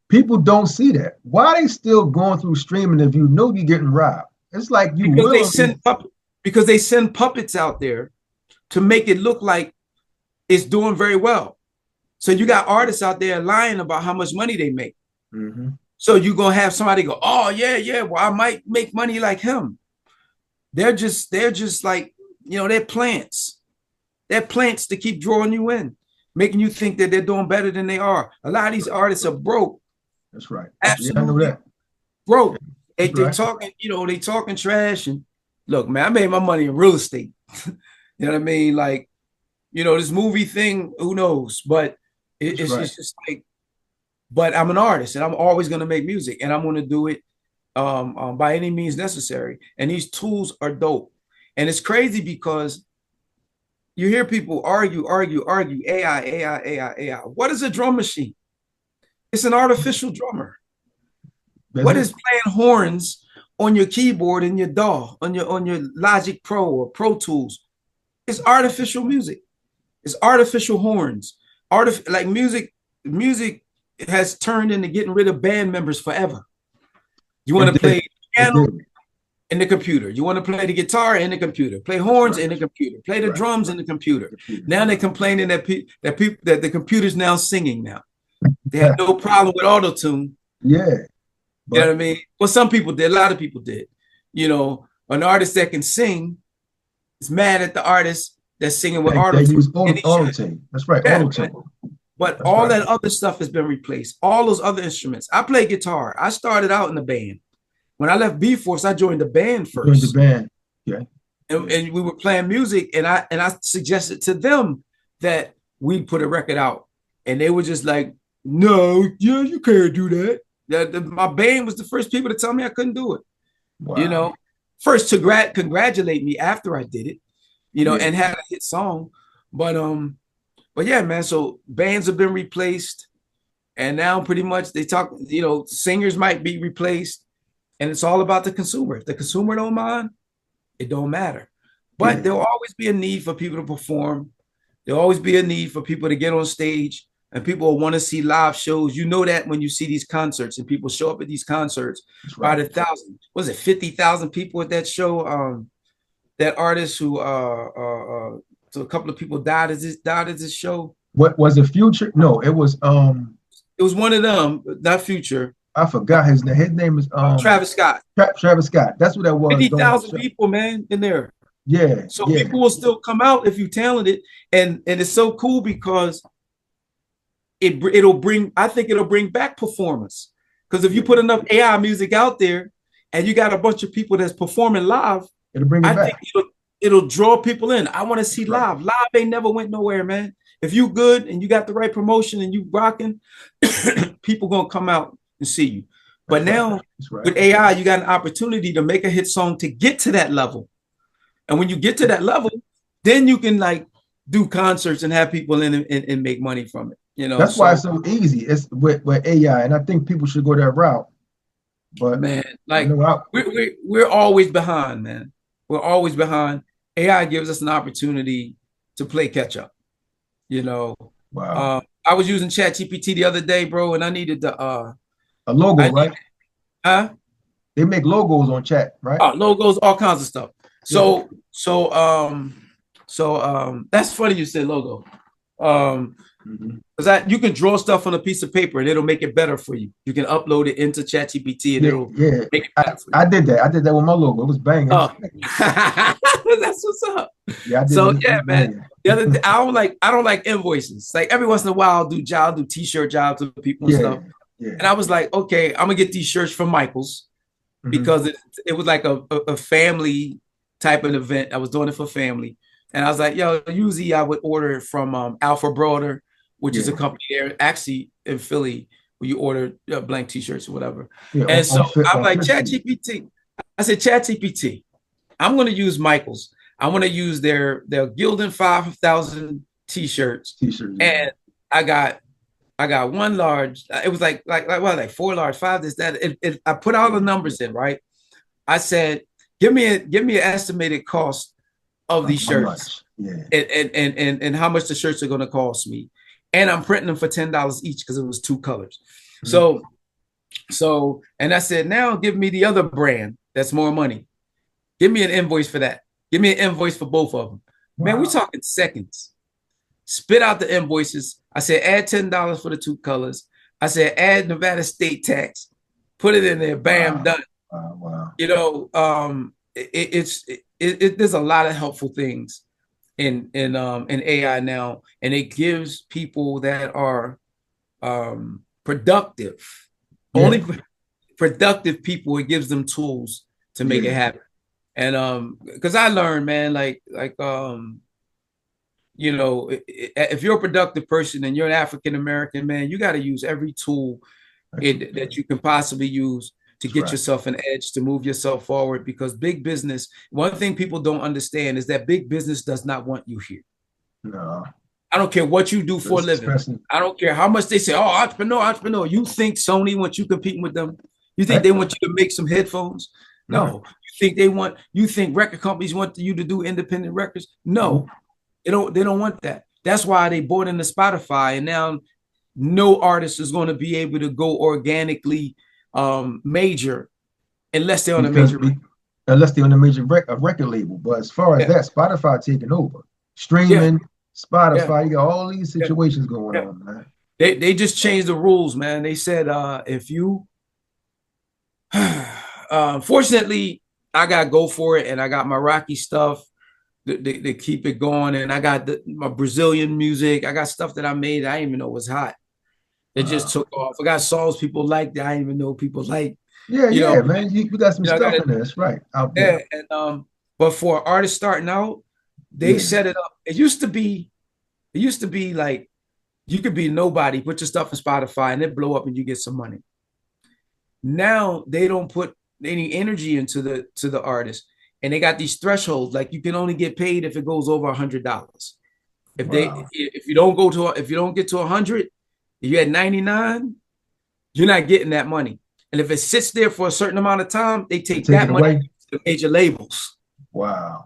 People don't see that. Why are they still going through streaming if you know you're getting robbed? It's like because they send puppets out there to make it look like it's doing very well. So you got artists out there lying about how much money they make. Mm-hmm. So you're gonna have somebody go, oh yeah, well, I might make money like him. They're just like, they're plants. They're plants to keep drawing you in, making you think that they're doing better than they are. A lot of these artists are broke. That's right. Absolutely. I know that. Broke. They talking, they talking trash. And look, man, I made my money in real estate. You know what I mean? Like, this movie thing, who knows? But it's just like, but I'm an artist and I'm always going to make music and I'm going to do it by any means necessary. And these tools are dope. And it's crazy because you hear people argue, AI, AI, AI, AI. What is a drum machine? It's an artificial drummer. What is playing horns on your keyboard in your DAW, on your Logic Pro or Pro Tools? It's artificial music. It's artificial horns. Like music has turned into getting rid of band members forever. You want to play piano in the computer. You want to play the guitar in the computer. Play horns in the computer. Play the drums in the computer. Now they're complaining that the computer's now singing now. They had no problem with auto-tune. Yeah. You know what I mean? Well, some people did. A lot of people did. You know, an artist that can sing is mad at the artist that's singing with auto-tune. They use auto-tune. That's right, auto-tune. But all that other stuff has been replaced. All those other instruments. I play guitar. I started out in the band. When I left B-Force, I joined the band first. Joined the band, yeah. And we were playing music, and I suggested to them that we put a record out, and they were just like, "No, yeah, you can't do that." My band was the first people to tell me I couldn't do it. Wow. You know, first to congratulate me after I did it, you know, and had a hit song. But yeah, man. So bands have been replaced, and now pretty much they talk. You know, singers might be replaced, and it's all about the consumer. If the consumer don't mind, it don't matter. But there'll always be a need for people to perform. There'll always be a need for people to get on stage. And people will want to see live shows. You know that when you see these concerts and people show up at these concerts by the thousand. Was it 50,000 people at that show? That artist who so a couple of people died at this show. What was it? Future? No, it was one of them, not Future. I forgot his name. His name is Travis Scott. Travis Scott. That's what that was. 50,000 people, man, in there. Yeah. So people will still come out if you're talented, and it's so cool because it'll bring back performance. Because if you put enough AI music out there and you got a bunch of people that's performing live, it'll bring it back. Think it'll draw people in. I want to see live. Live ain't never went nowhere, man. If you good and you got the right promotion and you rocking, people gonna come out and see you. But now with AI, you got an opportunity to make a hit song to get to that level. And when you get to that level, then you can like do concerts and have people in and make money from it. You know, that's why it's so easy. It's with AI, and I think people should go that route. But man, like we're always behind, man. We're always behind. AI gives us an opportunity to play catch up. You know, wow. I was using ChatGPT the other day, bro, and I needed a logo, right? They make logos on Chat, right? Logos, all kinds of stuff. So that's funny you said logo. Because you can draw stuff on a piece of paper and it'll make it better for you. You can upload it into ChatGPT and it'll make it better for you. I did that. I did that with my logo. It was banging. That's what's up. Yeah, man. The other day, I don't like invoices. Like every once in a while, I'll do t-shirt jobs with people and stuff. Yeah. And I was like, okay, I'm gonna get these shirts from Michael's because it was like a family type of event. I was doing it for family. And I was like, yo, usually I would order it from Alpha Broader, which is a company there actually in Philly where you order blank t-shirts or whatever. Yeah, and so I'm like, ChatGPT. I said, ChatGPT, I'm going to use Michael's. I'm going to use their Gildan 5,000 t-shirts. And I got one large. It was like 4 large, 5 this that. I put all the numbers in, right? I said, give me an estimated cost of these shirts, and how much the shirts are going to cost me, and I'm printing them for $10 each because it was 2 colors. So and I said, now give me the other brand that's more money. Give me an invoice for that. Give me an invoice for both of them. Wow. Man, we're talking seconds. Spit out the invoices. I said, add $10 for the 2 colors. I said, add Nevada state tax. Put it in there. Bam, done. Wow. You know, there's a lot of helpful things in AI now, and it gives people that are productive, only productive people. It gives them tools to make it happen. And because I learned, man, like you know, if you're a productive person and you're an African American man, you got to use every tool that you can possibly use to get yourself an edge, to move yourself forward. Because big business, one thing people don't understand is that big business does not want you here. No. I don't care what you do for a living. I don't care how much they say, oh, entrepreneur. You think Sony wants you competing with them? You think they want you to make some headphones? No. You think record companies want you to do independent records? No. They don't want that. That's why they bought into Spotify, and now no artist is going to be able to go organically major unless they're on a major record label. But as far as that, Spotify taking over. Streaming, Spotify, you got all these situations going on, man. They just changed the rules, man. They said if you fortunately I got Go For It, and I got my Rocky stuff to keep it going, and I got my Brazilian music. I got stuff that I made that I didn't even know was hot. It just took off. I got songs people liked that I didn't even know people liked. Yeah, man. You got some stuff in there. That's right. Out there. And but for artists starting out, they set it up. It used to be like you could be nobody, put your stuff in Spotify, and it blow up and you get some money. Now they don't put any energy into the artist, and they got these thresholds. Like you can only get paid if it goes over $100. If you don't get to 100, if you're at 99, you're not getting that money. And if it sits there for a certain amount of time, they take that money to major labels. Wow.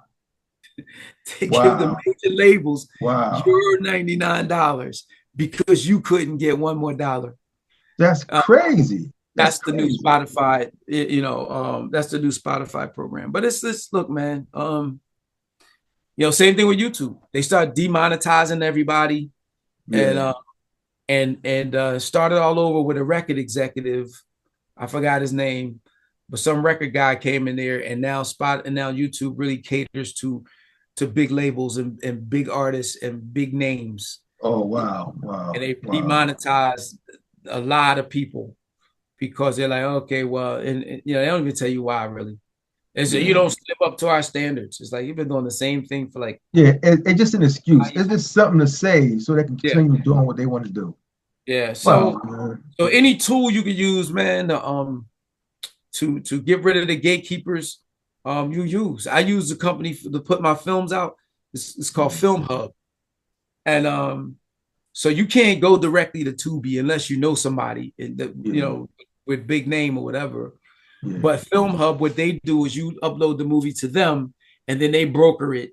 They give the major labels your $99 because you couldn't get one more dollar. That's crazy. That's the new Spotify, that's the new Spotify program. But it's this, look, man, same thing with YouTube. They start demonetizing everybody and started all over with a record executive. I forgot his name, but some record guy came in there, and now YouTube really caters to big labels and big artists and big names. Oh, wow. And they demonetized a lot of people because they're like, okay, well, and they don't even tell you why, really. And so you don't step up to our standards. It's like you've been doing the same thing for like. Yeah, it's just an excuse. It's just something to say so they can continue doing what they want to do. Yeah. So any tool you could use, man, to get rid of the gatekeepers, you use. I use the company to put my films out. It's called Film Hub. And so you can't go directly to Tubi unless you know somebody with big name or whatever. Yeah. But Film Hub, what they do is you upload the movie to them, and then they broker it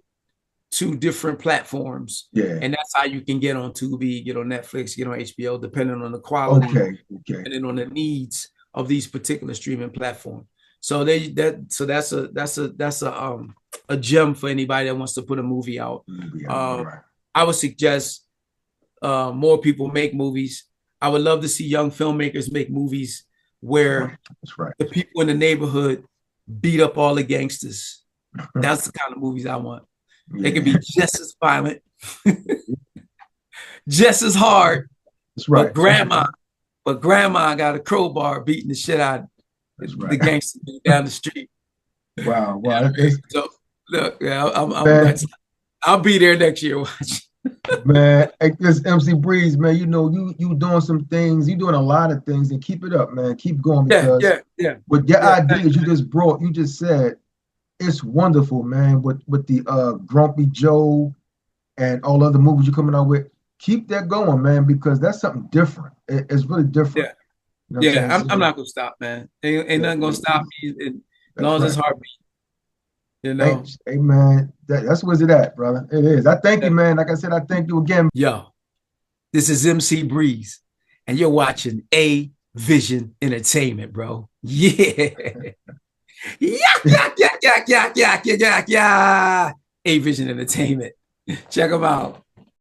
to different platforms. Yeah. And that's how you can get on Tubi, get on Netflix, get on HBO, depending on the quality and then on the needs of these particular streaming platforms. So that's a gem for anybody that wants to put a movie out. I would suggest more people make movies. I would love to see young filmmakers make movies where the people in the neighborhood beat up all the gangsters. That's the kind of movies I want. They can be just as violent, just as hard. That's right. But grandma got a crowbar beating the shit out of the gangster down the street. Wow. So look, I'll be there next year. Watch. Man, this MC Breeze, man, you doing some things, you doing a lot of things, and keep it up, man. Keep going, because with your ideas you just said, it's wonderful, man. With the Grumpy Joe and all other movies you're coming out with, keep that going, man, because that's something different. It's really different. I'm not gonna stop, man. Ain't nothing gonna stop me as long as it's heartbeat. Hey man, that's where's it at, brother. It is. I thank you, man. Like I said, I thank you again. Yo, this is MC Breeze, and you're watching A Vision Entertainment, bro. Yeah. Yeah. A Vision Entertainment. Check them out.